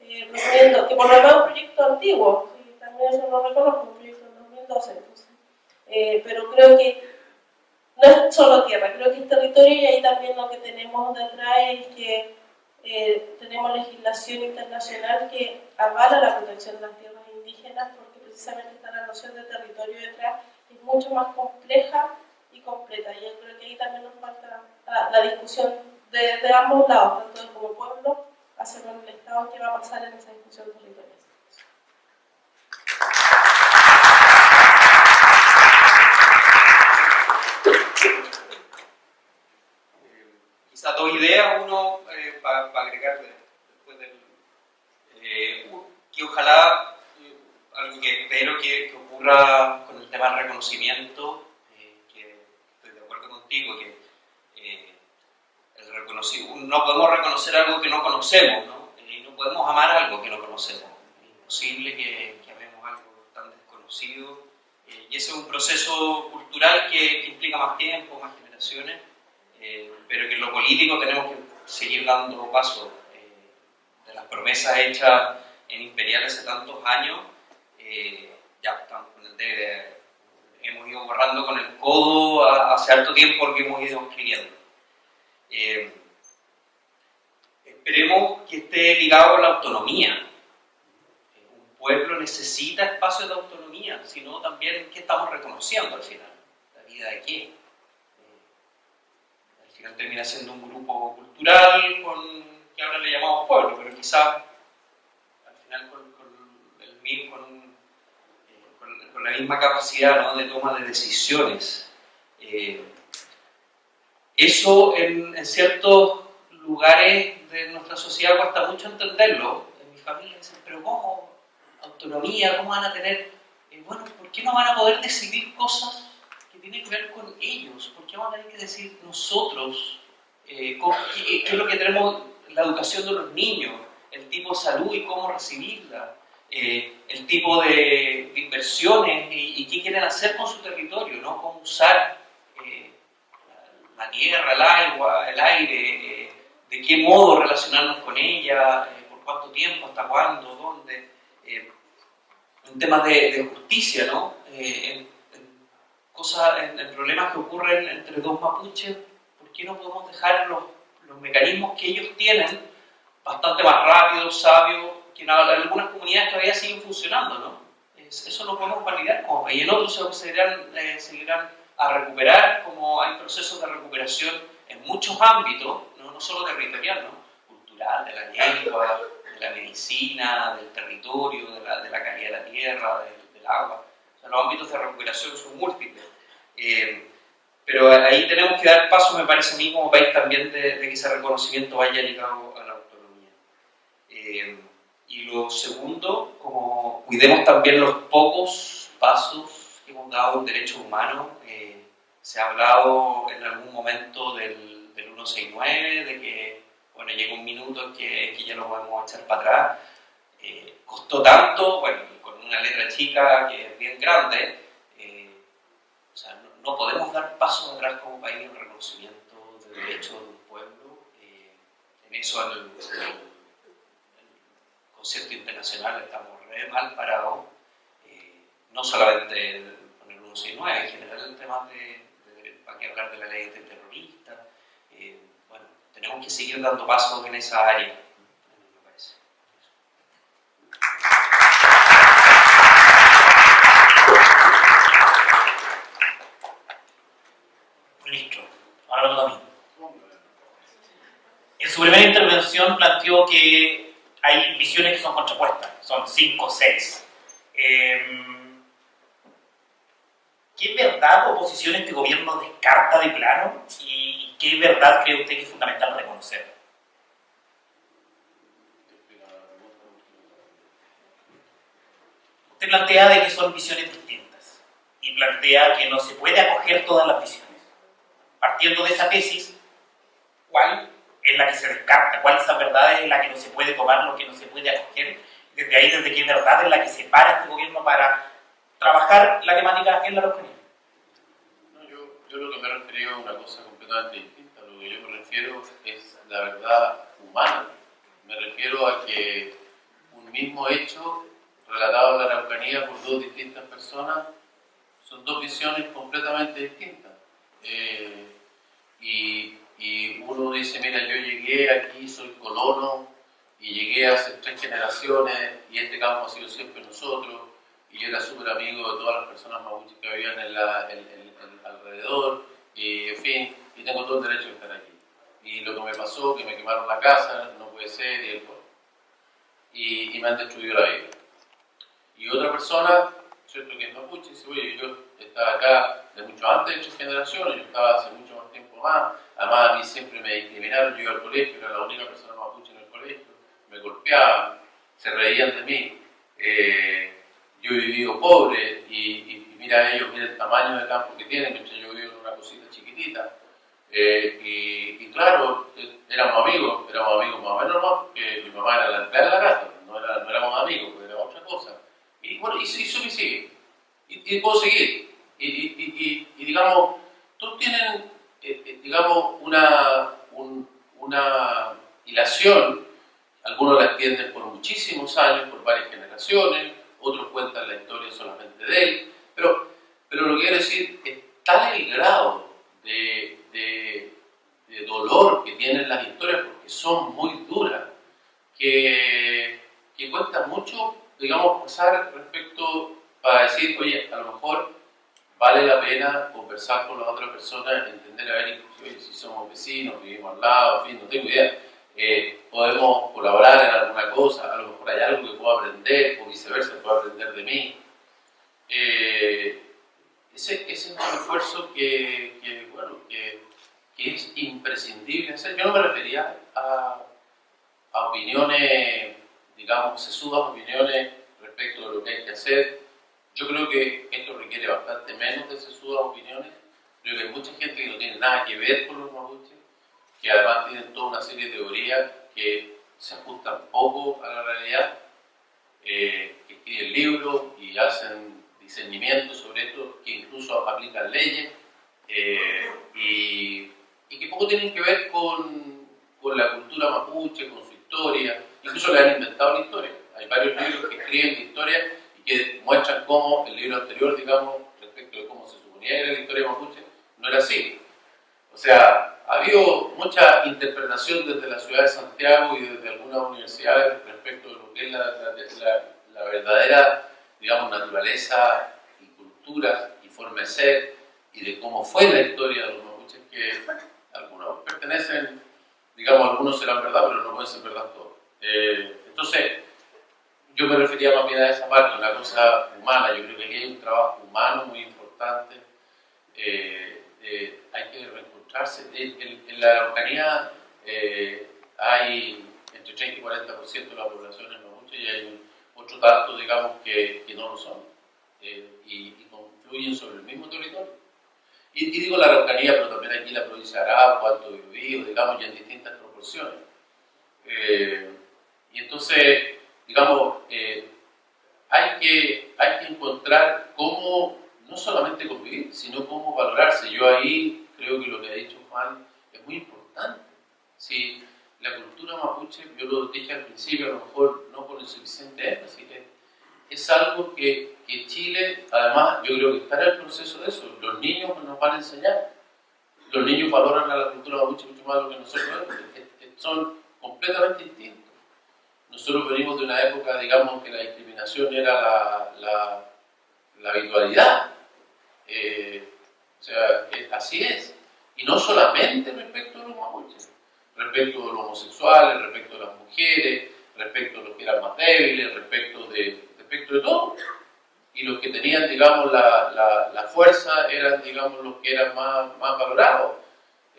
proponiendo, que por lo menos es un proyecto antiguo, y también eso lo reconozco, un proyecto en 2012. Entonces, pero creo que no es solo tierra, creo que es territorio, y ahí también lo que tenemos detrás es que tenemos legislación internacional que avala la protección de las tierras indígenas, porque precisamente está la noción de territorio detrás, que es mucho más compleja y completa. Y yo creo que ahí también nos falta la discusión de ambos lados, tanto como pueblo, hacia el Estado, qué va a pasar en esa discusión territorial. Quizás dos ideas, uno para agregar después del... que ojalá, algo que espero que ocurra con el tema del reconocimiento, que estoy de acuerdo contigo, que no podemos reconocer algo que no conocemos, ¿no? Y no podemos amar algo que no conocemos. Es imposible que amemos algo tan desconocido, y ese es un proceso cultural que implica más tiempo, más generaciones, pero que en lo político tenemos que seguir dando paso. De las promesas hechas en Imperial hace tantos años, ya estamos con el dedo, hemos ido borrando con el codo hace harto tiempo lo que hemos ido escribiendo. Esperemos que esté ligado a la autonomía. Un pueblo necesita espacios de autonomía, sino también qué estamos reconociendo al final. ¿La vida de qué? Al final termina siendo un grupo cultural que ahora le llamamos pueblo, pero quizás al final con la misma capacidad, ¿no?, de toma de decisiones. Eso en ciertos lugares de nuestra sociedad cuesta mucho entenderlo. En mi familia dicen, pero ¿cómo? Autonomía, ¿cómo van a tener? Bueno, ¿por qué no van a poder decidir cosas que tienen que ver con ellos? ¿Por qué vamos a tener que decir nosotros qué es lo que tenemos, la educación de los niños, el tipo de salud y cómo recibirla, el tipo de inversiones y qué quieren hacer con su territorio, ¿no? Cómo usar la tierra, el agua, el aire, de qué modo relacionarnos con ella, por cuánto tiempo, hasta cuándo, dónde, en temas de justicia, ¿no? En problemas que ocurren entre dos mapuches, ¿por qué no podemos dejar los mecanismos que ellos tienen bastante más rápidos, sabios, que en algunas comunidades todavía siguen funcionando, ¿no? Eso lo podemos validar como país. Y en otros seguirán a recuperar, como hay procesos de recuperación en muchos ámbitos, no solo territorial, ¿no? Cultural, de la lengua, de la medicina, del territorio, de la calidad de la tierra, del agua. O sea, los ámbitos de recuperación son múltiples. Pero ahí tenemos que dar paso, me parece a mí, como país también, de que ese reconocimiento vaya ligado a la autonomía. Y lo segundo, como cuidemos también los pocos pasos que hemos dado en derechos humanos. Se ha hablado en algún momento del 169, de que, bueno, llega un minuto en que ya lo podemos echar para atrás. Costó tanto, bueno, con una letra chica que es bien grande, o sea, no podemos dar pasos atrás como país en el reconocimiento de derechos de un pueblo. En eso el concierto internacional estamos re mal parados, no solamente con el 169, en general el tema para qué hablar de la ley antiterrorista. Bueno, tenemos que seguir dando pasos en esa área, me parece. Ministro, ahora lo también. En su primera intervención planteó que hay visiones que son contrapuestas, son 5 o 6. ¿Qué verdad o posición este gobierno descarta de plano? ¿Y qué verdad cree usted que es fundamental reconocer? Usted plantea de que son visiones distintas y plantea que no se puede acoger todas las visiones. Partiendo de esa tesis, ¿cuál es la que se descarta? ¿Cuál de esas verdades es la que no se puede tomar, lo que no se puede acoger? Desde ahí, desde qué verdad es la que separa este gobierno para trabajar la temática en la Araucanía. No, yo lo que me he referido a una cosa completamente distinta. Lo que yo me refiero es la verdad humana. Me refiero a que un mismo hecho relatado en la Araucanía por dos distintas personas son dos visiones completamente distintas. Y uno dice, mira, yo llegué aquí, soy colono, y llegué hace 3 generaciones, y este campo ha sido siempre nosotros, y yo era súper amigo de todas las personas mapuches que vivían alrededor, y en fin, y tengo todo el derecho de estar aquí. Y lo que me pasó, que me quemaron la casa, no puede ser, y el pueblo. Y me han destruido la vida. Y otra persona, ¿cierto?, que es mapuche, dice, oye, yo estaba acá de mucho antes de 3 generaciones, yo estaba hace mucho más tiempo más, además a mí siempre me discriminaron, yo iba al colegio, era la única persona mapuche en el colegio, me golpeaban, se reían de mí, yo he vivido pobre y mira ellos, mira el tamaño de campo que tienen, mientras yo vivo en una cosita chiquitita, y claro, éramos amigos más o menos más, porque mi mamá era la empleada de la casa, no éramos amigos, era otra cosa. Y bueno, y eso me sigue. Y puedo seguir. Y digamos, todos tienen, digamos, una hilación. Algunos la extienden por muchísimos años, por varias generaciones, otros cuentan la historia solamente de él. Pero lo que quiero decir es tal el grado de dolor que tienen las historias, porque son muy duras, que cuesta mucho, digamos, pasar respecto para decir, oye, a lo mejor vale la pena conversar con las otras personas, entender, a ver, oye, si somos vecinos, vivimos al lado, en fin, no tengo idea, podemos colaborar en alguna cosa, a lo mejor hay algo que puedo aprender, o viceversa, puedo aprender de mí. Ese es un esfuerzo que es imprescindible hacer. Yo no me refería a opiniones, digamos, sesudas opiniones respecto de lo que hay que hacer. Yo creo que esto requiere bastante menos de sesudas opiniones. Creo que hay mucha gente que no tiene nada que ver con los mapuches, que además tienen toda una serie de teorías que se ajustan poco a la realidad, que escriben libros y hacen discernimientos sobre esto, que incluso aplican leyes, y que poco tienen que ver con la cultura mapuche, con su historia, incluso le han inventado la historia. Hay varios libros que escriben de historia y que muestran cómo el libro anterior, digamos, respecto de cómo se suponía que era la historia mapuche, no era así. O sea, ha habido mucha interpretación desde la ciudad de Santiago y desde algunas universidades respecto de lo que es la verdadera, digamos, naturaleza y cultura y forma de ser, y de cómo fue la historia de los mapuches, que algunos pertenecen, digamos, algunos serán verdad, pero no pueden ser verdad todos. Entonces, yo me refería más bien a esa parte, una cosa humana. Yo creo que aquí hay un trabajo humano muy importante. Hay que reencontrarse. En la Araucanía hay entre 30 y 40% de la población en mapuche, y hay otro tanto, digamos, que no lo son, y confluyen sobre el mismo territorio. Y digo la Araucanía, pero también aquí la provincia de Arauco, Alto Biobío, digamos, y en distintas proporciones. Y entonces, digamos, hay que encontrar cómo no solamente convivir, sino cómo valorarse. Yo ahí creo que lo que ha dicho Juan es muy importante. Si la cultura mapuche, yo lo dije al principio, a lo mejor no con el suficiente énfasis, es algo que Chile, además, yo creo que está en el proceso de eso. Los niños nos van a enseñar. Los niños valoran a la cultura mapuche mucho más de lo que nosotros, son completamente distintos. Nosotros venimos de una época, digamos, que la discriminación era la habitualidad. O sea, así es. Y no solamente respecto a los mapuches, respecto a los homosexuales, respecto a las mujeres, respecto a los que eran más débiles, respecto de todo. Y los que tenían, digamos, la fuerza eran, digamos, los que eran más valorados.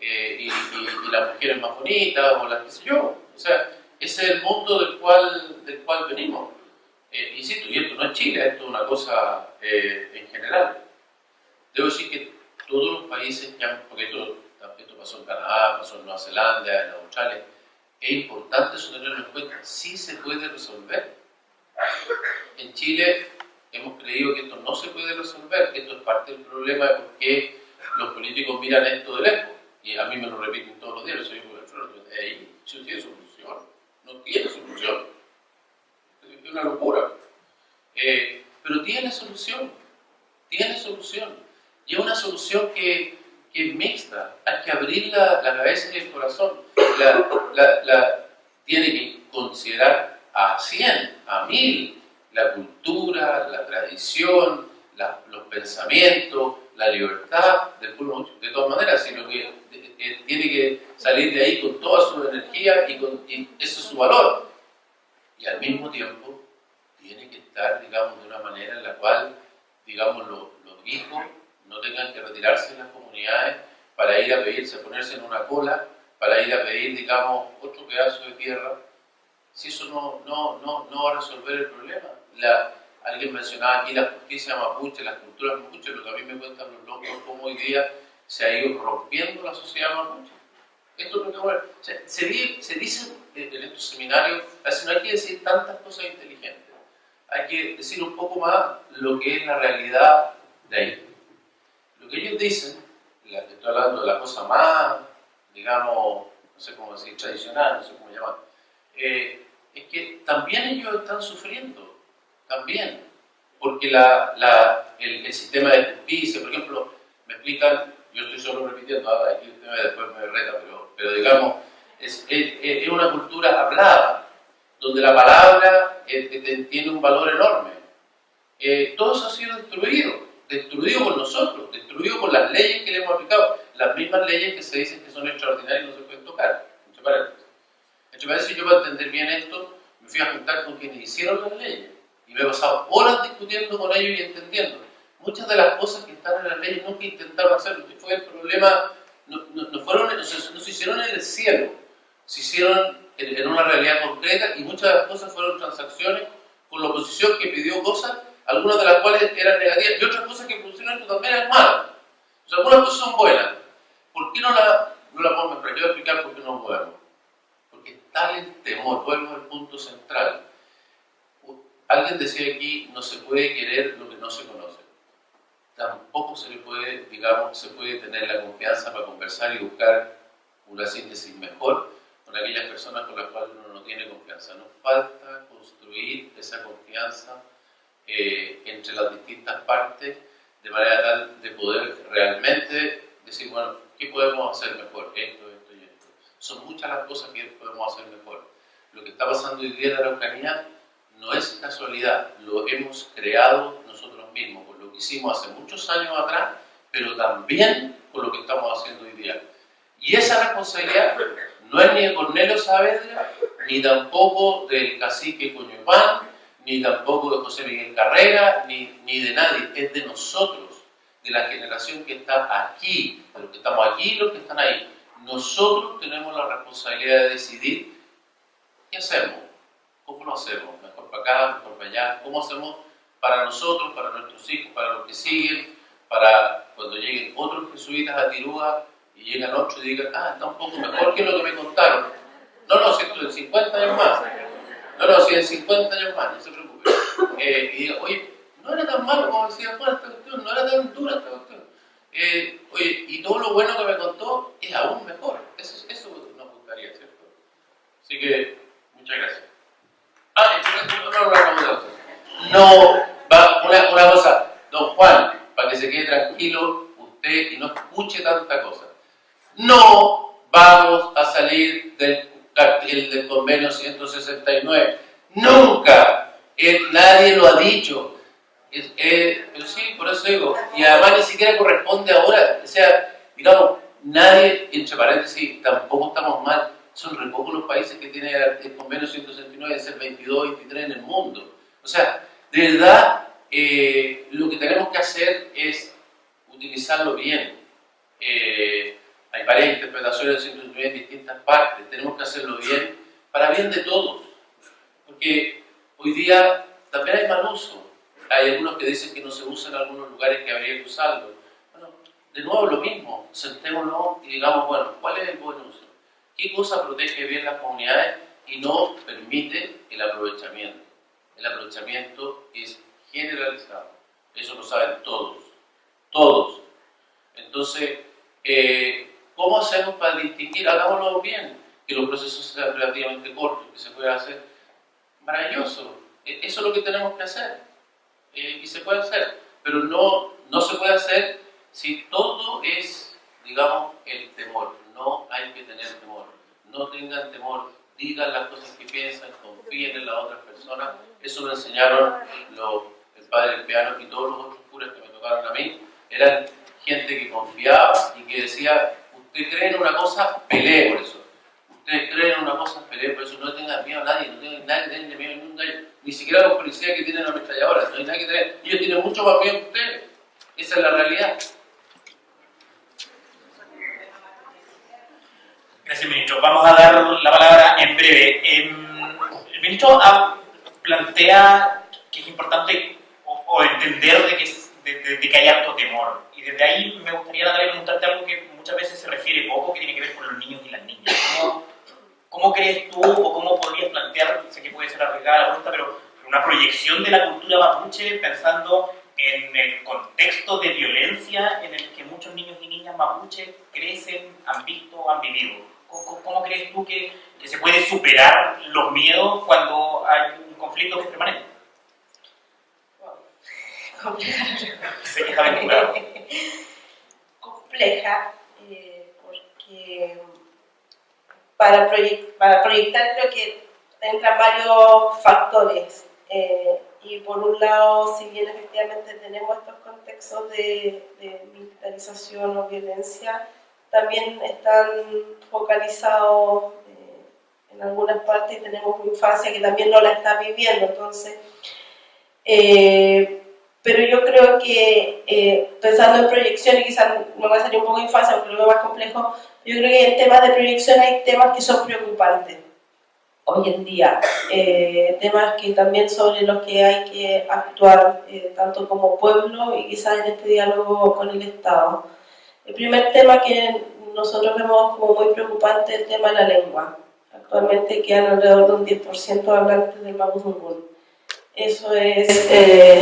Y las mujeres más bonitas, o las que sé yo. O sea, ese es el mundo del cual venimos. Insisto, y esto no es Chile, esto es una cosa en general. Debo decir que todos los países que han, porque esto pasó en Canadá, pasó en Nueva Zelanda, en Australia, es importante eso tenerlo en cuenta. Sí se puede resolver. En Chile hemos creído que esto no se puede resolver, que esto es parte del problema de por qué los políticos miran esto de lejos. Y a mí me lo repiten todos los días, soy un eso tiene solución. No tiene solución. Es una locura. Pero tiene solución. Tiene solución. Y es una solución que es mixta. Hay que abrir la cabeza y el corazón. Tiene que considerar a 100, a 1000, la cultura, la tradición, los pensamientos, la libertad del pueblo, de todas maneras, sino que tiene que salir de ahí con toda su energía y eso es su valor. Y al mismo tiempo tiene que estar, digamos, de una manera en la cual, digamos, los hijos no tengan que retirarse de las comunidades para ir a pedirse, ponerse en una cola, para ir a pedir, digamos, otro pedazo de tierra. Si eso no va a resolver el problema. Alguien mencionaba aquí la justicia mapuche, las culturas mapuche, lo que a mí me cuentan los locos, cómo hoy día se ha ido rompiendo la sociedad mapuche. Esto es lo que bueno, o sea, se dice en estos seminarios, no hay que decir tantas cosas inteligentes, hay que decir un poco más lo que es la realidad de ahí. Lo que ellos dicen, estoy hablando de la cosa más, digamos, no sé cómo decir, tradicional, no sé cómo llamar, es que también ellos están sufriendo, también, porque el sistema de justicia, por ejemplo, me explican, yo estoy solo repitiendo, aquí el tema después me reta, pero digamos, es una cultura hablada, donde la palabra tiene un valor enorme. Todo eso ha sido destruido por nosotros, destruido por las leyes que le hemos aplicado, las mismas leyes que se dicen que son extraordinarias y no se pueden tocar. Entre paréntesis, yo para entender bien esto, me fui a juntar con quienes hicieron las leyes y me he pasado horas discutiendo con ellos y entendiendo. Muchas de las cosas que están en las leyes nunca intentaron hacerlo, que fue el problema, no se hicieron en el cielo, se hicieron en una realidad concreta y muchas de las cosas fueron transacciones con la oposición que pidió cosas, algunas de las cuales eran negativas y otras cosas que funcionan esto también es malas. O sea, algunas cosas son buenas. ¿Por qué no la podemos mejorar? Yo voy a explicar por qué no podemos. Porque tal el temor, vuelvo al punto central. Alguien decía aquí, no se puede querer lo que no se conoce. Tampoco se le puede, digamos, se puede tener la confianza para conversar y buscar una síntesis mejor con aquellas personas con las cuales uno no tiene confianza. Nos falta construir esa confianza entre las distintas partes de manera tal de poder realmente decir, bueno, ¿qué podemos hacer mejor? Esto y esto. Son muchas las cosas que podemos hacer mejor. Lo que está pasando hoy día en la Araucanía no es casualidad, lo hemos creado nosotros mismos, por lo que hicimos hace muchos años atrás, pero también por lo que estamos haciendo hoy día. Y esa responsabilidad no es ni de Cornelio Saavedra, ni tampoco del cacique Coñopán, ni tampoco de José Miguel Carrera, ni de nadie, es de nosotros, de la generación que está aquí, de los que estamos aquí y los que están ahí. Nosotros tenemos la responsabilidad de decidir qué hacemos, cómo lo hacemos, mejor para acá, mejor para allá, cómo hacemos para nosotros, para nuestros hijos, para los que siguen, para cuando lleguen otros jesuitas a Tirúa y llegan otros y digan, está un poco mejor que lo que me contaron. No, si esto en 50 años más. No, si en 50 años más, no se preocupe. Y diga, oye, no era tan malo como decía Juan esta cuestión, no era tan dura esta cuestión. Oye, y todo lo bueno que me contó es aún mejor. Eso nos gustaría, ¿cierto? Así que, muchas gracias. Una cosa, don Juan, para que se quede tranquilo usted y no escuche tanta cosa. No vamos a salir del convenio 169. Nunca. Nadie lo ha dicho. Pero sí, por eso digo. Y además ni siquiera corresponde ahora. O sea, digamos, nadie, entre paréntesis, tampoco estamos mal. Son re pocos los países que tienen el convenio 169, es el 22, 23 en el mundo. O sea, de verdad, lo que tenemos que hacer es utilizarlo bien. Hay varias interpretaciones del 169 en distintas partes. Tenemos que hacerlo bien, para bien de todos. Porque hoy día también hay mal uso. Hay algunos que dicen que no se usa en algunos lugares que habría que usarlo. Bueno, de nuevo lo mismo. Sentémonos y digamos, bueno, ¿cuál es el buen uso? ¿Qué cosa protege bien las comunidades y no permite el aprovechamiento? El aprovechamiento es generalizado. Eso lo saben todos. Todos. Entonces, ¿cómo hacemos para distinguir? Hagámoslo bien, que los procesos sean relativamente cortos, que se pueda hacer. Maravilloso. Eso es lo que tenemos que hacer. Y se puede hacer. Pero no se puede hacer si todo es, digamos, el temor. No hay que tener temor. No tengan temor. Digan las cosas que piensan, confíen en las otras personas. Eso me enseñaron el padre del piano y todos los otros curas que me tocaron a mí. Eran gente que confiaba y que decía, usted cree en una cosa, pelee por eso. Ustedes creen en una cosa, pelee por eso. No tengan miedo a nadie, no tengan nadie miedo a ningún gallo. Ni siquiera los policías que tienen ametralladoras. No hay nadie que tener. Ellos tienen mucho más miedo que ustedes. Esa es la realidad. Gracias, ministro. Vamos a dar la palabra en breve. El ministro plantea que es importante o entender de que hay harto temor. Y desde ahí me gustaría también preguntarte algo que muchas veces se refiere poco, que tiene que ver con los niños y las niñas. ¿Cómo crees tú o cómo podrías plantear, sé que puede ser arriesgada la pregunta, pero una proyección de la cultura mapuche pensando en el contexto de violencia en el que muchos niños y niñas mapuches crecen, han visto, han vivido? ¿Cómo crees tú que se puede superar los miedos cuando hay un conflicto que es permanente? Sé que está vinculado. Compleja, porque para proyectar creo que entran varios factores. Y por un lado, si bien efectivamente tenemos estos contextos de militarización o violencia, también están focalizados en algunas partes y tenemos una infancia que también no la está viviendo. Entonces, pero yo creo que pensando en proyección, y quizás me va a salir un poco infancia porque lo veo más complejo, yo creo que en temas de proyección hay temas que son preocupantes hoy en día, temas que también sobre los que hay que actuar tanto como pueblo y quizás en este diálogo con el Estado. El primer tema que nosotros vemos como muy preocupante es el tema de la lengua. Actualmente quedan alrededor de un 10% hablantes del mapudungun. Eso es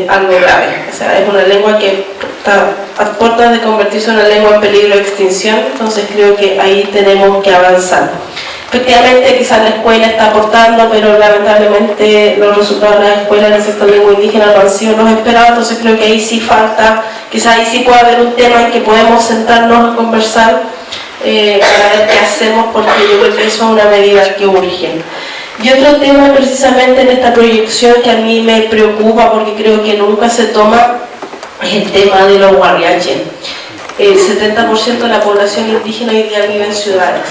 algo grave, o sea, es una lengua que está a puertas de convertirse en una lengua en peligro de extinción, entonces creo que ahí tenemos que avanzar. Efectivamente, quizás la escuela está aportando, pero lamentablemente los resultados de la escuela en el sector lengua indígena no han sido los esperados, entonces creo que ahí sí falta, quizás ahí sí puede haber un tema en que podemos sentarnos a conversar para ver qué hacemos, porque yo creo que eso es una medida que urge. Y otro tema precisamente en esta proyección que a mí me preocupa, porque creo que nunca se toma, es el tema de los guarriaches. El 70% de la población indígena hoy día vive en ciudades.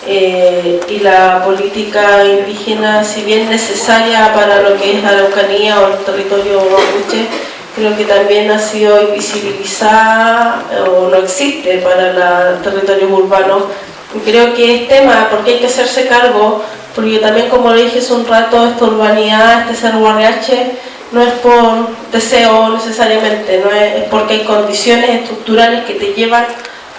Y la política indígena, si bien necesaria para lo que es la Araucanía o el territorio mapuche, creo que también ha sido invisibilizada o no existe para los territorios urbanos. Y creo que es tema porque hay que hacerse cargo, porque también, como le dije hace un rato, esta urbanidad, este ser guarriache, no es por deseo necesariamente, no es porque hay condiciones estructurales que te llevan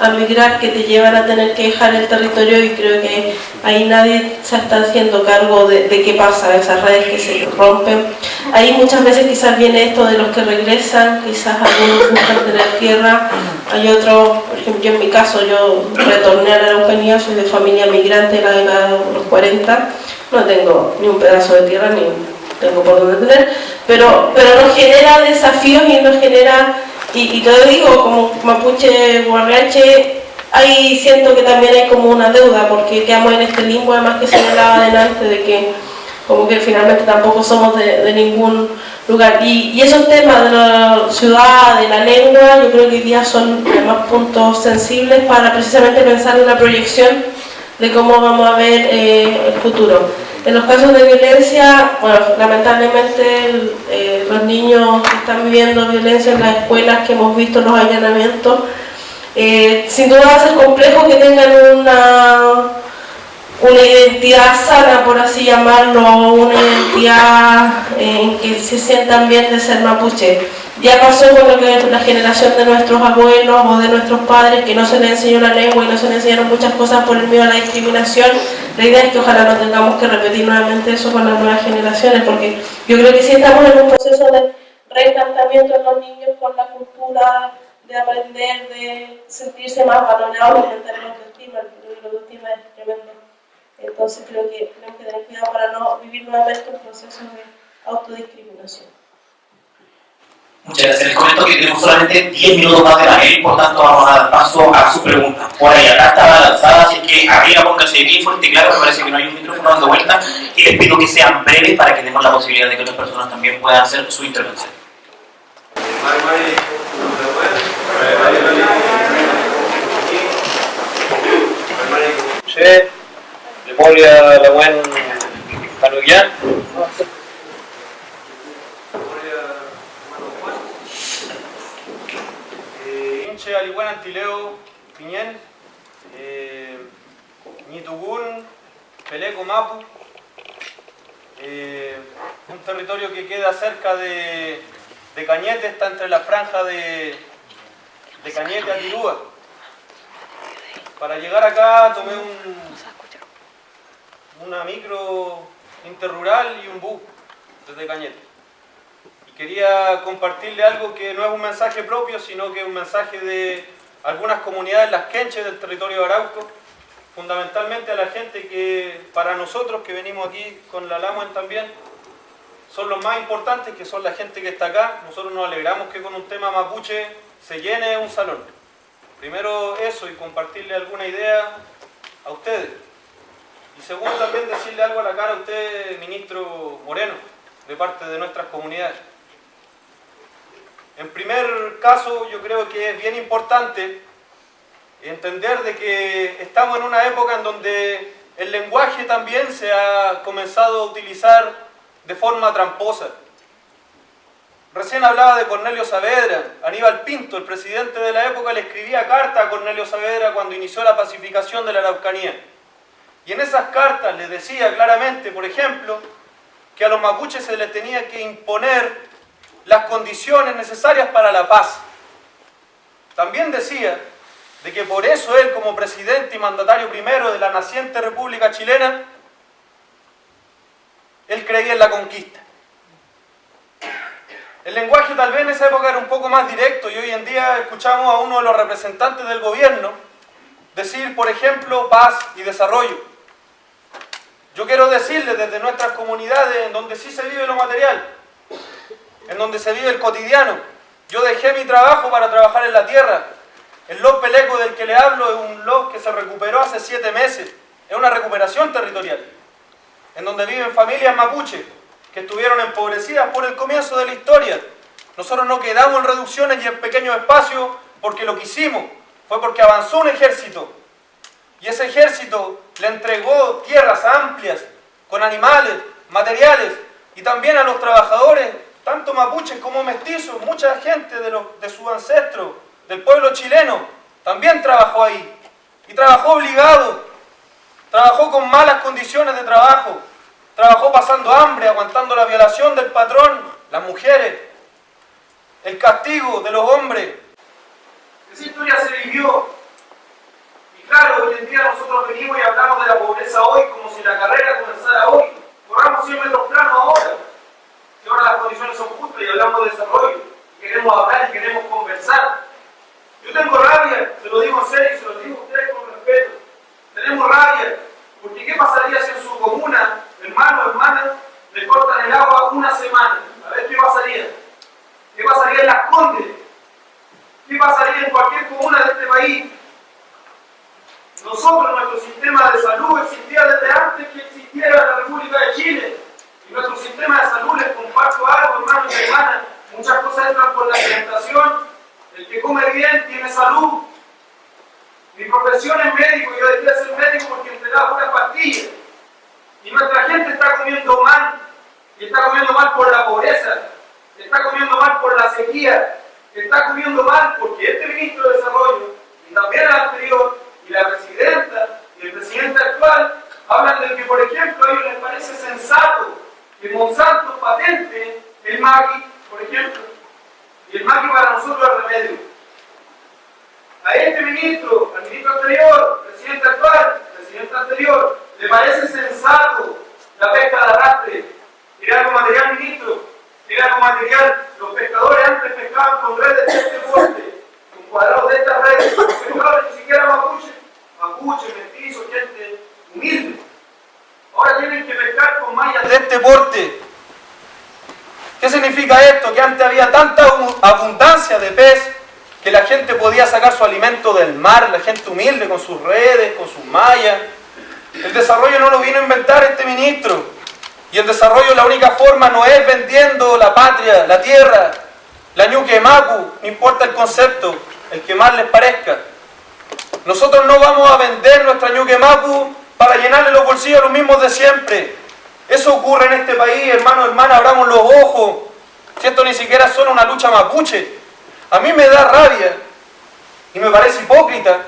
a migrar, que te llevan a tener que dejar el territorio, y creo que ahí nadie se está haciendo cargo de qué pasa, esas redes que se rompen. Ahí muchas veces quizás viene esto de los que regresan, quizás algunos buscan tener tierra, hay otros, por ejemplo, yo en mi caso, yo retorné a la Araucanía, soy de familia migrante de la década de los 40, no tengo ni un pedazo de tierra, ni tengo por dónde tener, pero nos genera desafíos y nos genera. Y te lo digo, como mapuche guarriache, ahí siento que también hay como una deuda, porque quedamos en este limbo, además que señalaba adelante, de que como que finalmente tampoco somos de ningún lugar. Y esos temas de la ciudad, de la lengua, yo creo que hoy día son además puntos sensibles para precisamente pensar en una proyección de cómo vamos a ver el futuro. En los casos de violencia, bueno, lamentablemente los niños que están viviendo violencia en las escuelas, que hemos visto los allanamientos, sin duda va a ser complejo que tengan una identidad sana, por así llamarlo, una identidad en que se sientan bien de ser mapuche. Ya pasó con lo que es la generación de nuestros abuelos o de nuestros padres, que no se les enseñó la lengua y no se les enseñaron muchas cosas por el miedo a la discriminación. La idea es que ojalá no tengamos que repetir nuevamente eso con las nuevas generaciones, porque yo creo que sí estamos en un proceso de reencantamiento de los niños con la cultura, de aprender, de sentirse más valorados y de tener autoestima. El autoestima es tremendo. Entonces creo que tenemos que tener cuidado para no vivir nuevamente un proceso de autodiscriminación. Muchas gracias. Les comento que tenemos solamente 10 minutos más de panel, por tanto vamos a dar paso a su pregunta. Por ahí, acá está lanzada, así que arriba pónganse de pie fuerte y claro, me parece que no hay un micrófono dando vuelta, y les pido que sean breves para que tengamos la posibilidad de que otras personas también puedan hacer su intervención. Memoria la buen Panuguián. Inche Alihuán Antileo Piñén, Ñitugún, Peleco Mapu, un territorio que queda cerca de Cañete, está entre la franja de Cañete a Tirúa. Para llegar acá tomé una micro interrural y un bus desde Cañete. Y quería compartirle algo que no es un mensaje propio, sino que es un mensaje de algunas comunidades, las quenches del territorio de Arauco, fundamentalmente a la gente que, para nosotros que venimos aquí con la Lamuen también, son los más importantes, que son la gente que está acá. Nosotros nos alegramos que con un tema mapuche se llene un salón. Primero eso, y compartirle alguna idea a ustedes. Y segundo, también decirle algo a la cara a usted, ministro Moreno, de parte de nuestras comunidades. En primer caso, yo creo que es bien importante entender de que estamos en una época en donde el lenguaje también se ha comenzado a utilizar de forma tramposa. Recién hablaba de Cornelio Saavedra. Aníbal Pinto, el presidente de la época, le escribía carta a Cornelio Saavedra cuando inició la pacificación de la Araucanía. Y en esas cartas le decía claramente, por ejemplo, que a los mapuches se les tenía que imponer las condiciones necesarias para la paz. También decía de que por eso él, como presidente y mandatario primero de la naciente República Chilena, él creía en la conquista. El lenguaje tal vez en esa época era un poco más directo y hoy en día escuchamos a uno de los representantes del gobierno decir, por ejemplo, paz y desarrollo. Yo quiero decirles desde nuestras comunidades en donde sí se vive lo material, en donde se vive el cotidiano. Yo dejé mi trabajo para trabajar en la tierra. El LOB Peleco del que le hablo es un LOB que se recuperó hace 7 meses. Es una recuperación territorial, en donde viven familias mapuche que estuvieron empobrecidas por el comienzo de la historia. Nosotros no quedamos en reducciones y en pequeños espacios porque lo quisimos, fue porque avanzó un ejército. Y ese ejército le entregó tierras amplias, con animales, materiales, y también a los trabajadores, tanto mapuches como mestizos, mucha gente de sus ancestros, del pueblo chileno, también trabajó ahí. Y trabajó obligado, trabajó con malas condiciones de trabajo, trabajó pasando hambre, aguantando la violación del patrón, las mujeres, el castigo de los hombres. Esa historia se vivió. Claro, hoy en día nosotros venimos y hablamos de la pobreza hoy como si la carrera comenzara hoy. Corramos 100 metros planos ahora, que ahora las condiciones son justas y hablamos de desarrollo. Queremos hablar y queremos conversar. Yo tengo rabia, se lo digo en serio y se lo digo a ustedes con respeto. Tenemos rabia, porque ¿qué pasaría si en su comuna, hermano o hermana, le cortan el agua una semana? A ver, ¿qué pasaría? ¿Qué pasaría en Las Condes? ¿Qué pasaría en cualquier comuna de este país? Nosotros, nuestro sistema de salud existía desde antes que existiera la República de Chile. Y nuestro sistema de salud, les comparto algo, hermanos y hermanas, muchas cosas entran por la alimentación. El que come bien tiene salud. Mi profesión es médico, yo dejé de ser médico porque entregaba puras pastillas. Y nuestra gente está comiendo mal. Y está comiendo mal por la pobreza. Está comiendo mal por la sequía. Está comiendo mal porque este ministro de Desarrollo, y también el anterior, y la presidenta y el presidente actual hablan de que, por ejemplo, a ellos les parece sensato que Monsanto patente el maqui, por ejemplo, y el maqui para nosotros es remedio. A este ministro, al ministro anterior, presidente actual, presidente anterior, le parece sensato la pesca de arrastre. ¿Tiene algo material, ministro? ¿Tiene algo material? Los pescadores antes pescaban con redes de este porte, con cuadrados de estas redes, los pescadores ni siquiera mapuche, mestizos, gente humilde. Ahora tienen que pescar con mallas de este porte. ¿Qué significa esto? Que antes había tanta abundancia de pez que la gente podía sacar su alimento del mar, la gente humilde con sus redes, con sus mallas. El desarrollo no lo vino a inventar este ministro. Y el desarrollo, la única forma no es vendiendo la patria, la tierra, la ñuque mapu, no importa el concepto, el que más les parezca. Nosotros no vamos a vender nuestra ñuque mapu para llenarle los bolsillos a los mismos de siempre. Eso ocurre en este país, hermano, hermana, abramos los ojos. Si esto ni siquiera es solo una lucha mapuche. A mí me da rabia y me parece hipócrita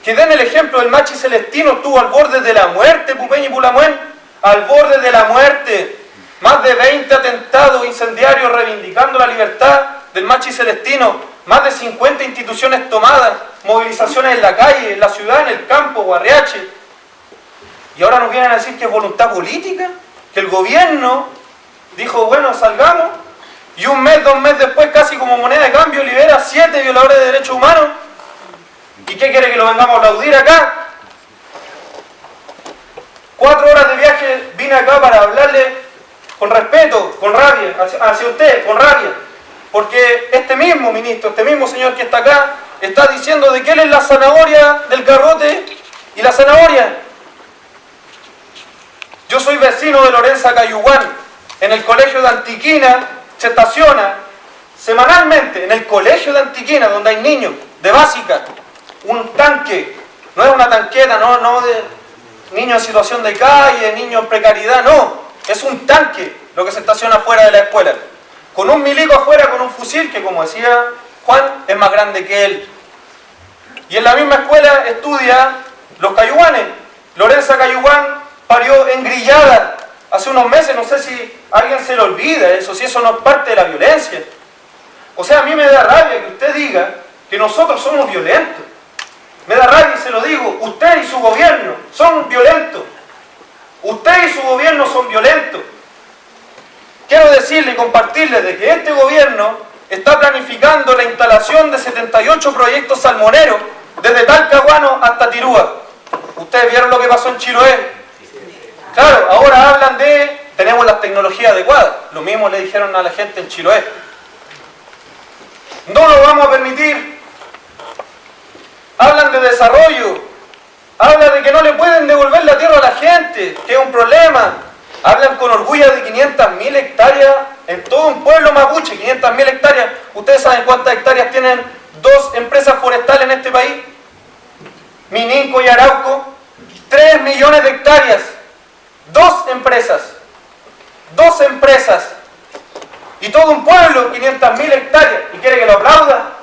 que den el ejemplo del Machi Celestino. Estuvo al borde de la muerte, Pupeña y Pulamuen, al borde de la muerte. Más de 20 atentados incendiarios reivindicando la libertad del Machi Celestino. Más de 50 instituciones tomadas, movilizaciones en la calle, en la ciudad, en el campo, Guarriache. Y ahora nos vienen a decir que es voluntad política, que el gobierno dijo, bueno, salgamos, y un mes, 2 meses después, casi como moneda de cambio, libera 7 violadores de derechos humanos. ¿Y qué quiere, que lo vengamos a aplaudir acá? 4 horas de viaje vine acá para hablarle con respeto, con rabia, hacia usted, con rabia. Porque este mismo ministro, este mismo señor que está acá, está diciendo de que él es la zanahoria del garrote y la zanahoria. Yo soy vecino de Lorenza Cayuguán. En el colegio de Antiquina se estaciona semanalmente, en el colegio de Antiquina, donde hay niños de básica, un tanque. No es una tanqueta, no de niños en situación de calle, niños en precariedad, no. Es un tanque lo que se estaciona fuera de la escuela. Con un milico afuera, con un fusil que, como decía Juan, es más grande que él. Y en la misma escuela estudia los cayuganes. Lorenza Cayuguán parió engrillada hace unos meses, no sé si a alguien se le olvida eso, si eso no es parte de la violencia. O sea, a mí me da rabia que usted diga que nosotros somos violentos. Me da rabia y se lo digo, usted y su gobierno son violentos. Usted y su gobierno son violentos. quiero decirle y compartirles de que este gobierno está planificando la instalación de 78 proyectos salmoneros desde Talcahuano hasta Tirúa. Ustedes vieron lo que pasó en Chiloé. Claro, ahora hablan de tenemos las tecnologías adecuadas. Lo mismo le dijeron a la gente en Chiloé. No lo vamos a permitir. Hablan de desarrollo. Hablan de que no le pueden devolver la tierra a la gente, que es un problema. Hablan con orgullo de 500.000 hectáreas en todo un pueblo mapuche, 500.000 hectáreas. ¿Ustedes saben cuántas hectáreas tienen dos empresas forestales en este país? Mininco y Arauco. 3 millones de hectáreas. Dos empresas. Y todo un pueblo, 500.000 hectáreas. ¿Y quiere que lo aplauda?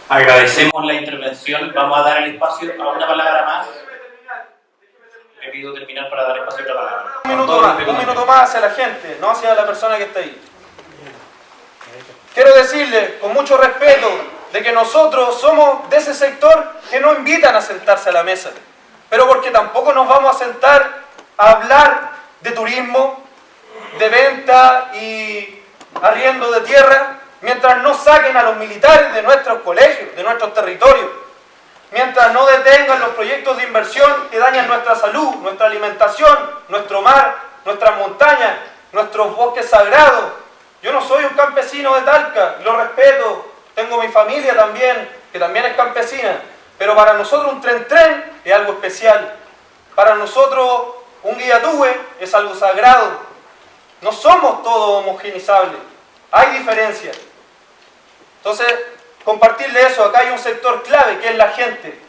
Agradecemos la intervención. Vamos a dar el espacio a una palabra más. Le pido terminar para dar espacio a otra palabra. Un minuto más hacia la gente, no hacia la persona que está ahí. Quiero decirle, con mucho respeto, de que nosotros somos de ese sector que no invitan a sentarse a la mesa. Pero porque tampoco nos vamos a sentar a hablar de turismo, de venta y arriendo de tierra, mientras no saquen a los militares de nuestros colegios, de nuestros territorios, mientras no detengan los proyectos de inversión que dañan nuestra salud, nuestra alimentación, nuestro mar, nuestras montañas, nuestros bosques sagrados. Yo no soy un campesino de Talca, lo respeto, tengo mi familia también, que también es campesina, pero para nosotros un tren es algo especial. Para nosotros un guillatúe es algo sagrado. No somos todos homogenizables, hay diferencias. Entonces, compartirle eso, acá hay un sector clave que es la gente.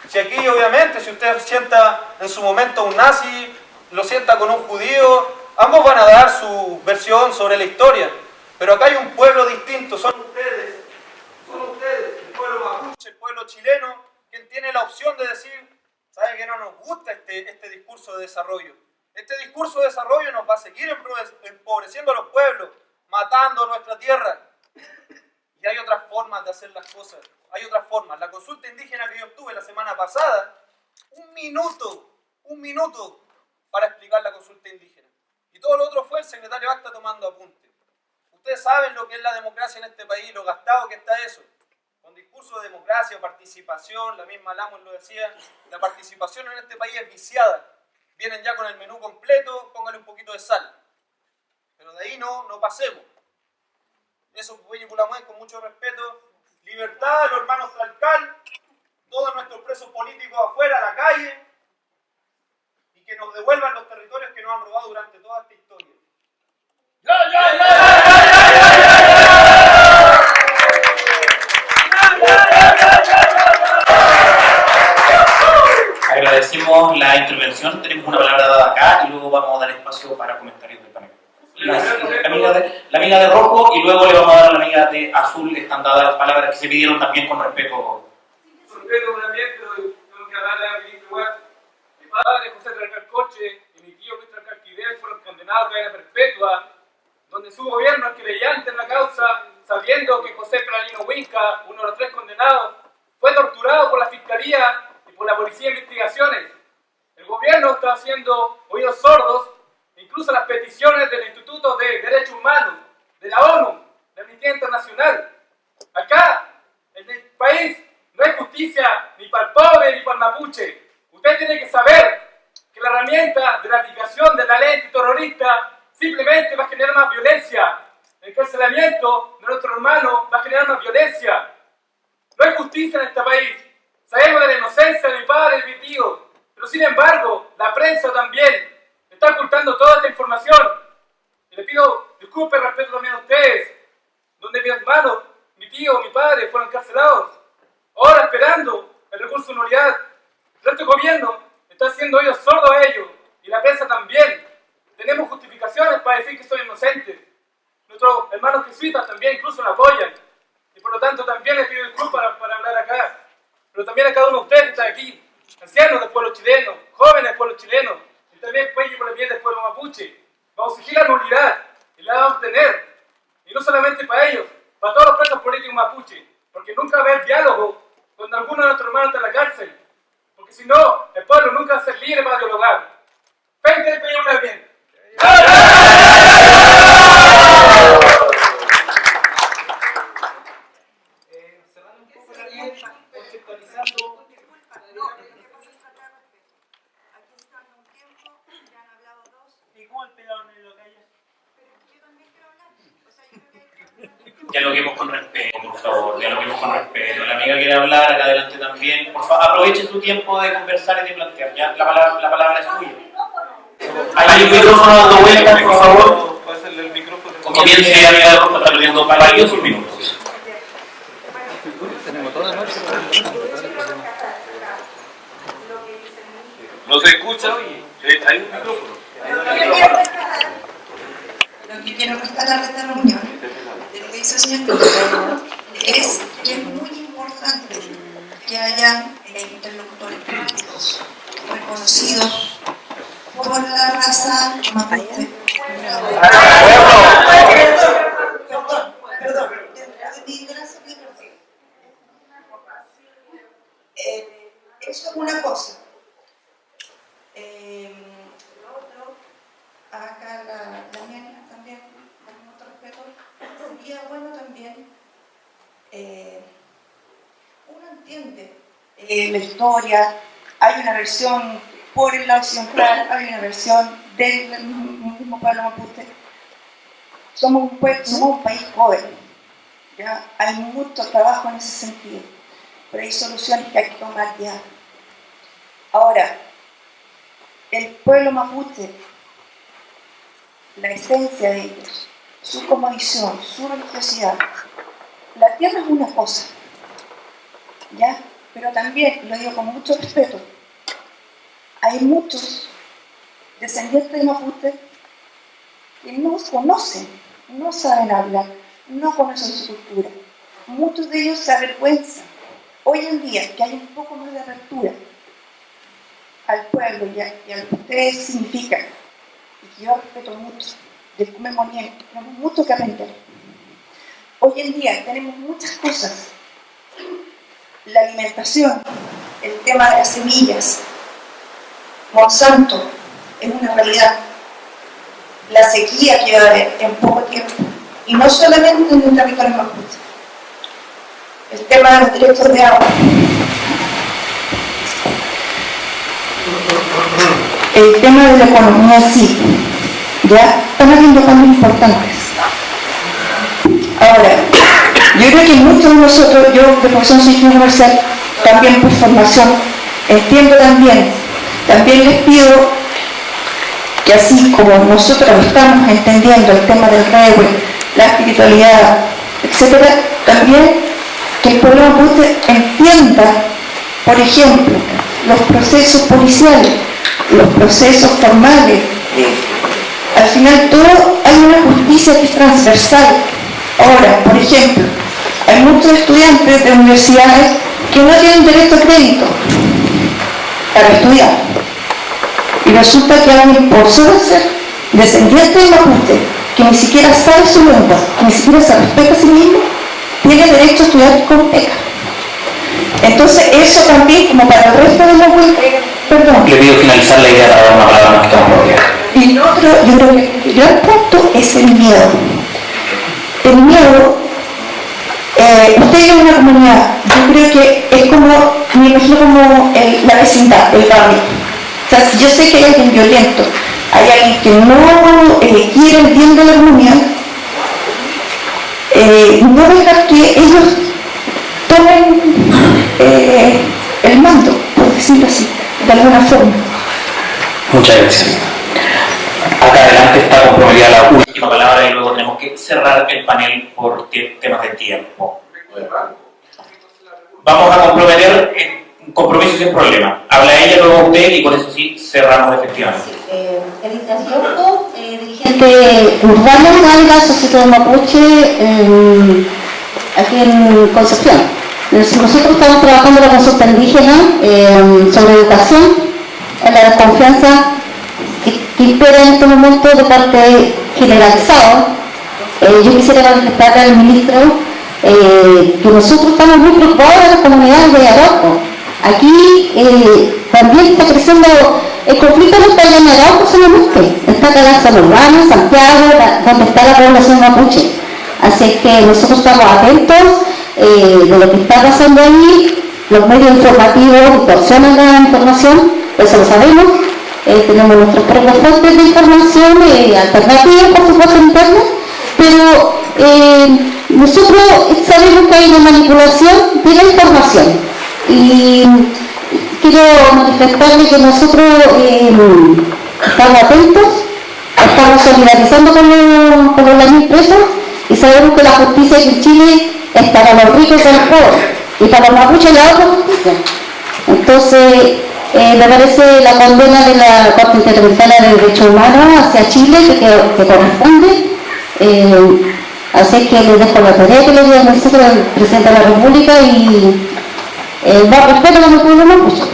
Si aquí obviamente, si usted sienta en su momento un nazi, lo sienta con un judío, ambos van a dar su versión sobre la historia. Pero acá hay un pueblo distinto, son ustedes, el pueblo mapuche, el pueblo chileno, quien tiene la opción de decir, ¿saben que no nos gusta este discurso de desarrollo? Este discurso de desarrollo nos va a seguir empobreciendo a los pueblos, matando nuestra tierra. Y hay otras formas de hacer las cosas, hay otras formas. La consulta indígena que yo obtuve la semana pasada, un minuto para explicar la consulta indígena. Y todo lo otro fue el secretario Acta tomando apunte. Ustedes saben lo que es la democracia en este país, lo gastado que está eso. Con discurso de democracia, participación, la misma Lamos lo decía, la participación en este país es viciada. Vienen ya con el menú completo, póngale un poquito de sal. Pero de ahí no pasemos. Eso, con mucho respeto. Libertad a los hermanos Tlalcal, todos nuestros presos políticos afuera, a la calle, y que nos devuelvan los territorios que nos han robado durante toda esta historia. Agradecemos la intervención, tenemos una palabra dada acá y luego vamos a dar espacio para comentarios del panel. La amiga de rojo y luego le vamos a dar a la amiga de azul. Están dadas las palabras que se pidieron también con respeto. Con respeto también, pero tengo que hablarle a mi ministro igual. Mi padre, José Tlalcal Coche, y mi tío Luis Tlalcal Quidel fueron condenados a cadena perpetua, donde su gobierno es querellante en la causa, sabiendo que José Peralino Huinca, uno de los 3 condenados, fue torturado por la Fiscalía y por la Policía de Investigaciones. El gobierno está haciendo oídos sordos, incluso las peticiones del Instituto de Derechos Humanos, de la ONU, de Amnistía Internacional. Acá, en el país, no hay justicia ni para el pobre ni para el mapuche. Usted tiene que saber que la herramienta de la aplicación de la ley antiterrorista simplemente va a generar más violencia. El encarcelamiento de nuestro hermano va a generar más violencia. No hay justicia en este país. Sabemos de la inocencia de mi padre y de mi tío, pero sin embargo, la prensa también está ocultando toda esta información. Y le pido disculpas y respeto también a ustedes, donde mi hermano, mi tío, mi padre fueron encarcelados, ahora esperando el recurso de nulidad. Pero este gobierno está haciendo oídos sordos a ellos, y la prensa también. Tenemos justificaciones para decir que soy inocente. Nuestros hermanos jesuitas también incluso me apoyan, y por lo tanto también les pido disculpas para hablar acá. Pero también a cada uno de ustedes que está aquí, ancianos del pueblo chileno, jóvenes del pueblo chileno, y también cuello por el bien del pueblo mapuche. Vamos a exigir la nulidad y la vamos a obtener. Y no solamente para ellos, para todos los presos políticos mapuche, porque nunca va a haber diálogo cuando alguno de nuestros hermanos está en la cárcel. Porque si no, el pueblo nunca va a ser libre para dialogar. ¡Vente, el bien! Dialoguemos con respeto, por favor, dialoguemos con respeto. La amiga quiere hablar, acá adelante también. Por favor, aproveche su tiempo de conversar y de plantear. Ya, la palabra es suya. Hay un micrófono dando vueltas, por favor. Pásenle el micrófono. Comience a dialogar, está perdiendo varios minutos. ¿No se escucha? Hay un micrófono. Lo que quiero rescatar de esta reunión, de lo que hizo el señor Pedro, es que es muy importante que haya interlocutores públicos reconocidos por la raza mapuche. Perdón. Eso es una cosa. Lo otro, acá la nena también, con mucho respeto, sería bueno también, uno entiende la historia, hay una versión por el lado central, hay una versión del mismo pueblo mapuche. Somos un país joven, ¿ya? Hay mucho trabajo en ese sentido, pero hay soluciones que hay que tomar ya. Ahora, el pueblo mapuche, la esencia de ellos, su cosmovisión, su religiosidad, la tierra es una cosa, ¿ya? Pero también, lo digo con mucho respeto, hay muchos descendientes de mapuche que no conocen, no saben hablar, no conocen su cultura. Muchos de ellos se avergüenzan. Hoy en día, que hay un poco más de apertura al pueblo y a lo que ustedes significan, y que yo respeto mucho, del Cumemonien, tenemos mucho que aprender. Hoy en día tenemos muchas cosas. La alimentación, el tema de las semillas, Monsanto es una realidad. La sequía que va a haber en poco tiempo, y no solamente en el territorio mapuche. El tema de los derechos de agua. El tema de la economía sí, ya están habiendo cambios importantes. Ahora, yo creo que muchos de nosotros, yo de profesión soy universal, también por formación, entiendo también les pido que así como nosotros estamos entendiendo el tema del regue, la espiritualidad, etc., también que el pueblo mapuche entienda, por ejemplo, los procesos policiales, los procesos formales. Al final todo hay una justicia que es transversal. Ahora, por ejemplo, hay muchos estudiantes de universidades que no tienen derecho a crédito para estudiar. Y resulta que alguien, por solo ser descendiente de mapuche, que ni siquiera sabe su lengua, que ni siquiera se respeta a sí mismo, tiene derecho a estudiar con beca. Entonces, eso también, como para el resto de la vuelta, perdón. Le pido finalizar la idea para dar una palabra más que estamos por día. Y lo otro, yo creo que el gran punto es el miedo. El miedo, usted es una comunidad, yo creo que es como, me imagino como la vecindad, el barrio. O sea, yo sé que hay alguien violento, hay alguien que no quiere, entiende la comunidad, no dejar que ellos tomen el mando, por decirlo así, de alguna forma. Muchas gracias. Acá adelante está comprometida la última palabra y luego tenemos que cerrar el panel por temas de tiempo. Vamos a comprometer compromiso sin problema. Habla ella, luego usted y con eso sí cerramos efectivamente. Elita Giorgio, dirigente urbano de la Sociedad Mapuche aquí en Concepción. Nosotros estamos trabajando la consulta indígena sobre educación, en la desconfianza que impera en este momento de parte generalizado. Yo quisiera manifestarle al ministro que nosotros estamos muy preocupados de las comunidades de abajo. Aquí también está creciendo el conflicto, no está en Arauco solamente, está acá en San Urbano, Santiago, donde está la población mapuche. Así que nosotros estamos atentos de lo que está pasando ahí. Los medios informativos distorsionan la información, eso lo sabemos. Tenemos nuestras propias fuentes de información alternativas, por supuesto, internas, pero nosotros nosotros sabemos que hay una manipulación de la información y quiero manifestarle que nosotros estamos atentos, estamos solidarizando con los daños presos y sabemos que la justicia aquí en Chile es para los ricos y los pobres y para los mapuches la otra justicia. Entonces, me parece la condena de la Corte Interamericana de Derechos Humanos hacia Chile que corresponde. Así que les dejo la tarea que le dio al presidente de la República y va respeto a los pueblos mapuches.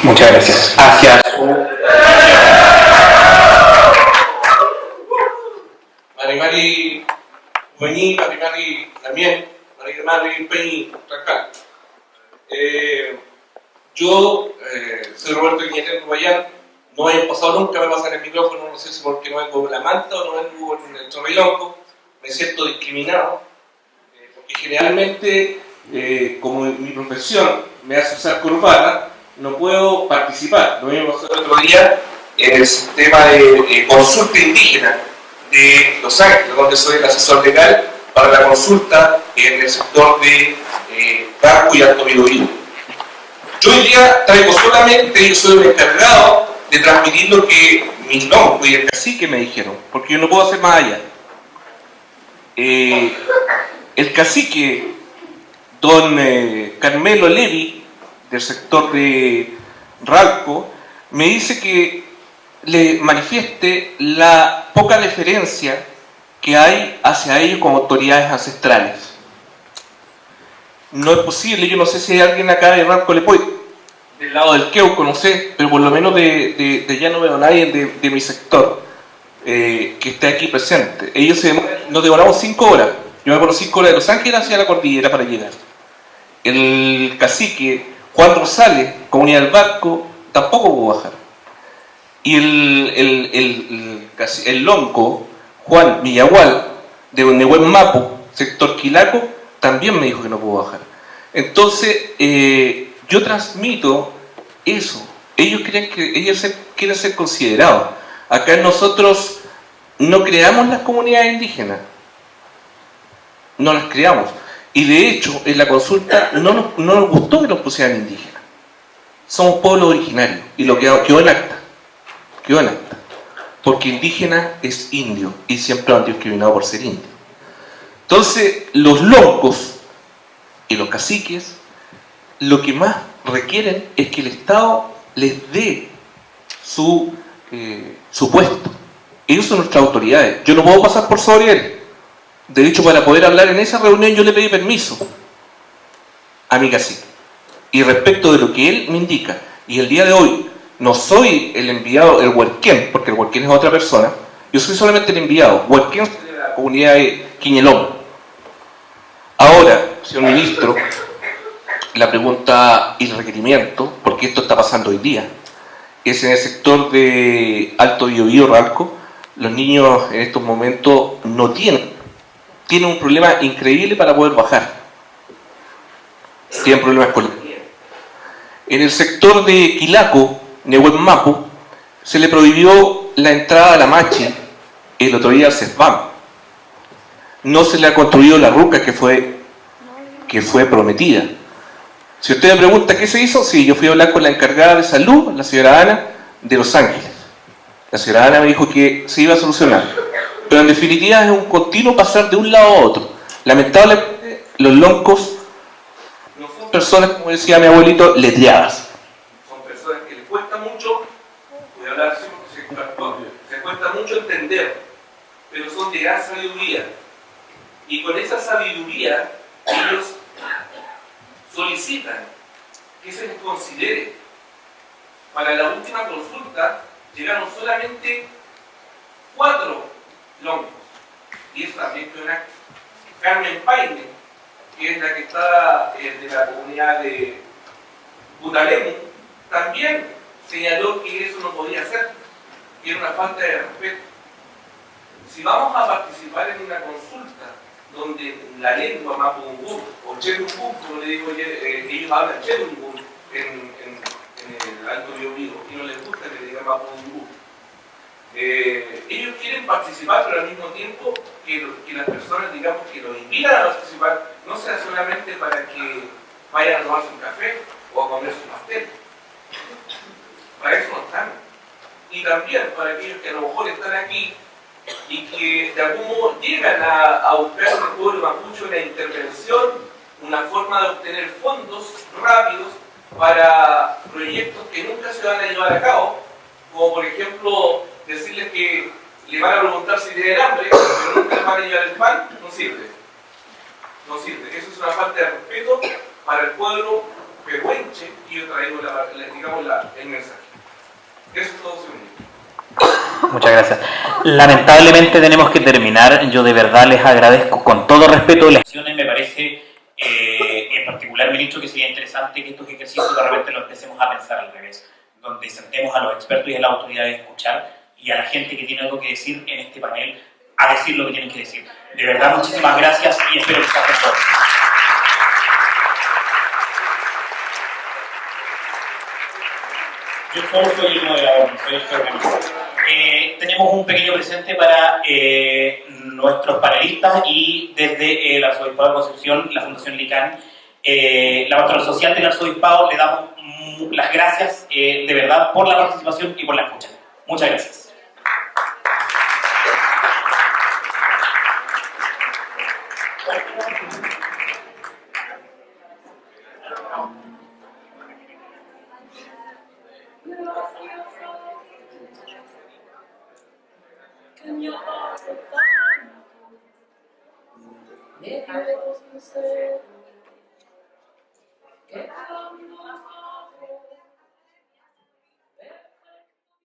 Muchas gracias. Hacia Marimari Buení, Marimari también, Marimari Peñi, Racal. Yo soy Roberto Guillermo Rubayán, no me he pasado nunca, me pasan el micrófono, no sé si porque no vengo con la manta o no vengo con el chorrilonco, me siento discriminado, porque generalmente, como mi profesión me hace usar corbata, no puedo participar. Lo mismo pasó el otro día en el sistema de consulta indígena de Los Ángeles, donde soy el asesor legal para la consulta en el sector de Carco y Alto Biobío. Yo hoy día traigo solamente, yo soy el encargado de transmitir lo que mis loncos y el cacique me dijeron, porque yo no puedo hacer más allá. El cacique, don Carmelo Levi, del sector de Ralco, me dice que le manifieste la poca deferencia que hay hacia ellos como autoridades ancestrales. No es posible, yo no sé si hay alguien acá de Ralco Lepoy, del lado del Queuco, no sé, pero por lo menos de ya no veo a nadie de mi sector que esté aquí presente. Ellos nos demoramos 5 horas, yo me demoro 5 horas de Los Ángeles hacia la cordillera para llegar. El cacique Juan Rosales, Comunidad del Barco, tampoco pudo bajar. Y el lonco Juan Villagual, de Nehuen Mapu, sector Quilaco, también me dijo que no pudo bajar. Entonces, yo transmito eso. Ellos quieren ser considerados. Acá nosotros no creamos las comunidades indígenas. No las creamos. Y de hecho, en la consulta no nos gustó que nos pusieran indígenas. Somos pueblo originario. Y lo quedó en acta. Quedó en acta. Porque indígena es indio. Y siempre han discriminado por ser indio. Entonces, los loncos y los caciques, lo que más requieren es que el Estado les dé su puesto. Ellos son nuestras autoridades. Yo no puedo pasar por sobre él. De hecho, para poder hablar en esa reunión yo le pedí permiso a mi cacique. Y respecto de lo que él me indica, y el día de hoy no soy el enviado, el huerquén, porque el huerquén es otra persona, yo soy solamente el enviado. Huerquén es de la comunidad de Quiñelón. Ahora, señor ministro, la pregunta y el requerimiento, porque esto está pasando hoy día, es en el sector de Alto Biobío, Ralco. Los niños en estos momentos no tienen un problema increíble para poder bajar. Tienen problemas con la nieve. En el sector de Quilaco, Nehuen Mapu, se le prohibió la entrada a la Machi el otro día al CESBAM. No se le ha construido la ruca que fue prometida. Si usted me pregunta qué se hizo, sí, yo fui a hablar con la encargada de salud, la señora Ana, de Los Ángeles. La señora Ana me dijo que se iba a solucionar. Pero en definitiva es un continuo pasar de un lado a otro. Lamentablemente, los loncos no son personas, como decía mi abuelito, letreadas. Son personas que les cuesta mucho, voy a hablar así porque soy pastor, les cuesta mucho entender, pero son de gran sabiduría. Y con esa sabiduría, ellos solicitan que se les considere. Para la última consulta, llegaron solamente 4 loncos. Y eso también fue una Carmen Paine, que es la que está de la comunidad de Butalemu, también señaló que eso no podía ser, que era una falta de respeto. Si vamos a participar en una consulta donde la lengua mapungún o chelungún, como le digo, ellos hablan chelungún en el Alto Biobío y no les gusta que le digan mapungún. Ellos quieren participar, pero al mismo tiempo que las personas, digamos, que los invitan invitan a participar no sea solamente para que vayan a tomarse un café o a comerse un pastel. Para eso no están. Y también para aquellos que a lo mejor están aquí y que de algún modo llegan a buscar en el pueblo mapuche una intervención, una forma de obtener fondos rápidos para proyectos que nunca se van a llevar a cabo, como por ejemplo decirles que le van a preguntar si tienen hambre, pero nunca les van a llevar el pan, no sirve. No sirve. Eso es una falta de respeto para el pueblo pehuenche y yo traigo el mensaje. Eso es todo, señor. Muchas gracias. Lamentablemente tenemos que terminar. Yo de verdad les agradezco con todo respeto. Me parece en particular, ministro, que sería interesante que estos ejercicios de repente lo empecemos a pensar al revés, donde sentemos a los expertos y a las autoridades a escuchar y a la gente que tiene algo que decir en este panel a decir lo que tienen que decir. De verdad, muchísimas gracias y espero que estén todos. Yo solo soy el moderador, no soy el que organiza. Tenemos un pequeño presente para nuestros panelistas y desde el Arzobispado de Concepción, la Fundación LICAN, la pastoral social del Arzobispado, le damos las gracias de verdad por la participación y por la escucha. Muchas gracias. Que